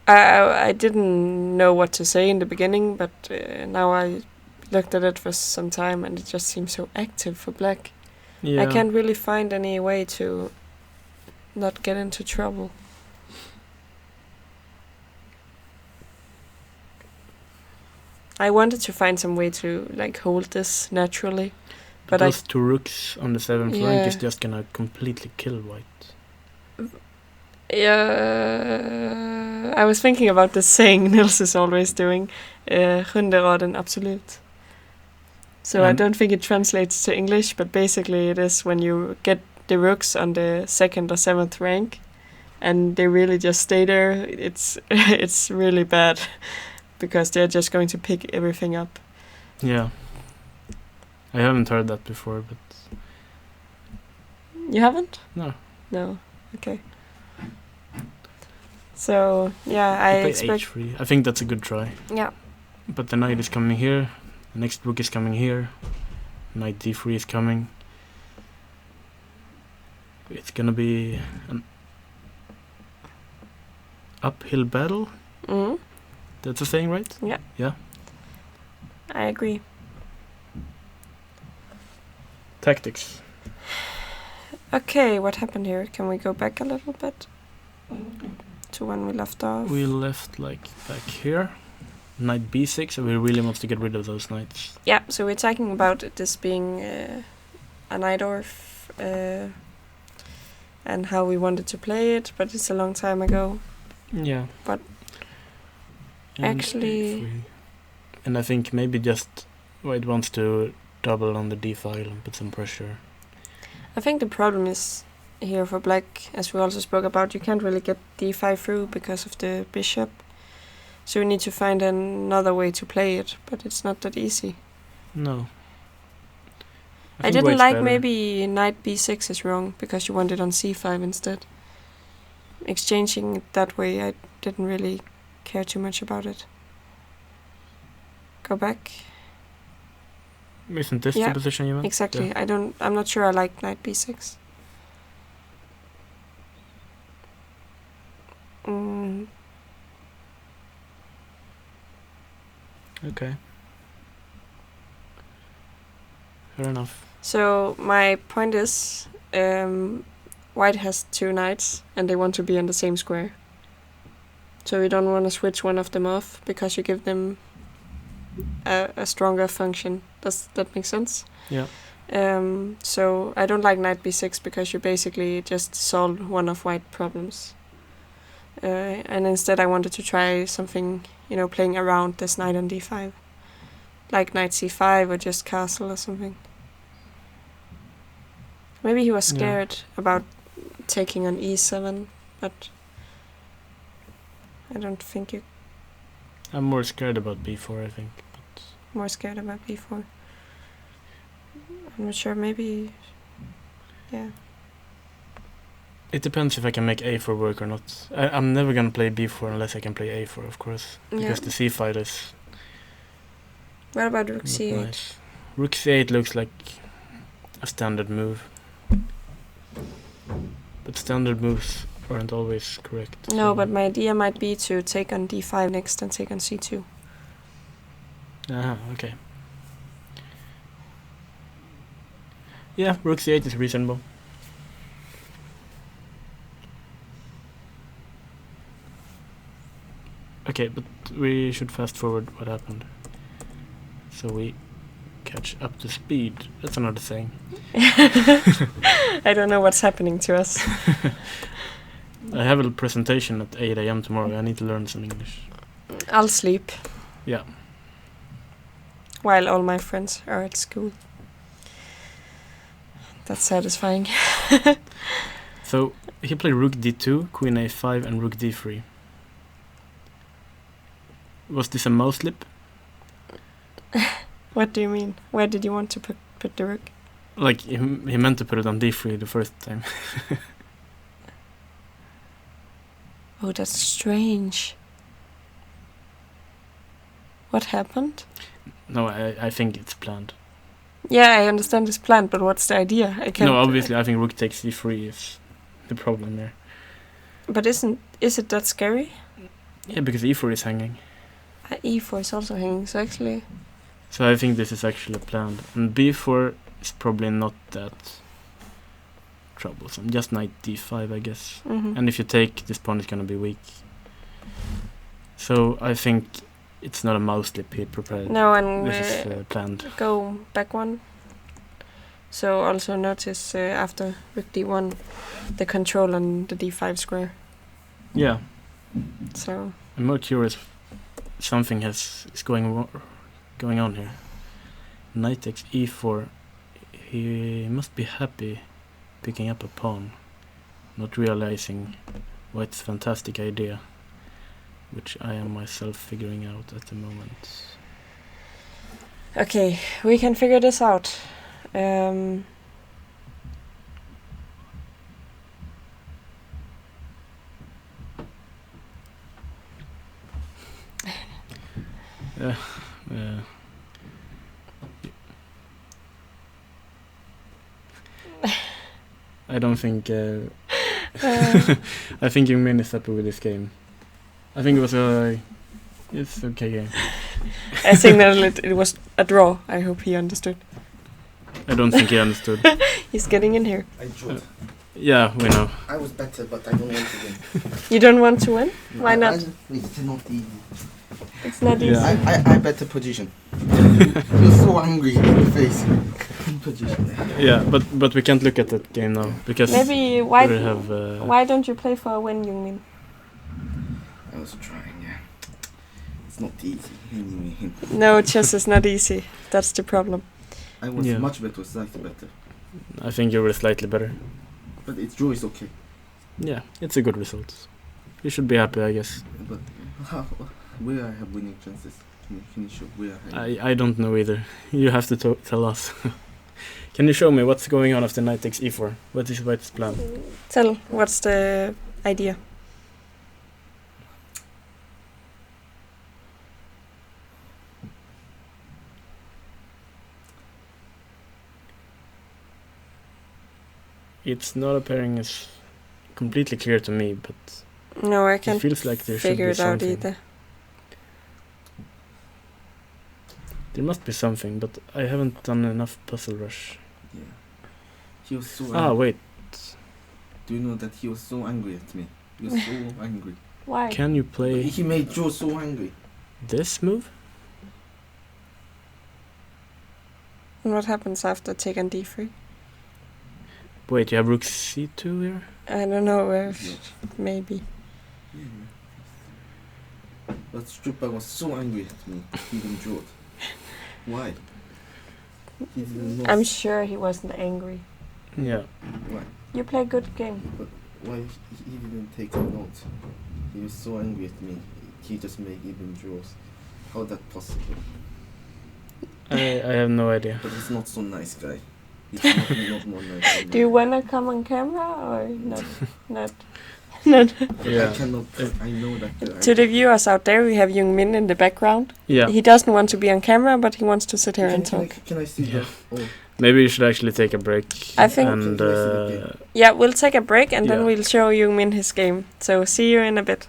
I didn't know what to say in the beginning, but now I looked at it for some time and it just seems so active for black. Yeah. I can't really find any way to not get into trouble. I wanted to find some way to like hold this naturally, but those two rooks on the 7th rank Yeah. is just gonna completely kill white. I was thinking about the saying Nils is always doing, Hunderad and absolute. So I don't think it translates to English, but basically it is when you get the rooks on the 2nd or 7th rank, and they really just stay there. It's really bad, because they're just going to pick everything up. Yeah. I haven't heard that before, but You haven't? no. No. Okay. So yeah, I play expect. h3. I think that's a good try. Yeah. But the knight is coming here. The next rook is coming here. Knight d3 is coming. It's gonna be an uphill battle. Mm. That's a saying, right? Yeah. Yeah. I agree. Tactics. Okay, what happened here? Can we go back a little bit to when we left off? We left like back here. Knight b6, so we really want to get rid of those knights. Yeah, so we're talking about this being a Najdorf and how we wanted to play it, but it's a long time ago. Yeah. But And actually- a3. And I think maybe just White wants to double on the d file and put some pressure. I think the problem is here for black, as we also spoke about, you can't really get d5 through because of the bishop. So we need to find another way to play it, but it's not that easy. No. I think didn't White's like better. maybe knight b6 is wrong because you want it on c5 instead. Exchanging it that way, I didn't really care too much about it. Go back. Isn't this Yeah, the position you want? Exactly. Yeah. I'm not sure I like knight b6. Mm, Okay. Fair enough. so my point is, white has two knights and they want to be on the same square. So you don't want to switch one of them off because you give them a stronger function. Does that make sense? Yeah. So I don't like knight b6 because you basically just solve one of white problems. And instead I wanted to try something, playing around this knight on d5. Like knight c5 or just castle or something. Maybe he was Yeah. scared about taking on e7, but I don't think you're I'm more scared about b4, I think. But more scared about b4. I'm not sure, maybe... Yeah. it depends if I can make a4 work or not. I'm never gonna play b4 unless I can play a4, of course. Because the c file is What about rook not c8? nice. Rook c8 looks like a standard move. But standard moves aren't always correct. No, but my idea might be to take on d5 next and take on c2. Okay. Yeah, rook c8 is reasonable. Okay, but we should fast forward what happened. So we catch up to speed. That's another saying. I don't know what's happening to us. I have a presentation at 8 a.m. tomorrow. I need to learn some English. I'll sleep. Yeah. While all my friends are at school. That's satisfying. So he played rook d2, queen a5, and rook d3. Was this a mouse slip? What do you mean? Where did you want to put the rook? Like he meant to put it on d3 the first time. Oh, that's strange. What happened? No, I think it's planned. Yeah, I understand it's planned, but what's the idea? I can't. No, obviously I think rook takes e3 is the problem there. But is it that scary? Yeah, because e4 is hanging. E4 is also hanging, so actually. So I think this is actually planned. And b4 is probably not that troublesome. Just knight d5, I guess. Mm-hmm. And if you take, this pawn is gonna be weak. So I think it's not a mouse slip he prepared. No, and this is planned. Go back one. So also notice after rook d1, the control on the d5 square. Yeah. So I'm more curious. Something is going on here. Knight takes e4. He must be happy picking up a pawn, not realizing white's fantastic idea, which I am myself figuring out at the moment. okay, we can figure this out. I don't think. I think Jungmin is happy with this game. I think it was it's okay game. I think that it was a draw. I hope he understood. I don't think he understood. He's getting in here. I drew. Yeah, we know. I was better, but I don't want to win. You don't want to win? Why not? It's not easy. It's not easy. Yeah. I better position. You're so angry in the face. Position. Yeah, but we can't look at that game now because Maybe we have. why don't you play for a win, Jungmin? I was trying, yeah. It's not easy. Anyway. No, chess is not easy. That's the problem. I was Yeah. much better, slightly better. I think you were slightly better. But its draw is okay. Yeah, it's a good result. You should be happy, I guess. But where I have winning chances? Can you show where I have? I don't know either. You have to tell us. Can you show me what's going on after knight takes e4? What is white's plan? Tell, what's the idea? It's not appearing as completely clear to me, but No, I it can't feels like there should figure be it out something. either. There must be something, but I haven't done enough puzzle rush. Yeah. He was so angry. Ah, wait. Do you know that he was so angry at me? He was so angry. Why? Can you play He made Joe so angry. this move? And what happens after take on d3? Wait, you have rook c2 here? I don't know, Yeah. maybe. Yeah. But Strupper was so angry at me, even Joe. Why? He didn't know. I'm sure he wasn't angry. Yeah. Why? You play a good game. But why he didn't take a note? He was so angry at me. He just made even draws. How that possible? I have no idea. But he's not so nice guy. He's not more nice. than Do you me. wanna come on camera or not? Not. But Yeah. I cannot. I know that. To the viewers out there, we have Jungmin in the background. Yeah. He doesn't want to be on camera, but he wants to sit here and talk. Can I see Yeah. that? Oh, Maybe you should actually take a break. I think- And Yeah, we'll take a break and then Yeah. we'll show you Min his game. So see you in a bit.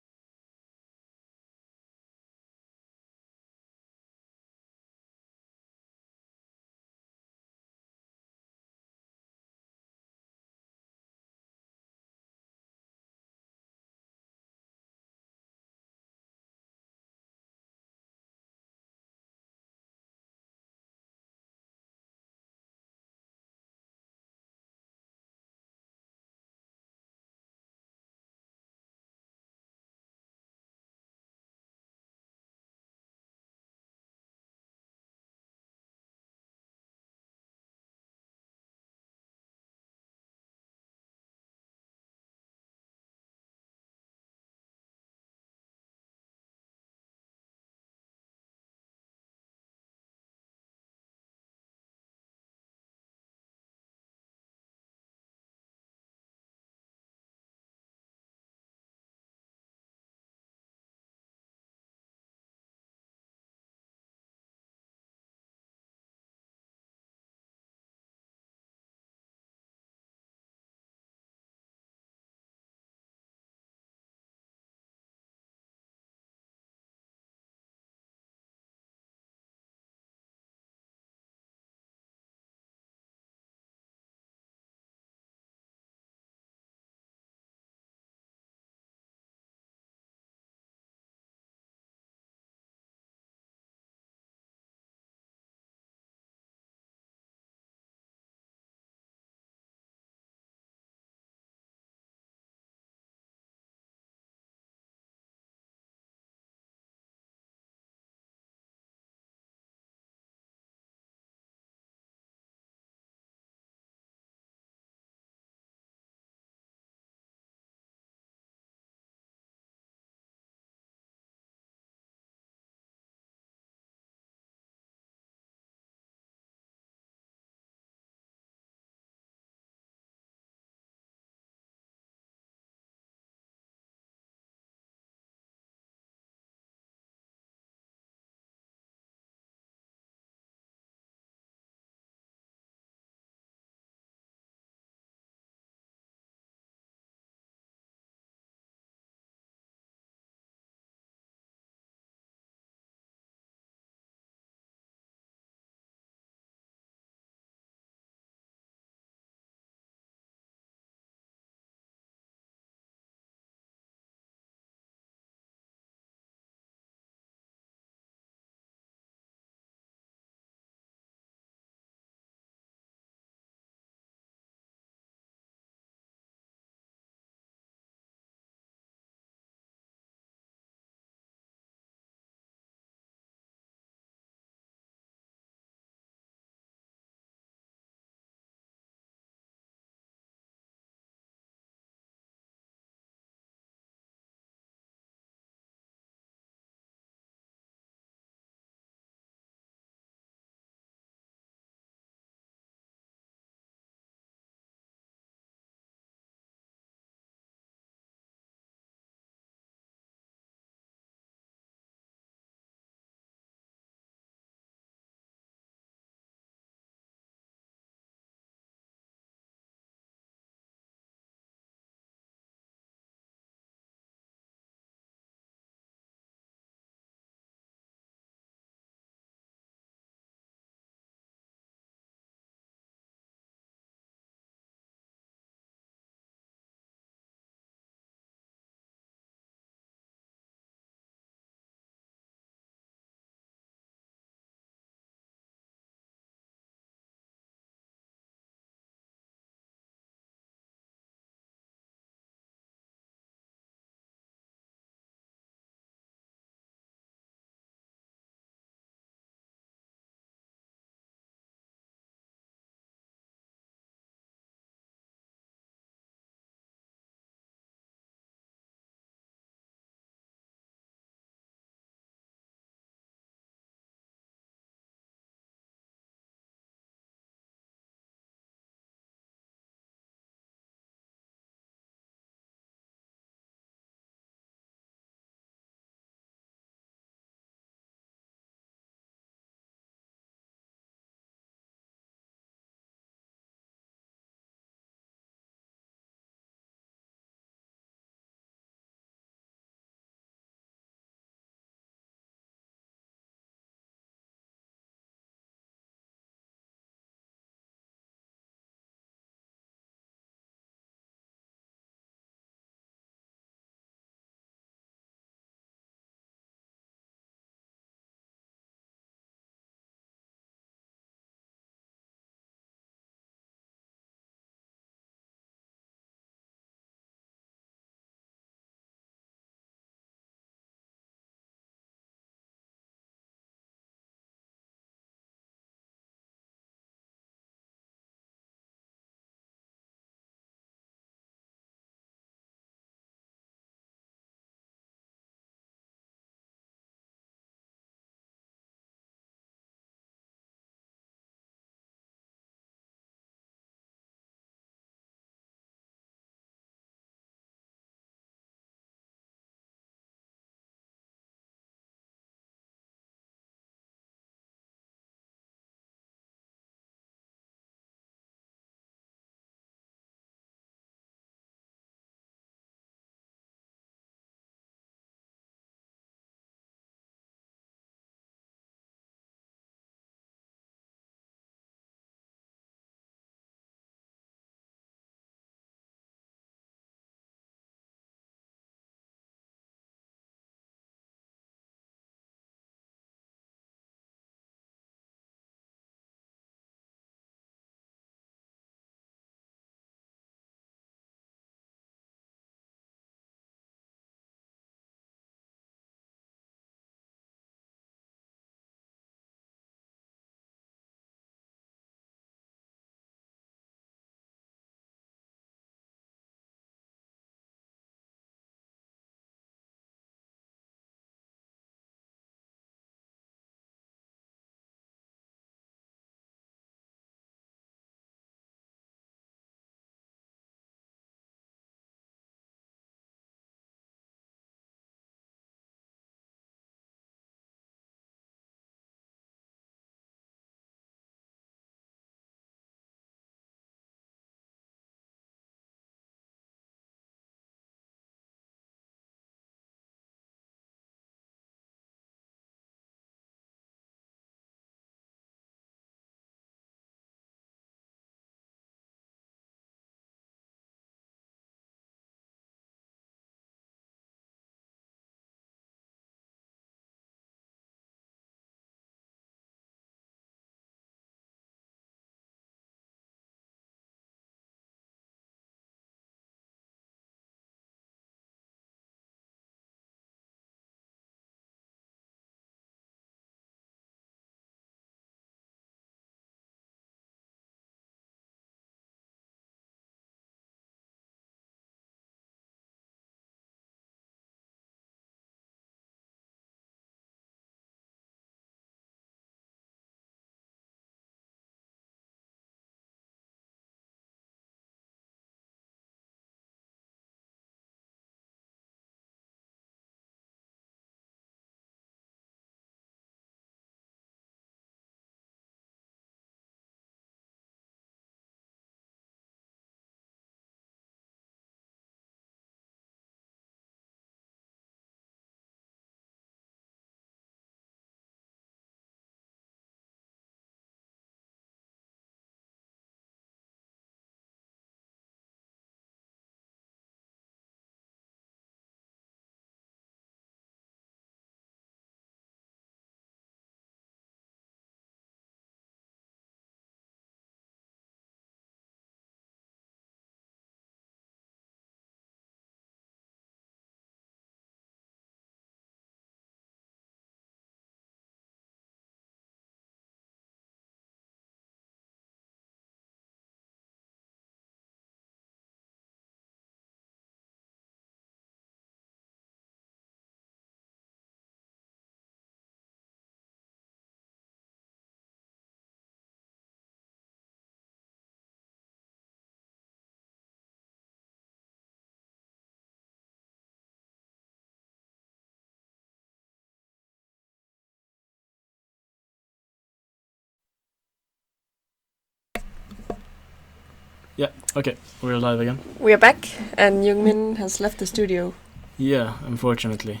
Okay, we're live again. We are back, and Jungmin has left the studio. Yeah, unfortunately.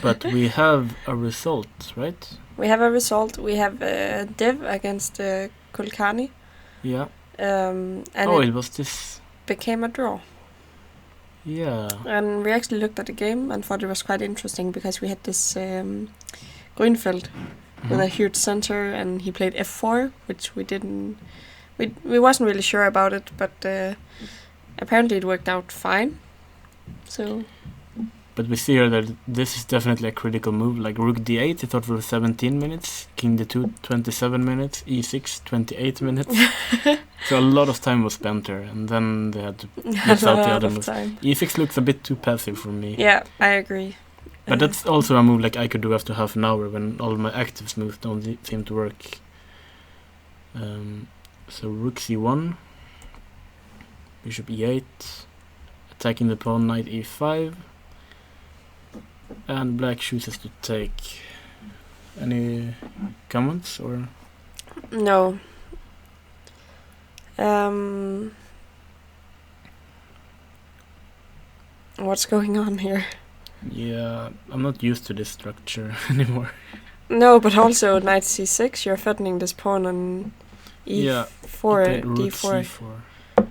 But we have a result, right? We have a result. We have Dev against Kulkani. Yeah. And it was this. became a draw. Yeah. And we actually looked at the game and thought it was quite interesting because we had this Grünfeld with a huge center, and he played f4, which we didn't. We wasn't really sure about it, but apparently it worked out fine. So. But we see here that this is definitely a critical move. Like rook d8, he thought for 17 minutes, king d2, 27 minutes, e6, 28 minutes. So a lot of time was spent there, and then they had to miss out the other moves. E6 looks a bit too passive for me. Yeah, I agree. But that's also a move like I could do after half an hour when all my active moves don't seem to work. So rook c1, bishop e8, attacking the pawn, knight e5, and black chooses to take. Any comments or? No. What's going on here? Yeah, I'm not used to this structure anymore. No, but also knight c6, you're threatening this pawn on e4, d4. C4.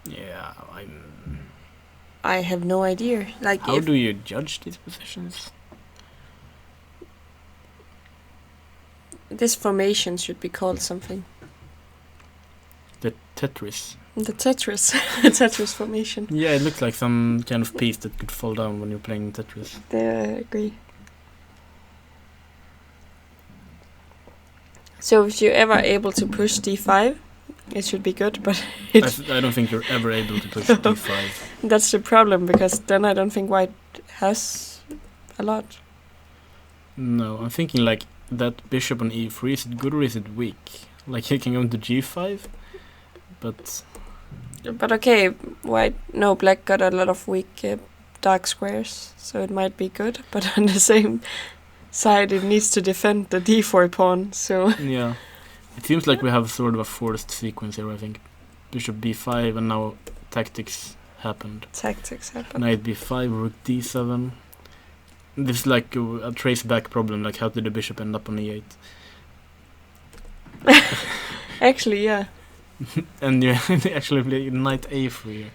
Yeah, I have no idea. Like, how do you judge these positions? This formation should be called something. The Tetris. The Tetris. Tetris formation. Yeah, it looks like some kind of piece that could fall down when you're playing Tetris. I agree. So if you're ever able to push d5, it should be good, but I don't think you're ever able to push d5. That's the problem, because then I don't think white has a lot. No, I'm thinking like that bishop on e3, is it good or is it weak? Like he can go into g5, but okay, black got a lot of weak dark squares, so it might be good, but on the same side it needs to defend the d4 pawn, so yeah. It seems like we have sort of a forced sequence here, I think. Bishop b5 and now tactics happened. Knight b5, rook d7. This is like a trace back problem, like how did the bishop end up on e8? Actually, yeah. And you actually play knight a3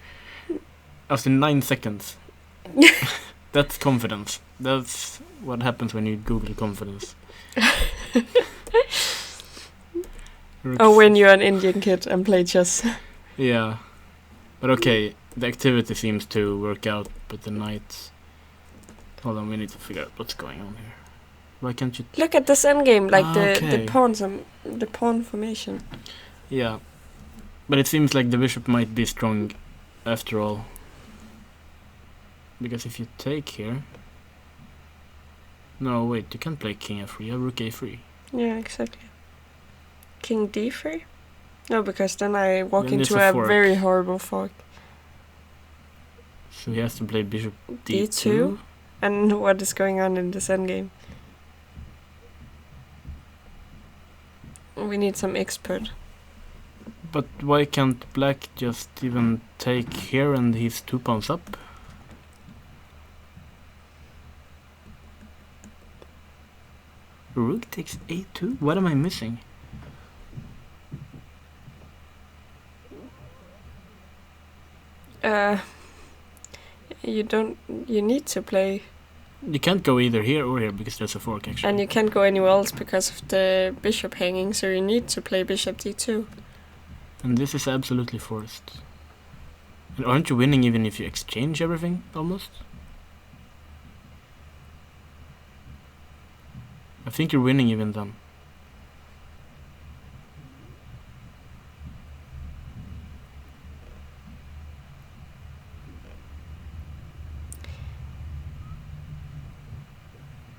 after 9 seconds. That's confidence. That's what happens when you Google confidence. When you're an Indian kid and play chess. Yeah. But okay, the activity seems to work out, but the knight... Hold on, we need to figure out what's going on here. Why can't you... Look at this endgame, like okay. the pawn formation. Yeah. But it seems like the bishop might be strong after all. Because if you take here... No, wait, you can't play king f3, you have rook a3. Yeah, exactly. King d3? No, because then I walk Then into it's a a fork. very horrible fork. So he has to play bishop d2? d2? And what is going on in this endgame? We need some expert. But why can't black just even take here and he's 2 pawns up? Rook takes a2? What am I missing? You need to play. You can't go either here or here because there's a fork actually. And you can't go anywhere else because of the bishop hanging, so you need to play bishop d2. And this is absolutely forced. And aren't you winning even if you exchange everything, almost? I think you're winning even then.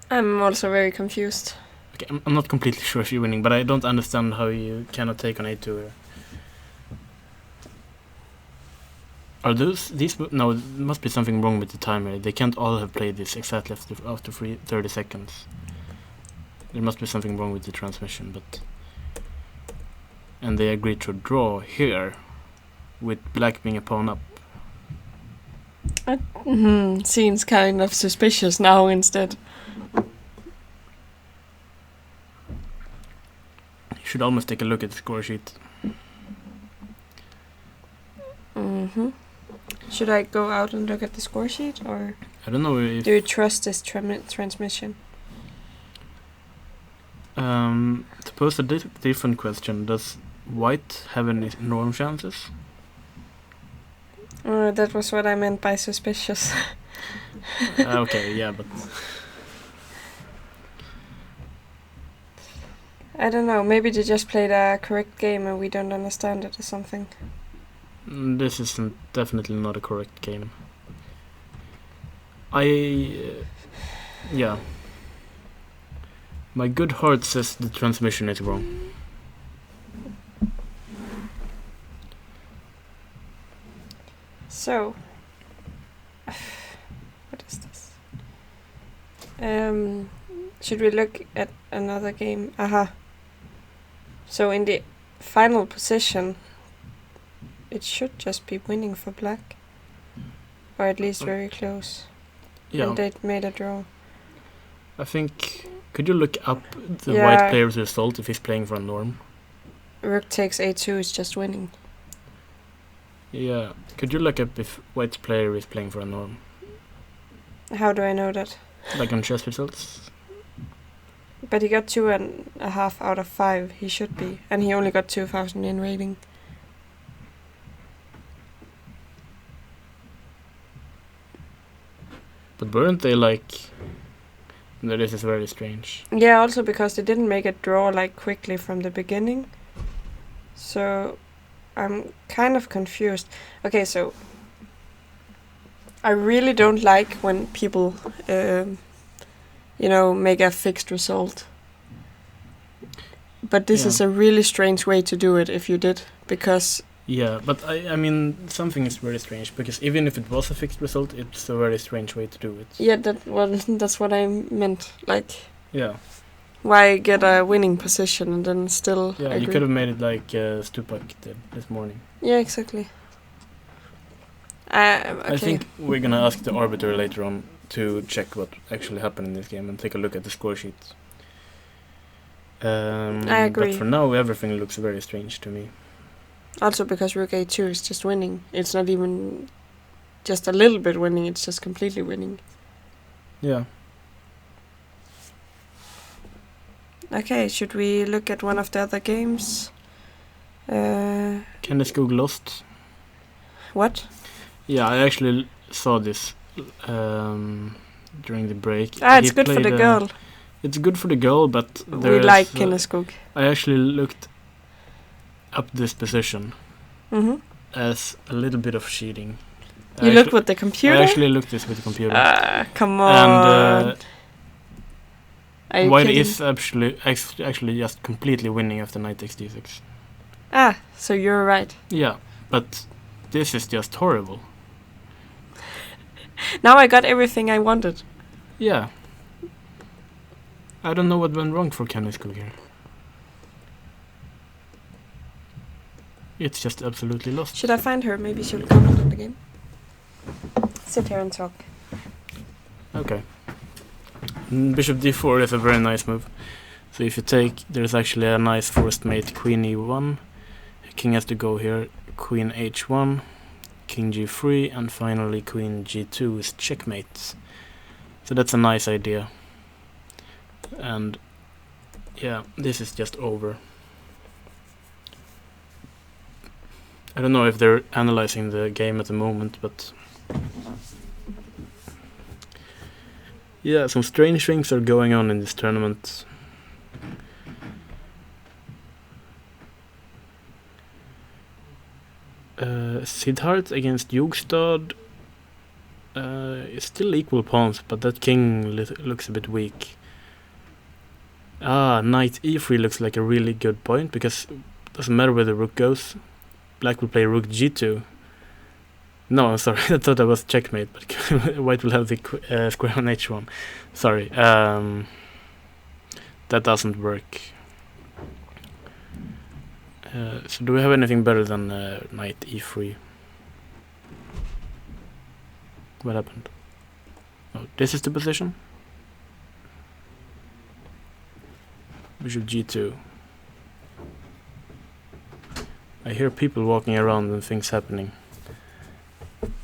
I'm also very confused. Okay, I'm not completely sure if you're winning, but I don't understand how you cannot take on a2 here. Are these... No, there must be something wrong with the timer. They can't all have played this exactly after 30 seconds. There must be something wrong with the transmission, but... and they agreed to draw here, with black being a pawn up. Seems kind of suspicious now instead. You should almost take a look at the score sheet. Should I go out and look at the score sheet, or I don't know if... do you trust this transmission? To pose a different question, does white have any norm chances? That was what I meant by suspicious. Okay, yeah, but... I don't know, maybe they just played a correct game and we don't understand it or something. This is definitely not a correct game. Yeah. My good heart says the transmission is wrong. So, what is this? Should we look at another game? Aha. So in the final position, it should just be winning for black. Or at least very close. Yeah. And they made a draw. I think... Could you look up the Yeah. white player's result if he's playing for a norm? Rook takes a2 is just winning. Yeah. Could you look up if white's player is playing for a norm? How do I know that? Like on chess results? But he got 2.5 out of 5. He should be. And he only got 2,000 in rating. But weren't they like... No, this is very strange. Yeah, also because they didn't make a draw like quickly from the beginning. So I'm kind of confused. Okay, so I really don't like when people, make a fixed result. But this is a really strange way to do it if you did, because... Yeah, but I mean, something is very strange, because even if it was a fixed result, it's a very strange way to do it. Yeah, that's what I meant. Like, Yeah. why get a winning position and then still Yeah, agree? you could have made it like Stupak did this morning. Yeah, exactly. Okay. I think we're gonna ask the arbiter later on to check what actually happened in this game and take a look at the score sheet. I agree. But for now, everything looks very strange to me. Also because Rook A2 is just winning. It's not even just a little bit winning, it's just completely winning. Yeah. Okay, should we look at one of the other games? Kenneskog lost. What? Yeah, I actually saw this during the break. It's He good for the played, girl. It's good for the girl, but We like Kenneskog. I actually looked up this position Mm-hmm. as a little bit of cheating. You looked with the computer? I actually looked this with the computer. Come on. And Are you white kidding? is actually just completely winning after knight takes d6. So you're right. Yeah, but this is just horrible. Now I got everything I wanted. Yeah. I don't know what went wrong for Kenneskog here. It's just absolutely lost. Should I find her? Maybe she'll comment on the game. Sit here and talk. Okay. Bishop d4 is a very nice move. So if you take, there's actually a nice forced mate, queen e1. King has to go here, queen h1, king g3, and finally queen g2 is checkmate. So that's a nice idea. And yeah, this is just over. I don't know if they're analyzing the game at the moment, but yeah, some strange things are going on in this tournament. Siddharth against Jogstad is still equal pawns, but that king looks a bit weak. Knight e3 looks like a really good point, because it doesn't matter where the rook goes. Black will play rook g2. No, I'm sorry, I thought that was checkmate, but white will have the square on h1. Sorry, that doesn't work. So do we have anything better than knight e3? What happened? Oh, this is the position? Bishop g2. I hear people walking around and things happening.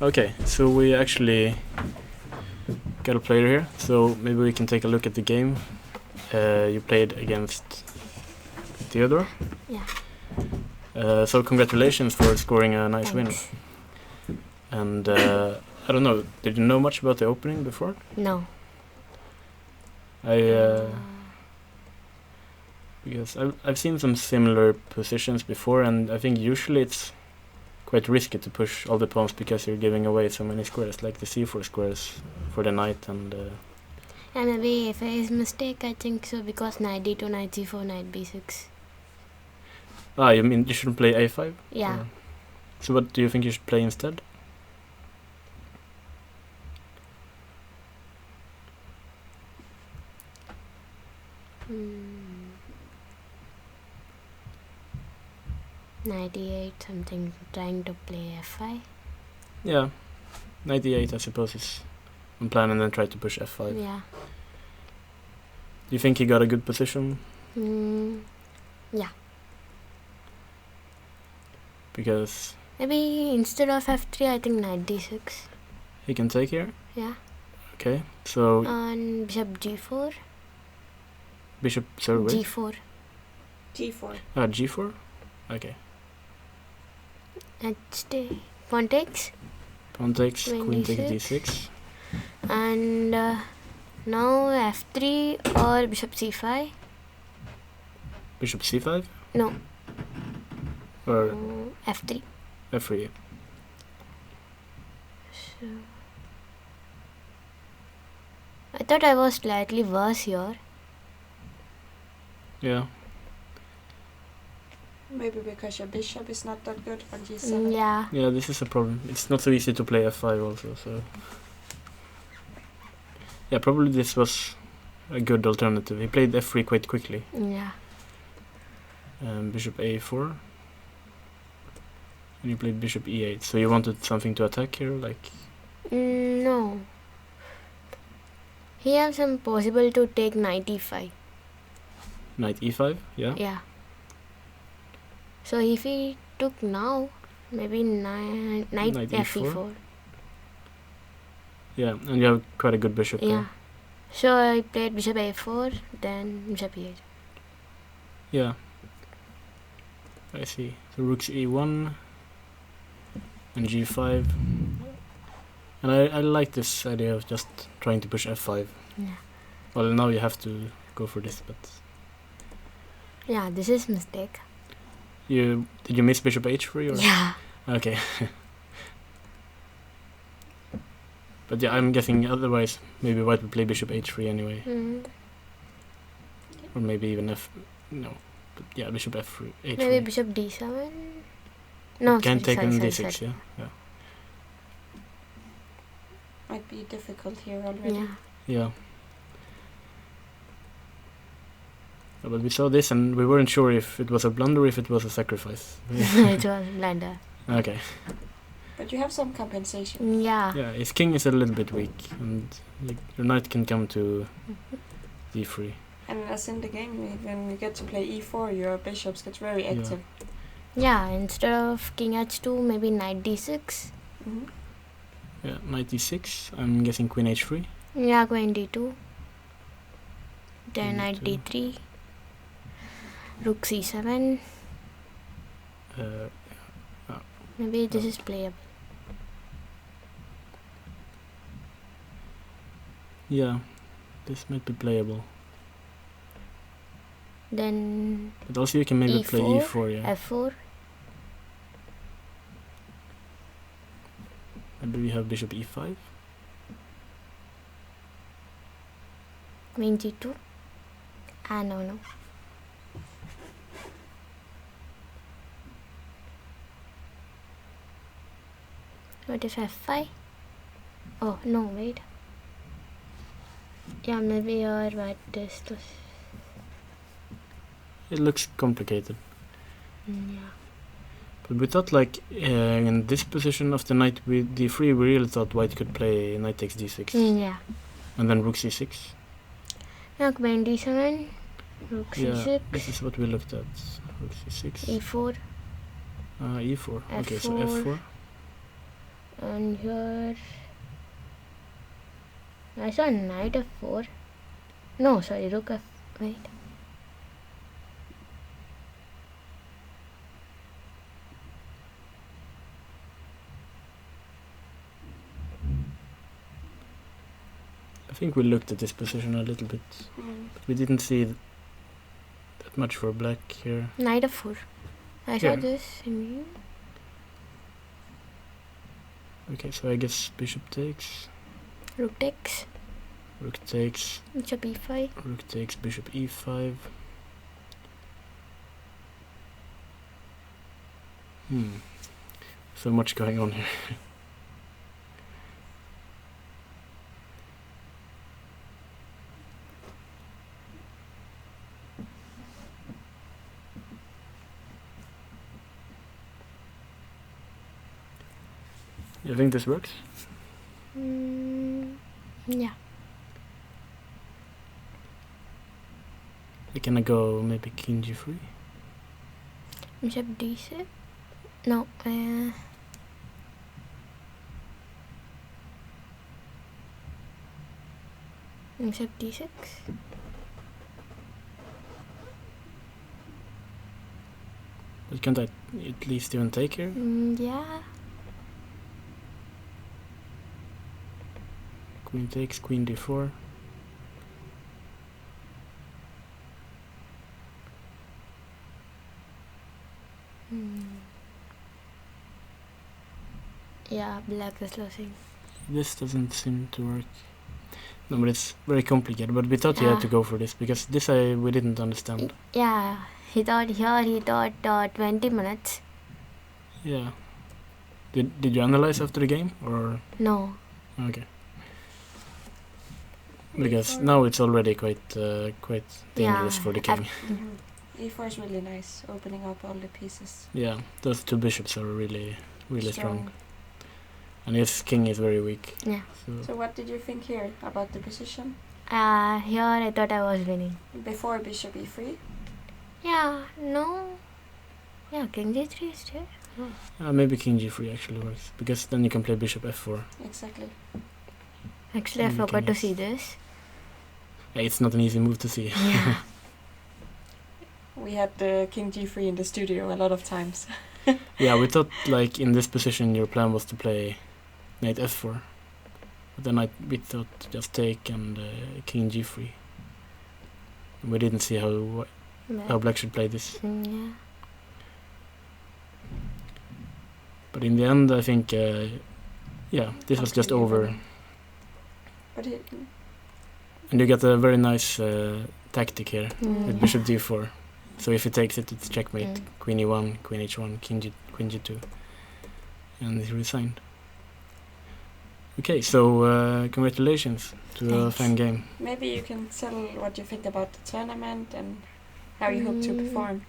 Okay, so we actually got a player here, so maybe we can take a look at the game. You played against Theodore? Yeah. So congratulations for scoring a nice Thanks. win. And I don't know, did you know much about the opening before? No. Because I've seen some similar positions before, and I think usually it's quite risky to push all the pawns because you're giving away so many squares, like the c4 squares for the knight and... And maybe if it is mistake, I think so, because knight d2, knight c4, knight b6. You mean you shouldn't play a5? Yeah. Or- So what do you think you should play instead? Knight e8, something trying to play f5. Yeah, knight e8 I suppose is on plan, and then try to push f5. Yeah. Do you think he got a good position? Yeah. Because Maybe instead of f3, I think knight d6. he can take here? Yeah. Okay, so And bishop g4. bishop, sorry, wait. G4. G4. G4? Okay. H pawn takes. Pawn takes, Queen queen takes d6. d6. And now f3 or bishop c5. Bishop c5? No. Or F3. f3? So I thought I was slightly worse here. Yeah. Maybe because your bishop is not that good on G7. Yeah. Yeah, this is a problem. It's not so easy to play f5 also, so... Yeah, probably this was a good alternative. He played f3 quite quickly. Yeah. Bishop a4. And you played bishop e8. So you wanted something to attack here, like... No. He has some possible to take knight e5. Knight e5, yeah? Yeah. So if he took now, maybe knight Knight f4. Yeah, and you have quite a good bishop Yeah. there. So I played bishop a4, then bishop e8. Yeah. I see. So rook's e1 and g5. And I like this idea of just trying to push f5. Yeah. Well, now you have to go for this, but... Yeah, this is mistake. Did you miss bishop h3 or? Yeah. Okay. But yeah, I'm guessing otherwise maybe white would play bishop h3 anyway. Or maybe even no. But yeah, bishop f3, h3. Maybe bishop d7. No, Can't take on sorry, d6, sorry. yeah. Might be difficult here already. Yeah. Yeah. But we saw this and we weren't sure if it was a blunder or if it was a sacrifice. It was blunder. Okay. But you have some compensation. Yeah. Yeah, his king is a little bit weak and your knight can come to d3. And as in the game, when you get to play e4, your bishops get very Yeah. active. Yeah, instead of king h2, maybe knight d6. Mhm. Yeah, knight d6. I'm guessing queen h3. Yeah, queen d2. Then Queen knight d2. d3. Rook c7. Maybe this is playable. Yeah, this might be playable. Then But also you can maybe play E4, e4, yeah. f4. Maybe we have bishop e5. Queen g2. No. What if f5? Oh, no, wait. Yeah, maybe your white is to... It looks complicated. Yeah. But we thought like in this position of the knight with d3, we really thought white could play knight takes d6 Yeah. and then rook c6. Now queen d7, rook Yeah, c6, this is what we looked at. Rook c6. e4, E4. Okay, so F4. f4. and here I saw knight f4. No, sorry, rook f. Wait. I think we looked at this position a little bit, but we didn't see that much for black here. Knight f4. I saw Here. this in Okay, so I guess bishop takes, rook takes, rook takes, bishop e5. rook takes, bishop e5. So much going on here. You think this works? Yeah. Can I go maybe king g3? Bishop d6. No. Bishop d6. But can't I at least even take here? Yeah. Queen takes, queen d4. Yeah, black is losing. This doesn't seem to work. No, but it's very complicated. But we thought you had to go for this because this we didn't understand. Yeah, he thought 20 minutes. Yeah. Did you analyze after the game or? No. Okay. Because now it's already quite dangerous for the king. E4 is really nice, opening up all the pieces. Yeah, those two bishops are really strong. And his king is very weak. Yeah. So what did you think here about the position? Here I thought I was winning. Before bishop e3? Yeah, no. Yeah, king g3 is there. Maybe king g3 actually works because then you can play bishop f4. Exactly. Actually, I forgot to see this. Yeah, it's not an easy move to see. Yeah. We had the king g3 in the studio a lot of times. Yeah, we thought like in this position your plan was to play knight f4. But then we thought just take and king g3. We didn't see how black should play this. Yeah. But in the end, I think, this was just over. But And you get a very nice tactic here with bishop d4. So if he takes it, it's checkmate. Queen e1, queen h1, queen g2. And he resigned. Okay, so congratulations to a fine game. maybe you can tell what you think about the tournament and how you hope to perform.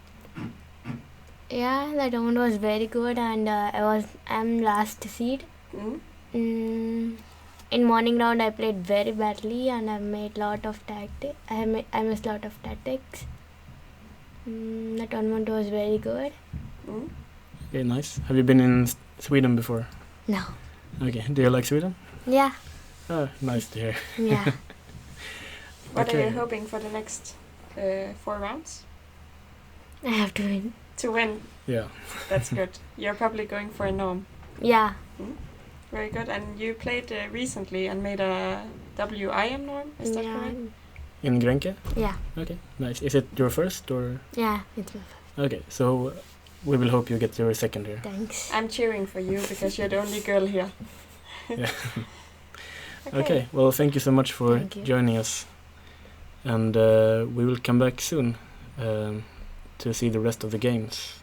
Yeah, the tournament was very good, and I'm last seed. In morning round, I played very badly, and I made lot of tactics. I missed lot of tactics. The tournament was very good. Okay, nice. Have you been in Sweden before? No. Okay, do you like Sweden? Yeah. Oh, nice to hear. Yeah. What are Okay. you hoping for the next 4 rounds? I have to win. To win. Yeah. That's good. You're probably going for a norm. Yeah. Very good. And you played recently and made a WIM norm, is that correct? In Grenke? Yeah. Okay, nice. Is it your first or? Yeah, it's my first. Okay, so we will hope you get your second here. Thanks. I'm cheering for you because you're the only girl here. Yeah. Okay, well, thank you so much for Thank you. joining us. And we will come back soon to see the rest of the games.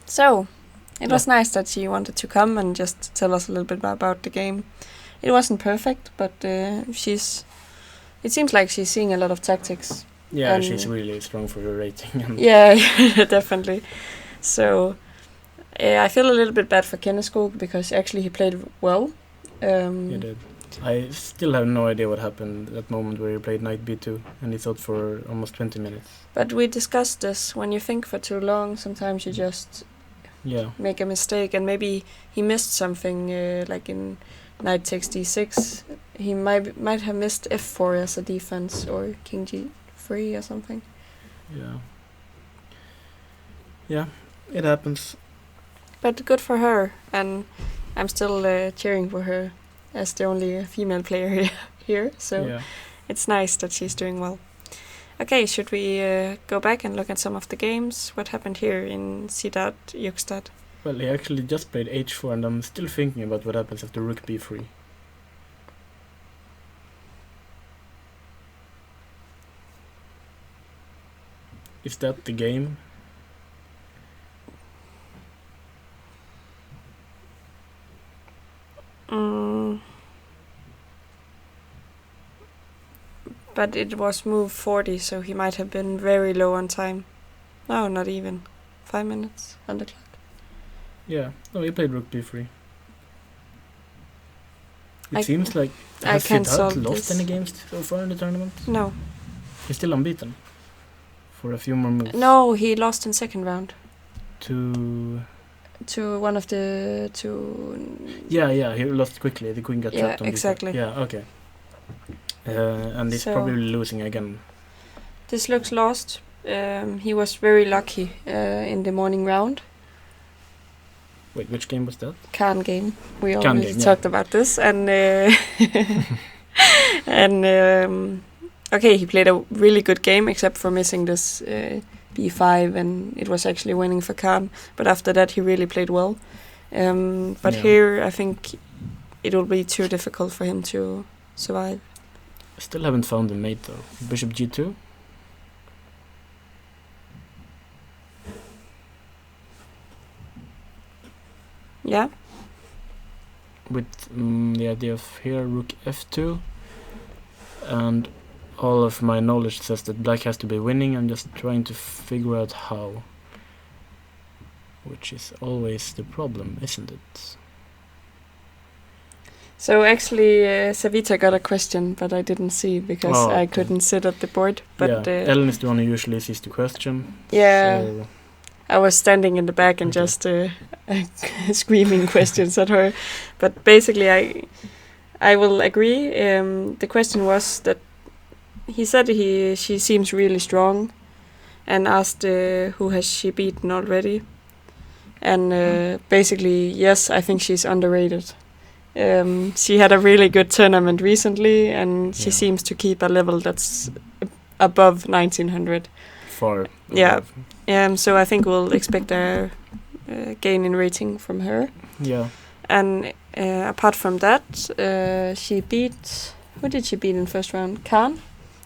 So, it was Yeah. nice that she wanted to come and just tell us a little bit about the game. It wasn't perfect, but it seems like she's seeing a lot of tactics. Yeah, And- she's really strong for her rating. And Yeah, definitely. So, I feel a little bit bad for Kenneskog because actually he played well. he did. I still have no idea what happened at that moment where he played knight b2 and he thought for almost 20 minutes. But we discussed this. When you think for too long, sometimes you just Yeah. make a mistake, and maybe he missed something, like in knight takes d6. He might have missed f4 as a defense, or king g3 or something. Yeah. Yeah, it happens. But good for her, and I'm still cheering for her as the only female player here. So Yeah. it's nice that she's doing well. Okay, should we go back and look at some of the games? What happened here in Ciudad Juxtad? Well, he actually just played h4 and I'm still thinking about what happens after rook b3. Is that the game? But it was move 40, so he might have been very low on time. No, not even. 5 minutes on the clock. Yeah. No, he played rook b3. It I- seems like I has can't Siddharth solve lost this. any games so far in the tournament? No. He's still unbeaten. For a few more moves. No, he lost in second round To to one of the two. yeah, he lost quickly. The queen got Yeah, trapped on b4. exactly. Yeah, okay. And he's So- probably losing again. This looks lost. He was very lucky in the morning round. Wait, which game was that? Khan game. We Khan already game, yeah. talked about this, and and okay, he played a really good game except for missing this b5, and it was actually winning for Khan. But after that, he really played well. But Yeah. here, I think it will be too difficult for him to survive. I still haven't found the mate though. Bishop g2. Yeah. With the idea of here rook f2, and all of my knowledge says that black has to be winning. I'm just trying to figure out how, which is always the problem, isn't it? So actually, Savita got a question, but I didn't see because Oh, I okay. couldn't sit at the board. But yeah, Ellen is the one who usually sees the question. yeah, So, I was standing in the back and Okay. just screaming questions at her. But basically, I will agree. The question was that he said she seems really strong, and asked who has she beaten already. And basically, yes, I think she's underrated. She had a really good tournament recently, and she Yeah. seems to keep a level that's above 1900. far. Yeah. above. So I think we'll expect a gain in rating from her. Yeah. And apart from that, she beat... Who did she beat in first round? Khan.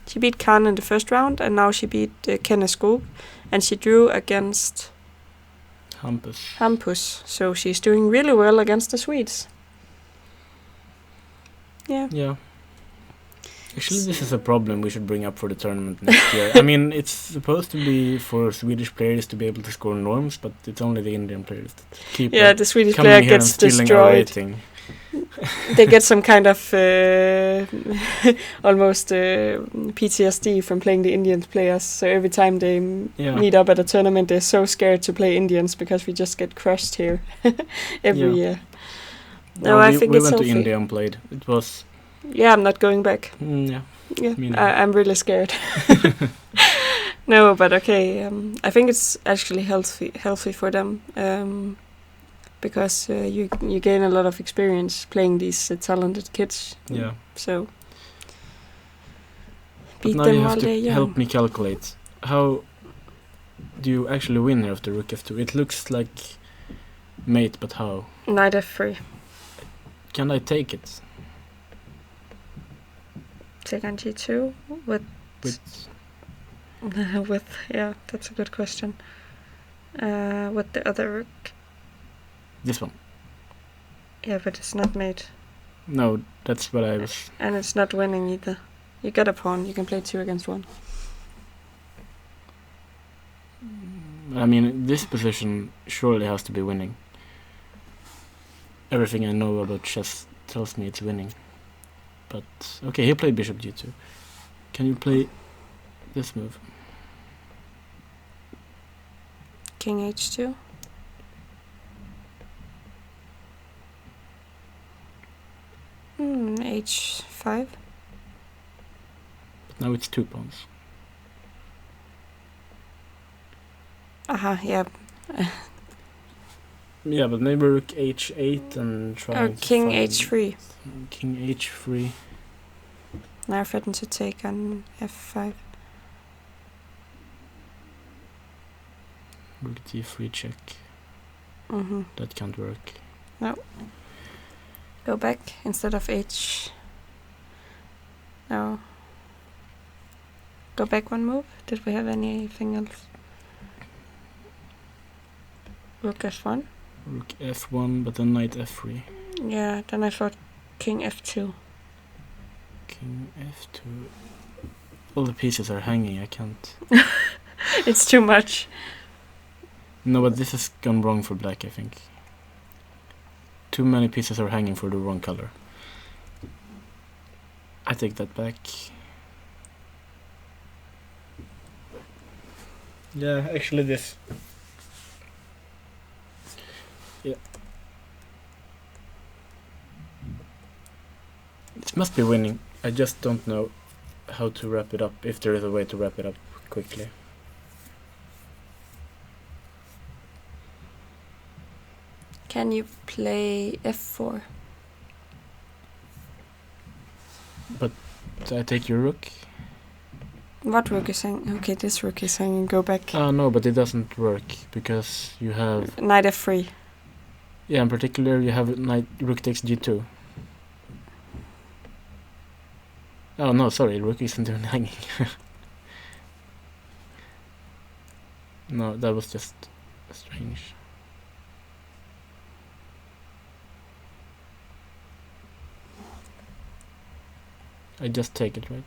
She beat Khan in the first round, and now she beat Kenneskog. And she drew against Hampus. So she's doing really well against the Swedes. Yeah. Yeah. Actually, this is a problem we should bring up for the tournament next year. I mean, it's supposed to be for Swedish players to be able to score norms, but it's only the Indian players that keep Yeah, the Swedish coming player here and gets stealing our destroyed. rating. They get some kind of almost PTSD from playing the Indian players. So every time they Yeah. meet up at a tournament, they're so scared to play Indians because we just get crushed here every Yeah. year. No, I think we it's went to healthy. India and played. It was Yeah, I'm not going back. yeah. Yeah, Me neither. I'm really scared. No, but okay. I think it's actually healthy for them because you gain a lot of experience playing these talented kids. Yeah. So But beat now them you while have to they're young. help me calculate. How do you actually win here after rook f2? It looks like mate, but how? Knight f3. Can I take it? Take on g2 with With with yeah, that's a good question. What the other rook? This one. Yeah, but it's not mate. No, that's what I was... And it's not winning either. You got a pawn. You can play 2 against 1. I mean, this position surely has to be winning. Everything I know about chess tells me it's winning. But, okay, he played bishop g2. Can you play this move? King h2. H5. But now it's 2 pawns. Aha, yeah. Yeah, but maybe rook h8 and try Or to king find h3. King h3. Now threaten to take on f5. Rook d3 check. Mm-hmm. That can't work. Go back instead of h. No. Go back 1 move. Did we have anything else? Rook f1. Rook f1, but then knight f3. Yeah, then I thought king f2. King f2. All the pieces are hanging, I can't. It's too much. No, but this has gone wrong for black, I think. Too many pieces are hanging for the wrong color. I take that back. Yeah, actually this. Yeah. This must be winning. I just don't know how to wrap it up, if there is a way to wrap it up quickly. Can you play f4? So I take your rook. What rook is hanging? Okay, this rook is hanging. Go back. No, but it doesn't work because you have... Knight f3. Yeah, in particular you have knight rook takes g2. Oh no, sorry, rook isn't even hanging. No, that was just strange. I just take it, right?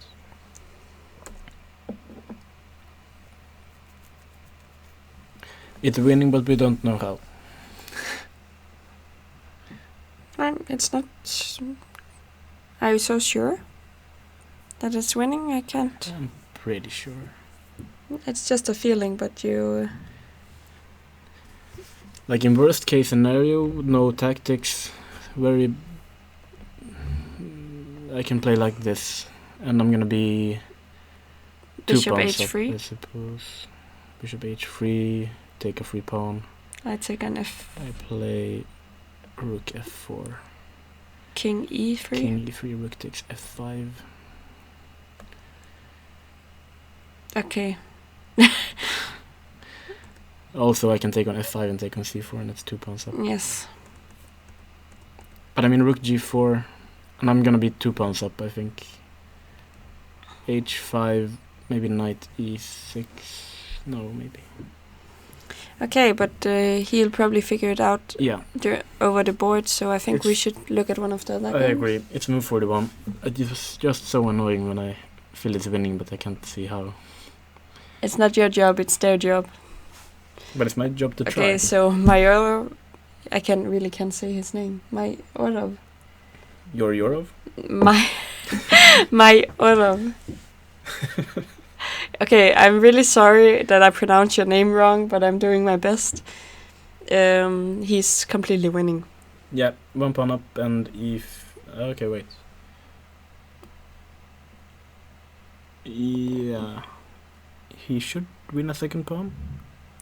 It's winning, but we don't know how. It's not... Are you so sure that it's winning? I can't... I'm pretty sure. It's just a feeling, but you... Like in worst case scenario, no tactics, very... I can play like this, and I'm gonna be... Bishop pawns h3. up, I suppose. Bishop h3, take a free pawn. I take an I play rook f4. King e3. King e3, rook takes f5. Okay. Also, I can take on f5 and take on c4, and that's 2 pawns up. Yes. But I mean, rook g4, and I'm gonna be 2 pawns up, I think. h5, maybe knight e6. No, maybe. Okay, but he'll probably figure it out over the board, so I think we should look at one of the other games. I agree. It's move 41. It was just so annoying when I feel it's winning, but I can't see how. It's not your job, it's their job. But it's my job to try. Okay, so Majorov, I can't say his name. Majorov. You're Yorov? Majorov. Okay, I'm really sorry that I pronounced your name wrong, but I'm doing my best. He's completely winning. Yeah, 1 pawn up and if... Okay, wait. Yeah. He should win a 2nd pawn?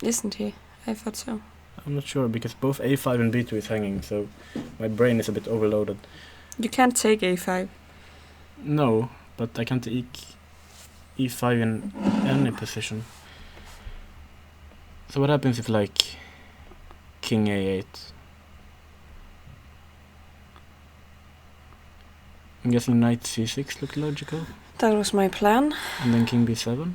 Isn't he? I thought so. I'm not sure, because both a5 and b2 is hanging, so my brain is a bit overloaded. You can't take a5. No, but I can't take e5 in any position. So what happens if, like, king a8? I'm guessing knight c6 looked logical. That was my plan. And then king b7.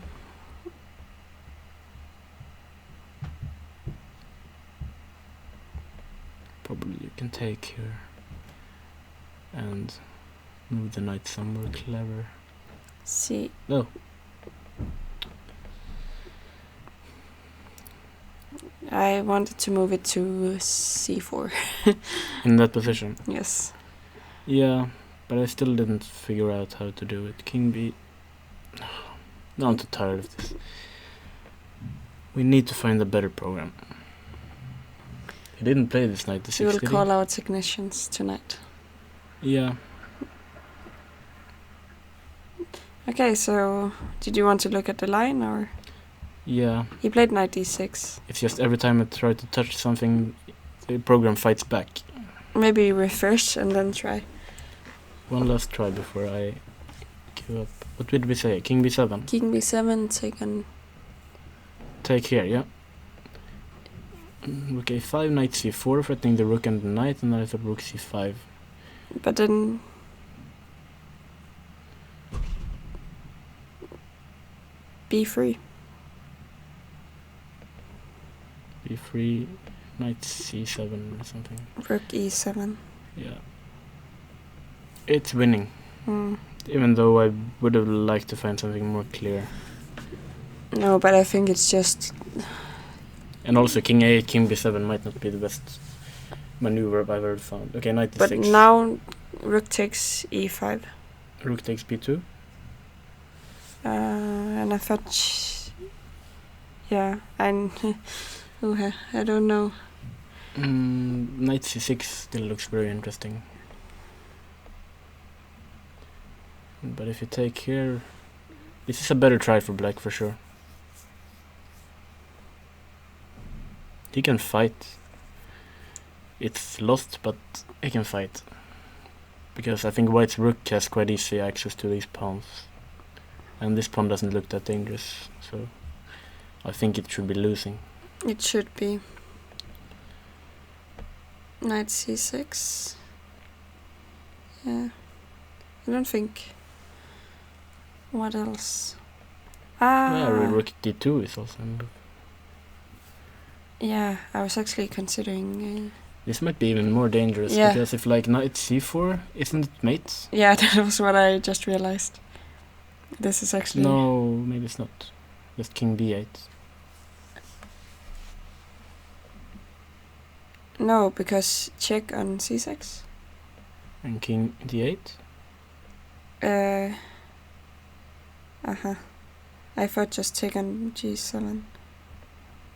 probably you can take here and move the knight somewhere clever. See. No. I wanted to move it to c4. In that position. Yes. Yeah, but I still didn't figure out how to do it. King B. No, I'm too tired of this. We need to find a better program. He didn't play this knight to We will 6, did call he? out technicians tonight. Yeah. Okay, so did you want to look at the line or? Yeah. He played knight d6. It's just every time I try to touch something, the program fights back. Maybe refresh and then try. One last try before I give up. What did we say? King b7? King b7, take on. Take here, yeah. Rook a5, knight c4, threatening the rook and the knight, and then I thought rook c5. But then. b3. b3, knight c7 or something. Rook e7. Yeah. It's winning. Mm. Even though I would have liked to find something more clear. No, but I think it's just. And also king a8, king b7 might not be the best maneuver I've ever found. Okay, knight But d6. now rook takes e5. Rook takes b2. And I thought. Yeah, I don't know. Knight c6 still looks very interesting. But if you take here, this is a better try for black for sure. He can fight. It's lost, but he can fight. Because I think white's rook has quite easy access to these pawns. And this pawn doesn't look that dangerous, so I think it should be losing. It should be. Knight c6. Yeah. I don't think. What else? Yeah, rook d2 is also a move. Yeah, I was actually considering. This might be even more dangerous, Yeah. because if like knight c4, isn't it mate? Yeah, that was what I just realized. This is actually. No, maybe it's not. Just king b8. No, because check on c6. And king d8. I thought just take on g7.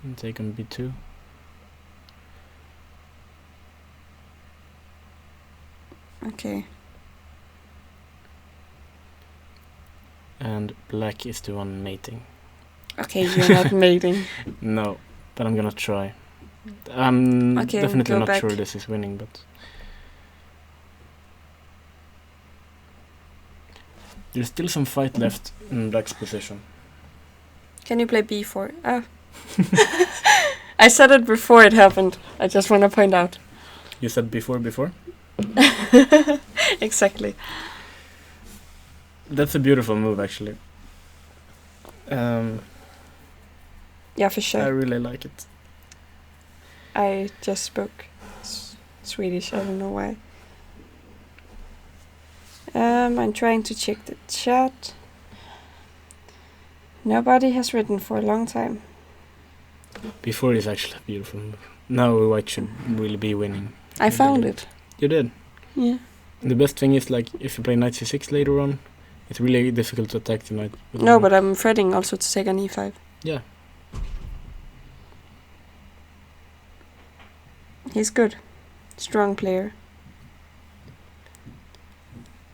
And take on b2. Okay. And black is the one mating. Okay, you're not mating. No, but I'm gonna try. I'm Okay, definitely go not back. sure this is winning, but there's still some fight left in black's position. Can you play b4? Ah. I said it before it happened. I just want to point out. You said before? Exactly. That's a beautiful move, actually. Yeah, for sure. I really like it. I just spoke Swedish. I don't know why. I'm trying to check the chat. Nobody has written for a long time. Before is actually a beautiful move. Now white should really be winning. I found it. You did. Yeah. The best thing is, like, if you play knight c6 later on, it's really difficult to attack the knight. with No, the- but I'm threatening also to take on e5. Yeah. He's good. Strong player.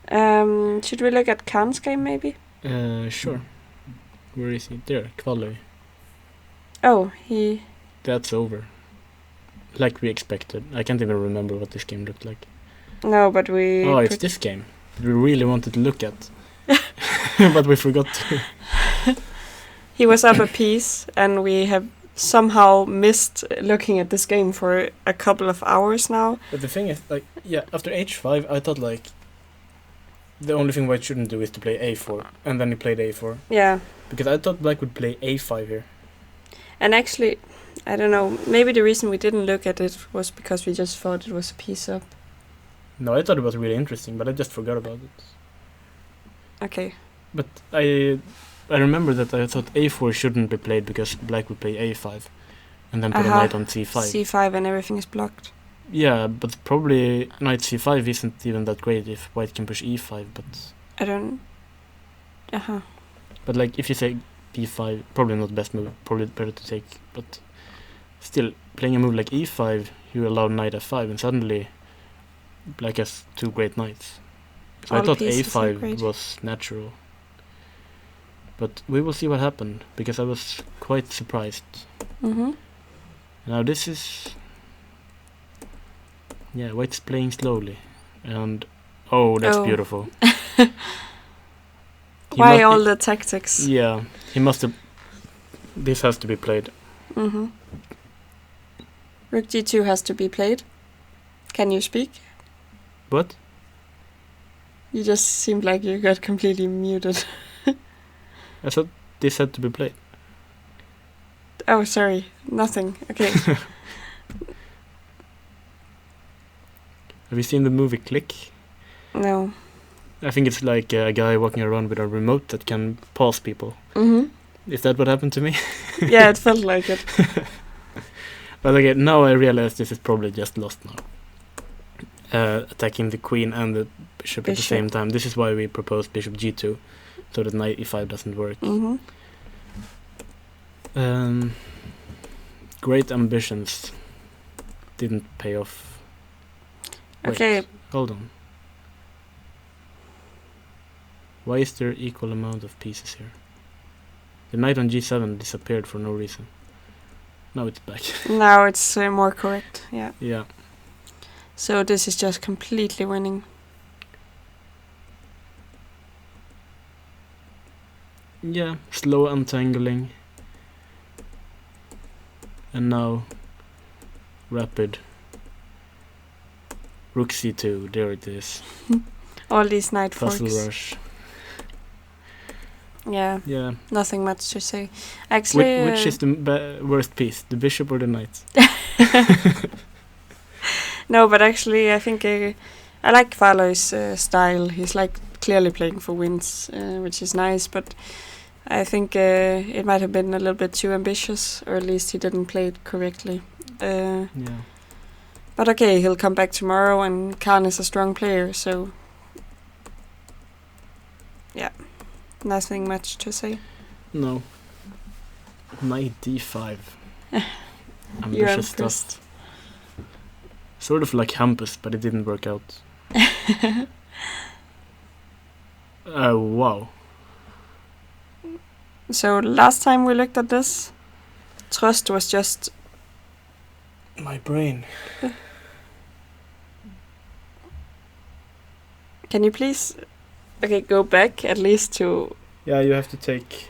Should we look at Khan's game maybe? Sure. Where is he? There, Kvaløy. Oh, he... That's over. Like we expected. I can't even remember what this game looked like. No, but we... Oh, it's this game that we really wanted to look at. But we forgot to. He was up a piece, and we have somehow missed looking at this game for a couple of hours now. But the thing is, like, yeah, after h5, I thought, like, the only thing white shouldn't do is to play a4. And then he played a4. Yeah. Because I thought black would play a5 here. And actually, I don't know. Maybe the reason we didn't look at it was because we just thought it was a piece up. No, I thought it was really interesting, but I just forgot about it. Okay. But I remember that I thought a4 shouldn't be played because black would play a5 and then put a knight on c5. c5 and everything is blocked. Yeah, but probably knight c5 isn't even that great if white can push e5, but... I don't... Uh-huh. But like, if you say b5, probably not the best move, probably better to take, but... Still, playing a move like e5, you allow knight f5 and suddenly black has 2 great knights. So All I thought pieces are a5 great. was natural. But we will see what happened, because I was quite surprised. Mm-hmm. Now this is... Yeah, white's playing slowly. And... Oh, that's Oh. beautiful. Why all the tactics? Yeah, he must have... This has to be played. Mm-hmm. Rook g2 has to be played. Can you speak? What? You just seemed like you got completely muted. I thought this had to be played. Oh, sorry. Nothing. Okay. Have you seen the movie Click? No. I think it's like a guy walking around with a remote that can pause people. Mm-hmm. Is that what happened to me? Yeah, it felt like it. But okay, now I realize this is probably just lost now. Attacking the queen and the bishop at the same time. This is why we proposed bishop g2, so that knight e5 doesn't work. Mm-hmm. Great ambitions didn't pay off. Wait, Okay. hold on. Why is there equal amount of pieces here? The knight on g7 disappeared for no reason. Now it's back. Now it's more correct. Yeah. Yeah. So this is just completely winning. Yeah, slow untangling. And now rapid. Rook c2, there it is. All these knight Puzzle forks. rush. Yeah. Yeah. Nothing much to say. Actually, Which is the worst piece, the bishop or the knight? no, but actually, I think I like Valois' style. He's like clearly playing for wins, which is nice. But I think it might have been a little bit too ambitious, or at least he didn't play it correctly. Yeah. But okay, he'll come back tomorrow, and Khan is a strong player, so yeah, nothing much to say. No. Knight d5. You're Ambitious impressed. stuff. Sort of like Hampus, but it didn't work out. Wow. So last time we looked at this, Trust was just... My brain. Can you please, okay, go back at least to... Yeah, you have to take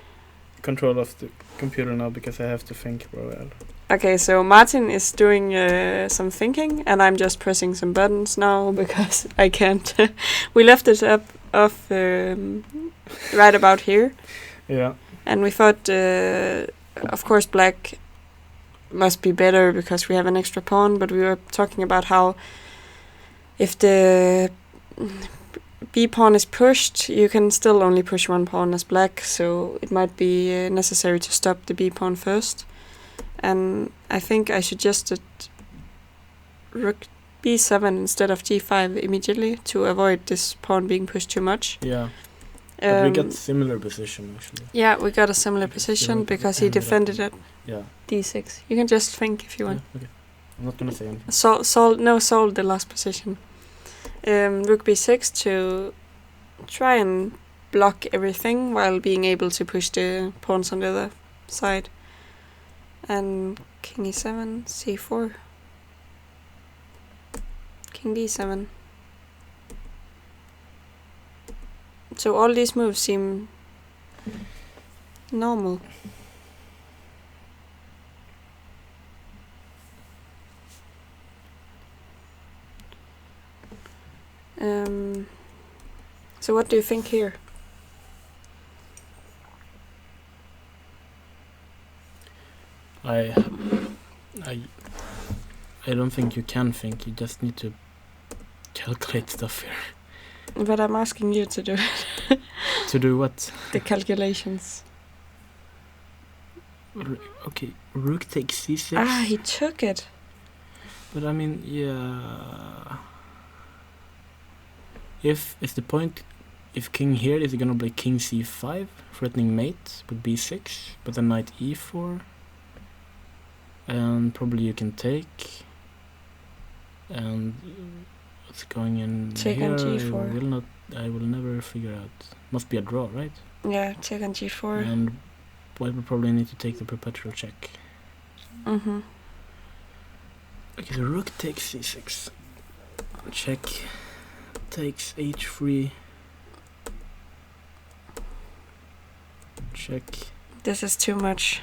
control of the computer now because I have to think for a while. Okay, so Martin is doing some thinking, and I'm just pressing some buttons now because I can't. We left it up off right about here, Yeah. and we thought, of course, black must be better because we have an extra pawn, but we were talking about how if the b pawn is pushed, you can still only push one pawn as black, so it might be necessary to stop the b pawn first. And I think I suggested rook b7 instead of g5 immediately to avoid this pawn being pushed too much. Yeah. But we got similar position actually. Yeah, we got a similar Because position they because he ended up defended in- it Yeah. d6. You can just think if you want. Yeah, okay. I'm not gonna say anything. Sold the last position. Rook b6 to try and block everything while being able to push the pawns on the other side. And king e7, c4, king d7. So all these moves seem normal. So what do you think here? I I don't think you can think. You just need to calculate stuff here. But I'm asking you to do To do what? the calculations. Okay, rook takes c6. Ah, he took it. But I mean, yeah. If the point, if king here is gonna play king c5, threatening mate with b6, but then knight e4, and probably you can take. And what's going in Take here? on g4. I will never figure out. Must be a draw, right? Yeah, take on g4. And white will probably need to take the perpetual check. Mm-hmm. Okay, so rook takes c6. Check. Takes h3. Check. This is too much.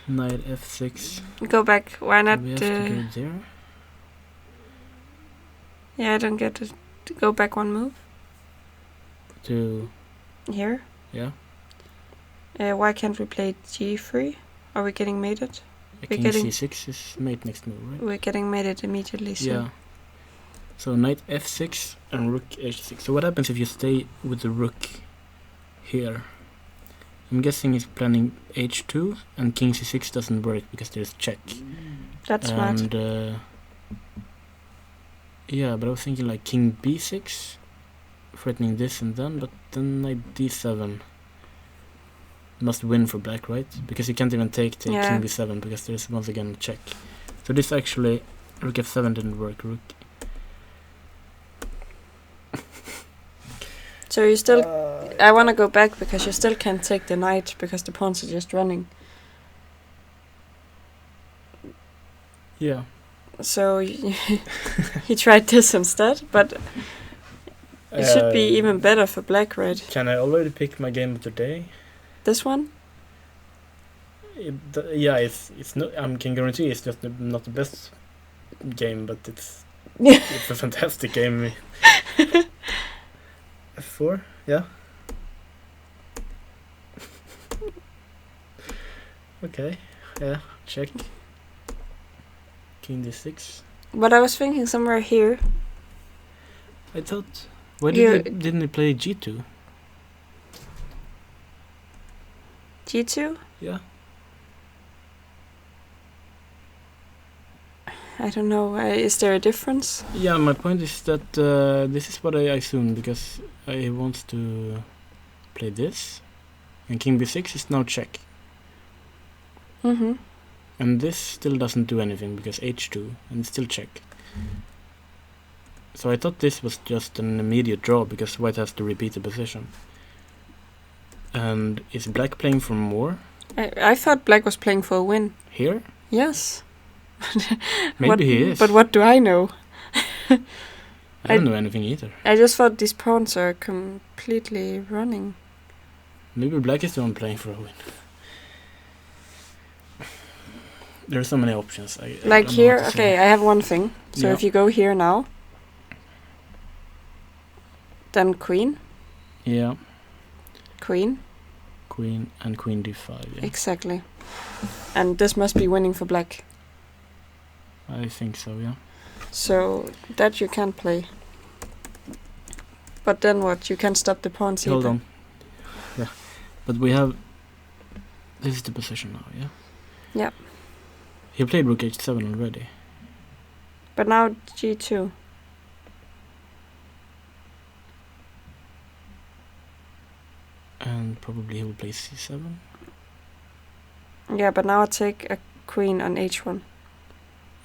Knight f6. Go back. Why not? We have to go there. Yeah, I don't get it. To go back one move. To Here. yeah. Why can't we play g3? Are we getting mated? King getting- c6 is mate next move, right? We're getting mated immediately. So. Yeah. So knight f6 and rook h6. So what happens if you stay with the rook here? I'm guessing he's planning h2 and king c6 doesn't work because there's check. That's smart. And yeah, but I was thinking like king b6, threatening this and then, but then knight d7 must win for black, right? Because you can't even take Yeah. king b7 because there's once again a check. So this actually, rook f7 didn't work. Rook. So you still. I want to go back because you still can't take the knight because the pawns are just running. Yeah. So he tried this instead, but it should be even better for black, right? Can I already pick my game of the day? This one? Yeah, it's not. I can guarantee it's just not the best game, but it's Yeah. it's a fantastic game. F4, yeah. Okay, yeah. Check. King d6. But I was thinking somewhere here. I thought. Why You- didn't he play g2? G2? Yeah. I don't know. Is there a difference? Yeah, my point is that this is what I assume because he wants to play this, and king b6 is now check, Mm-hmm. and this still doesn't do anything because h2 and it's still check. So I thought this was just an immediate draw because white has to repeat the position. And is black playing for more I thought black was playing for a win. here? Yes. Maybe he is. But what do I know? I don't know anything either. I just thought these pawns are completely running. Maybe black is the one playing for a win. There are so many options. I Like don't know what here, to okay, say. I have one thing. So Yeah. if you go here now, then queen, Yeah, queen, queen and queen d5. Yeah. exactly. And this must be winning for black. I think so, yeah. So that you can play. But then what? You can't stop the pawns Hold either. on. Yeah. But we have... This is the position now, yeah? Yeah. He played rook h7 already. But now g2. And probably he will play c7. Yeah, but now I take a queen on h1.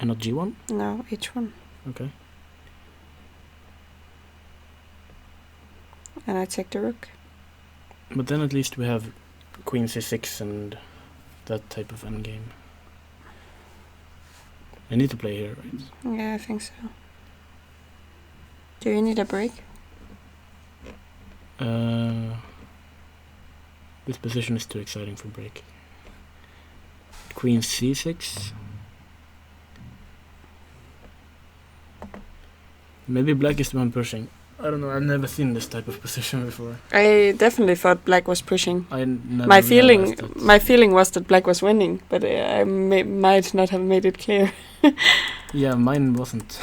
And not g1? No, h1. Okay. And I take the rook. But then at least we have queen c6 and that type of endgame. I need to play here, right? Yeah, I think so. Do you need a break? This position is too exciting for break. Queen c6. Maybe black is the one pushing. I don't know. I've never seen this type of position before. I definitely thought black was pushing. I never My feeling, realized that. my feeling was that black was winning, but I might not have made it clear. Yeah, mine wasn't.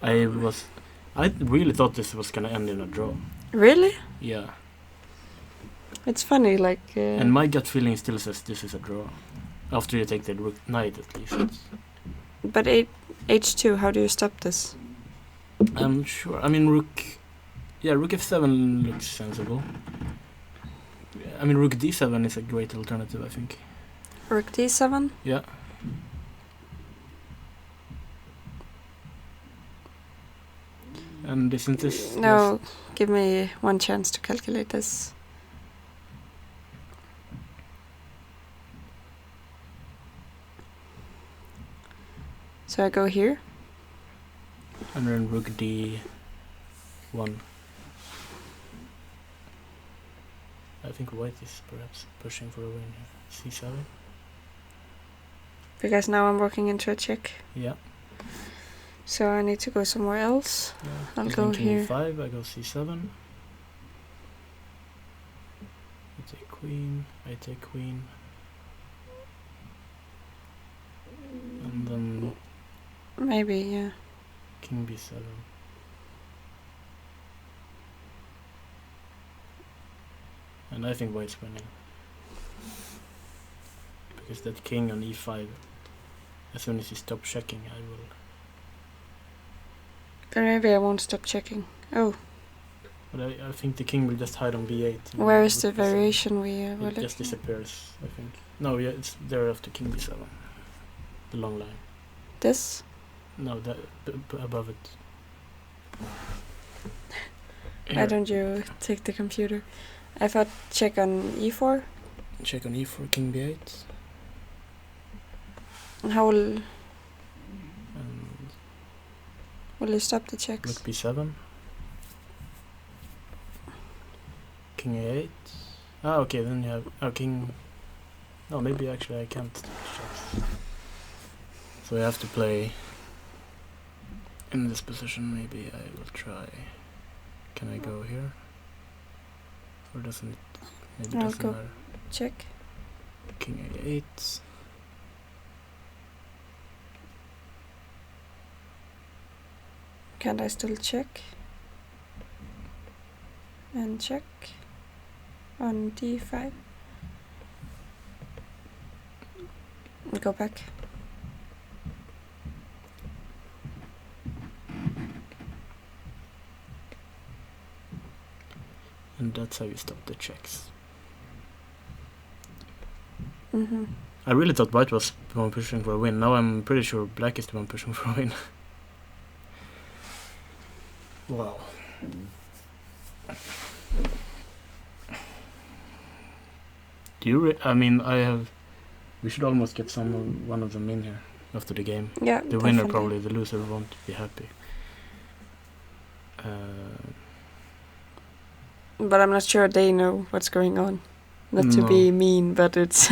I really thought this was gonna end in a draw. Really? Yeah. It's funny, like. And my gut feeling still says this is a draw. After you take the rook knight, at least. But h2, how do you stop this? I'm not sure. I mean, rook f7 looks sensible. I mean, rook d7 is a great alternative, I think. Rook d7? Yeah. And isn't this... No, give me one chance to calculate this. So I go here. And then rook d1. I think white is perhaps pushing for a win here. c7. Because now I'm walking into a check. Yeah. So I need to go somewhere else. Yeah. I'll He's go thinking here. e5, I go c7. You take queen, I take queen. And then Maybe, yeah. king b7. And I think white's winning. Because that king on e5, as soon as you stop checking, I will... But maybe I won't stop checking. Oh, But I think the king will just hide on b8. and where is the rook b7. variation we were It just looking? disappears, I think. No, yeah, it's there after king b7. The long line. This? No, that above it. Why don't you take the computer? I thought check on e4. Check on e4, king b8. How will And you stop the checks? rook b7. King a8. Ah, okay, then you have king. No, maybe actually I can't stop the checks. So I have to play in this position. Maybe I will try. Can I go here? Or doesn't it? Maybe it I'll doesn't go. matter. Check. King a8. Can I still check? And check on d5. Go back. And that's how you stop the checks. Mm-hmm. I really thought white was the one pushing for a win. Now I'm pretty sure black is the one pushing for a win. Wow. Do you? I mean, we should almost get one of them in here after the game. Yeah, The winner definitely. probably, the loser won't be happy. But I'm not sure they know what's going on. Not to No. be mean, but it's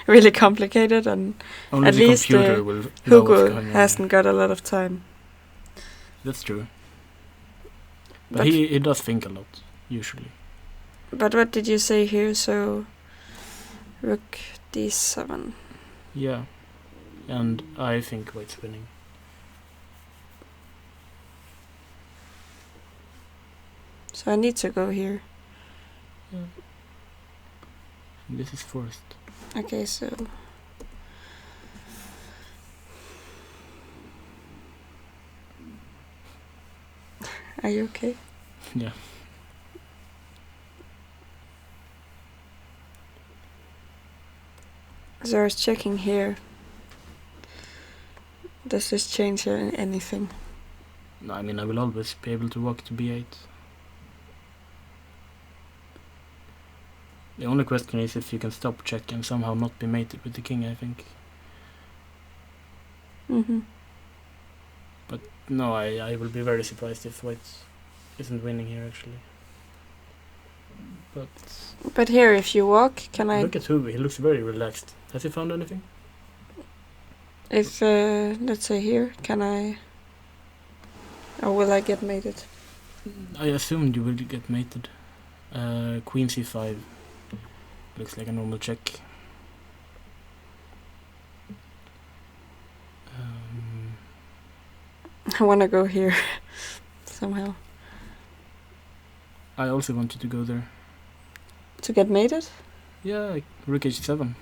really complicated, and Only At the least, computer will know what's Hugo going on. hasn't got a lot of time. That's true. But But- he does think a lot, usually. But what did you say here? So, rook d7. Yeah. And I think white's winning. So I need to go here. This is forced. Okay, so are you okay? Yeah. So I was checking here. Does this change anything? No, I mean, I will always be able to walk to b8. The only question is if you can stop check and somehow not be mated with the king, I think. Mm-hmm. No, I will be very surprised if white isn't winning here, actually. But But here, if you walk, can I? look at Hugo, he looks very relaxed. Has he found anything? If, let's say here, can I... Or will I get mated? I assumed you will get mated. Queen c5 looks like a normal check. I wanna go here. Somehow. I also wanted to go there. To get mated? Yeah, rook h7.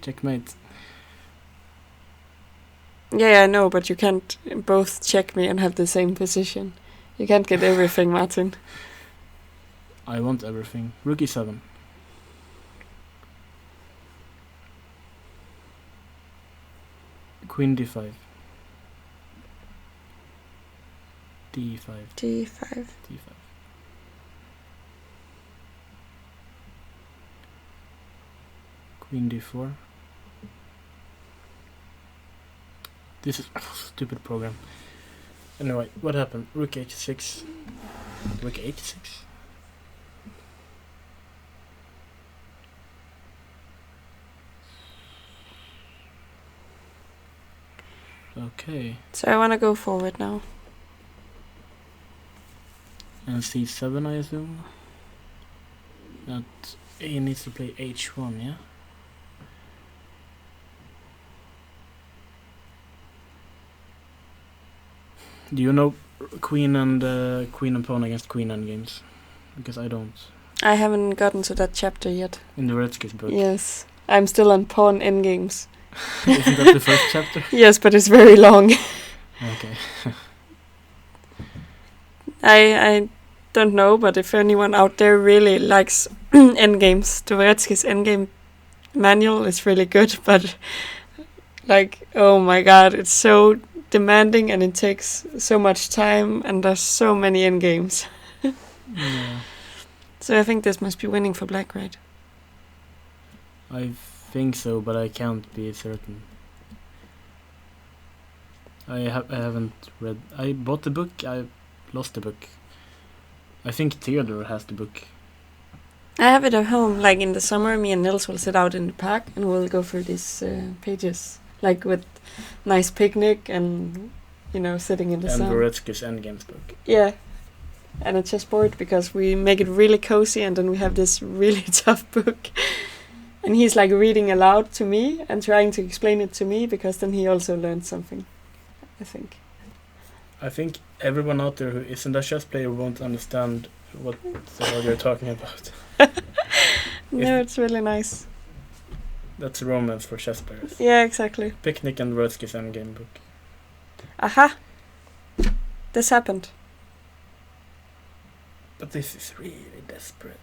Checkmate. Yeah, I know, but you can't both check me and have the same position. You can't get everything, Martin. I want everything. Rook e7. Queen d5. d5. D5. d5. Queen d4. This is stupid program. Anyway, what happened? Rook h6. Rook h6. Okay. So I wanna go forward now. And c7, I assume. That he needs to play h1, yeah? Do you know queen and pawn against queen endgames? Because I don't. I haven't gotten to that chapter yet. In the Redskins book. Yes. I'm still on pawn endgames. Isn't that the first chapter? Yes, but it's very long. Okay. I don't know, but if anyone out there really likes endgames, Dvoretsky's endgame manual is really good, but like, oh my god, it's so demanding and it takes so much time and there's so many endgames. Yeah. So I think this must be winning for black, right? I think so, but I can't be certain. I haven't read. I bought the book. I lost the book. I think Theodore has the book. I have it at home. Like in the summer, me and Nils will sit out in the park and we'll go through these pages, like with nice picnic and, you know, sitting in the And sun. Dvoretsky's endgames book. Yeah. And a chessboard because we make it really cozy and then we have this really tough book. And he's like reading aloud to me and trying to explain it to me because then he also learned something, I think. I think everyone out there who isn't a chess player won't understand what the hell you're talking about. No, it's really nice. That's romance for chess players. Yeah, exactly. Picnic and Dvoretsky's endgame book. Aha! This happened. But this is really desperate.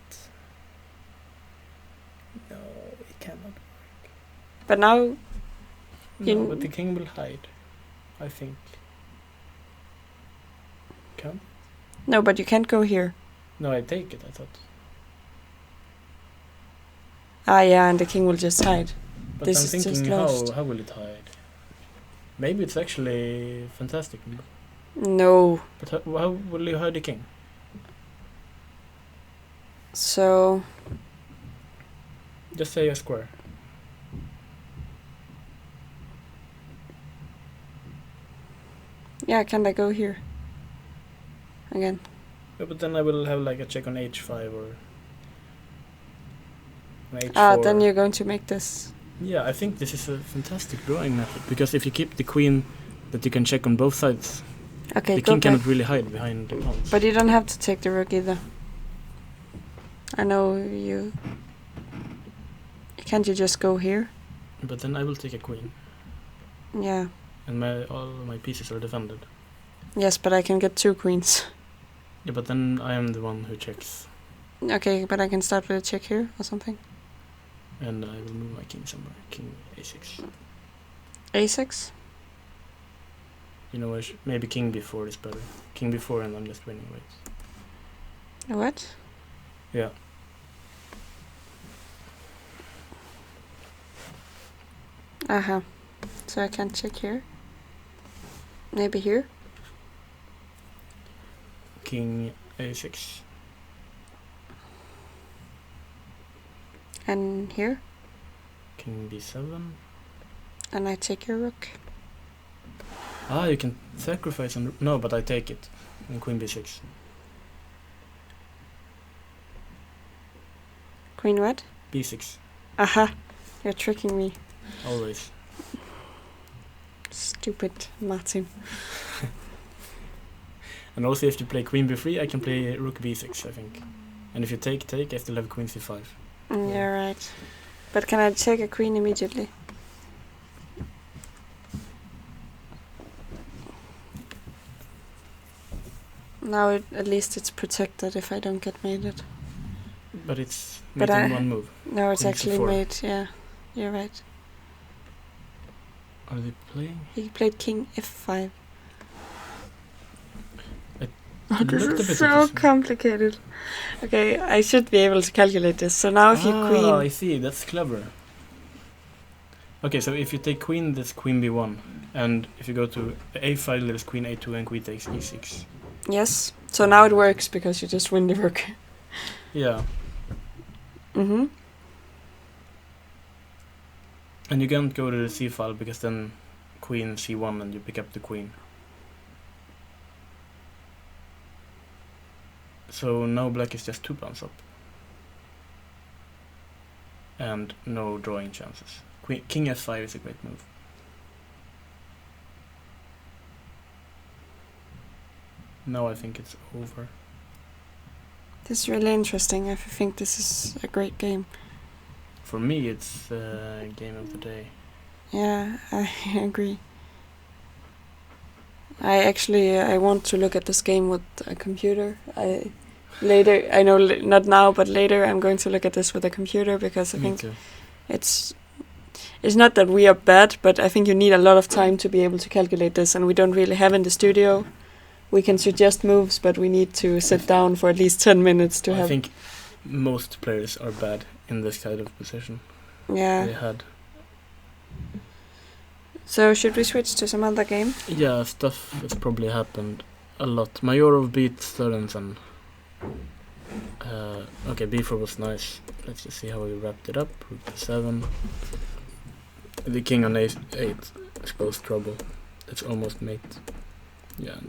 No, it cannot. But now... No, but the king will hide, I think. Can? No, but you can't go here. No, I take it, I thought. Ah, yeah, and the king will just hide. But This I'm is just thinking, lost. how will it hide? Maybe it's actually fantastic. No. But how will you hide the king? So... Just say a square. Yeah, can I go here? Again. Yeah, but then I will have like a check on h5 or on h4. Ah, then you're going to make this. Yeah, I think this is a fantastic drawing method because if you keep the queen that you can check on both sides, Okay, the go king back. cannot really hide behind the pawns. But you don't have to take the rook either. I know you... Can't you just go here? But then I will take a queen, Yeah. and all my pieces are defended. Yes, but I can get 2 queens. Yeah, but then I am the one who checks, Okay, but I can start with a check here or something. and I will move my king somewhere. King a6. A6? You know, maybe king b4 is better. King b4 and I'm just winning, wait. What? Yeah. Uh-huh. So I can check here. Maybe here. King a6. And here. King b7. And I take your rook. Ah, you can sacrifice on... No, but I take it. And queen b6. Queen what? b6. Aha! You're tricking me. Always. Stupid Martin. And also if you play queen b3, I can play rook b6, I think. And if you take, I still have queen c5. You're right. But can I take a queen immediately? Now at least it's protected if I don't get mated. But it's But made in one move. No, it's Queen actually c4. made, yeah. You're right. Are they playing? He played king f5. Looked a This bit is so interesting. complicated. Okay, I should be able to calculate this. So now if you I queen... see, that's clever. Okay, so if you take queen, that's queen b1. And if you go to a5, there's queen a2 and queen takes e6. Yes. So now it works because you just win the rook. Yeah. Mm-hmm. And you can't go to the c file because then queen c1 and you pick up the queen. So now black is just 2 pawns up. And no drawing chances. King f5 is a great move. Now I think it's over. This is really interesting. I think this is a great game. For me, it's game of the day. Yeah, I agree. I want to look at this game with a computer. I know not now, but later I'm going to look at this with a computer because I Me think too. it's not that we are bad, but I think you need a lot of time to be able to calculate this, and we don't really have in the studio. We can suggest moves, but we need to sit down for at least 10 minutes to I have... think most players are bad in this kind of position. Yeah. They had. So should we switch to some other game? Yeah, stuff has probably happened a lot. Majorov beat Sørensen. Okay, b4 was nice. Let's just see how we wrapped it up. Rook d7. The king on a8 exposed trouble. That's almost mate. Yeah.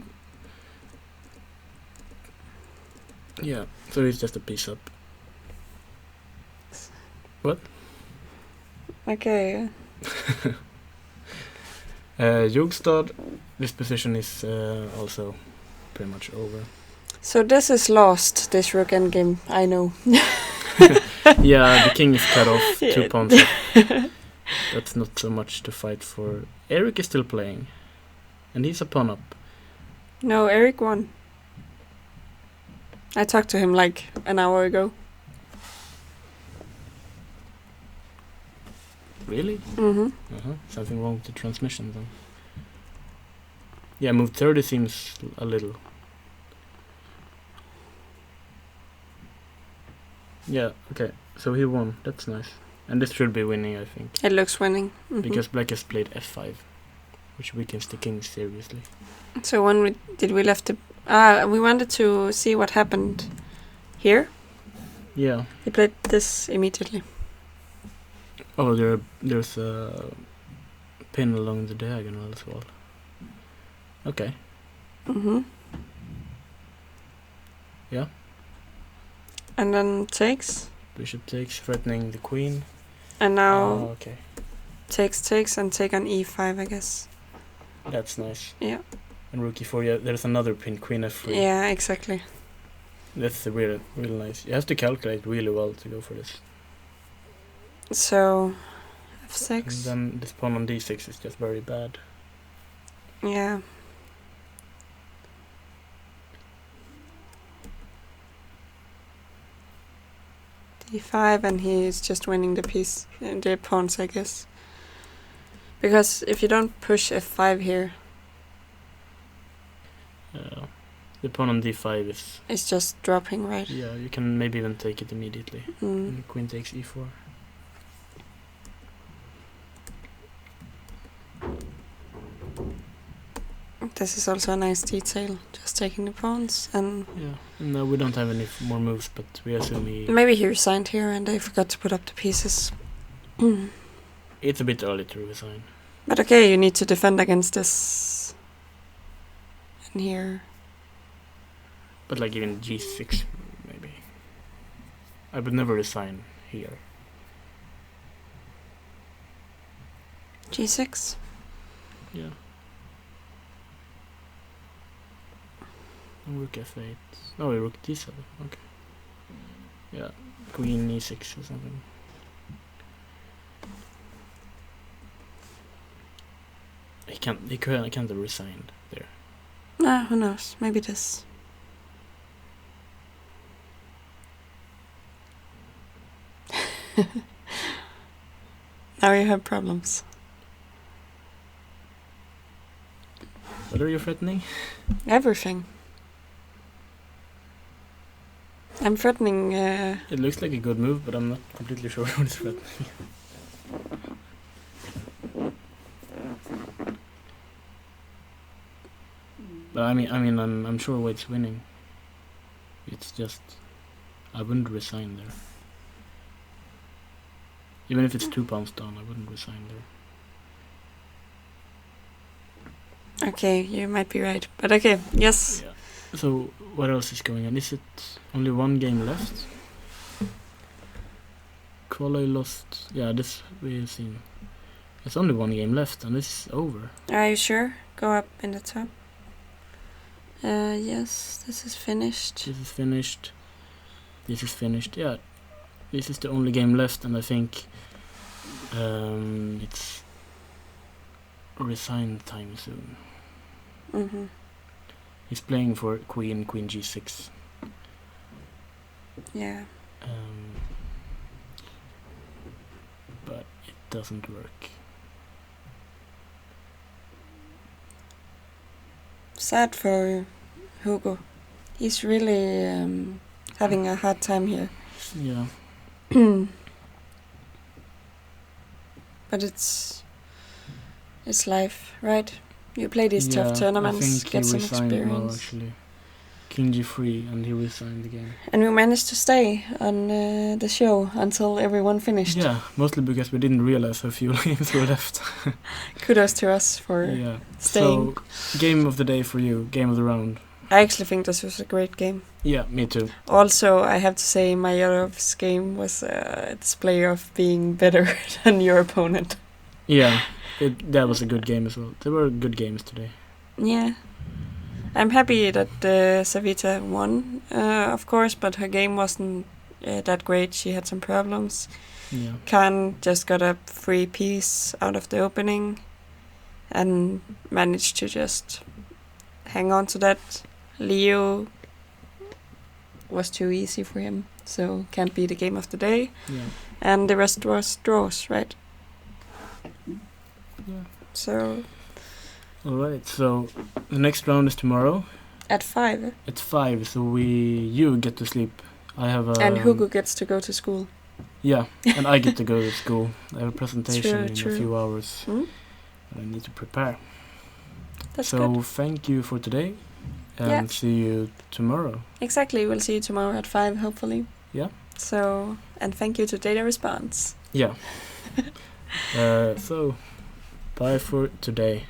Yeah, so he's just a piece up. What? Okay. Jogstad, this position is also pretty much over. So this is lost, this rook endgame, I know. Yeah, the king is cut off, 2 Yeah. pawns up. That's not so much to fight for. Eric is still playing, and he's a pawn up. No, Eric won. I talked to him like an hour ago. Really? Mm-hmm. Something wrong with the transmission then. Yeah, move 30 seems a little. Yeah, okay. So he won. That's nice. And this should be winning, I think. It looks winning. Mhm. Because black has played f5, which weakens the king seriously. So when we left the... we wanted to see what happened here. Yeah. He played this immediately. Oh, there's a pin along the diagonal as well. Okay. Mm-hmm. Yeah. And then takes. Bishop takes, threatening the queen. And now Okay. takes and take on e5, I guess. That's nice. Yeah. And rook e4, yeah, there's another pin, queen f3. Yeah, exactly. That's real nice. You have to calculate really well to go for this. So And f6. then this pawn on d6 is just very bad. Yeah. d5, and he's just winning the piece, the pawns, I guess. Because if you don't push f5 here, The pawn on d5 is... it's just dropping, right? Yeah, you can maybe even take it immediately. Mm. And queen takes e4. This is also a nice detail, just taking the pawns, and Yeah. No, we don't have any more moves, but we assume he... maybe he resigned here and they forgot to put up the pieces. It's a bit early to resign. But okay, you need to defend against this. And here. But like even g6, maybe. I would never resign here. G6. Yeah. And rook f8. No, rook d7. Okay. Yeah, queen e6 or something. He can't have resigned there. Nah, who knows? Maybe this. Now you have problems. What are you threatening? Everything. I'm threatening. It looks like a good move, but I'm not completely sure what it's threatening. But I'm sure White's winning. It's just I wouldn't resign there. Even if it's 2 pounds down, I wouldn't resign there. Okay, you might be right. But okay, yes. Yeah. So what else is going on? Is it only one game left? Quali lost. Yeah, this we've seen. It's only one game left, and this is over. Are you sure? Go up in the top. Yes, this is finished. This is finished. This is finished. Yeah, this is the only game left, and I think it's resign time soon. Mm-hmm. He's playing for queen g6. Yeah. But it doesn't work. Sad for Hugo. He's really having a hard time here. Yeah. But it's life, right? You play these tough tournaments, get some experience. Now, actually. King g3, and he resigned the game. And we managed to stay on the show until everyone finished. Yeah, mostly because we didn't realize how few games were left. Kudos to us for staying. So, game of the day for you, game of the round. I actually think this was a great game. Yeah, me too. Also, I have to say Mayarov's game was a display of being better than your opponent. Yeah, that was a good game as well. There were good games today. Yeah. I'm happy that Savita won, of course, but her game wasn't that great. She had some problems. Yeah. Khan just got a free piece out of the opening and managed to just hang on to that. Leo was too easy for him, so can't be the game of the day. Yeah. And the rest was draws, right? Yeah. So... Alright, so the next round is tomorrow. At 5. At 5, so you get to sleep. I have a... And Hugo gets to go to school. Yeah, and I get to go to school. I have a presentation in True. a few hours. Mm? I need to prepare. That's so good. thank you for today, and see you tomorrow. Exactly, we'll see you tomorrow at 5, hopefully. Yeah. So, and thank you to Data Response. Yeah. So, bye for today.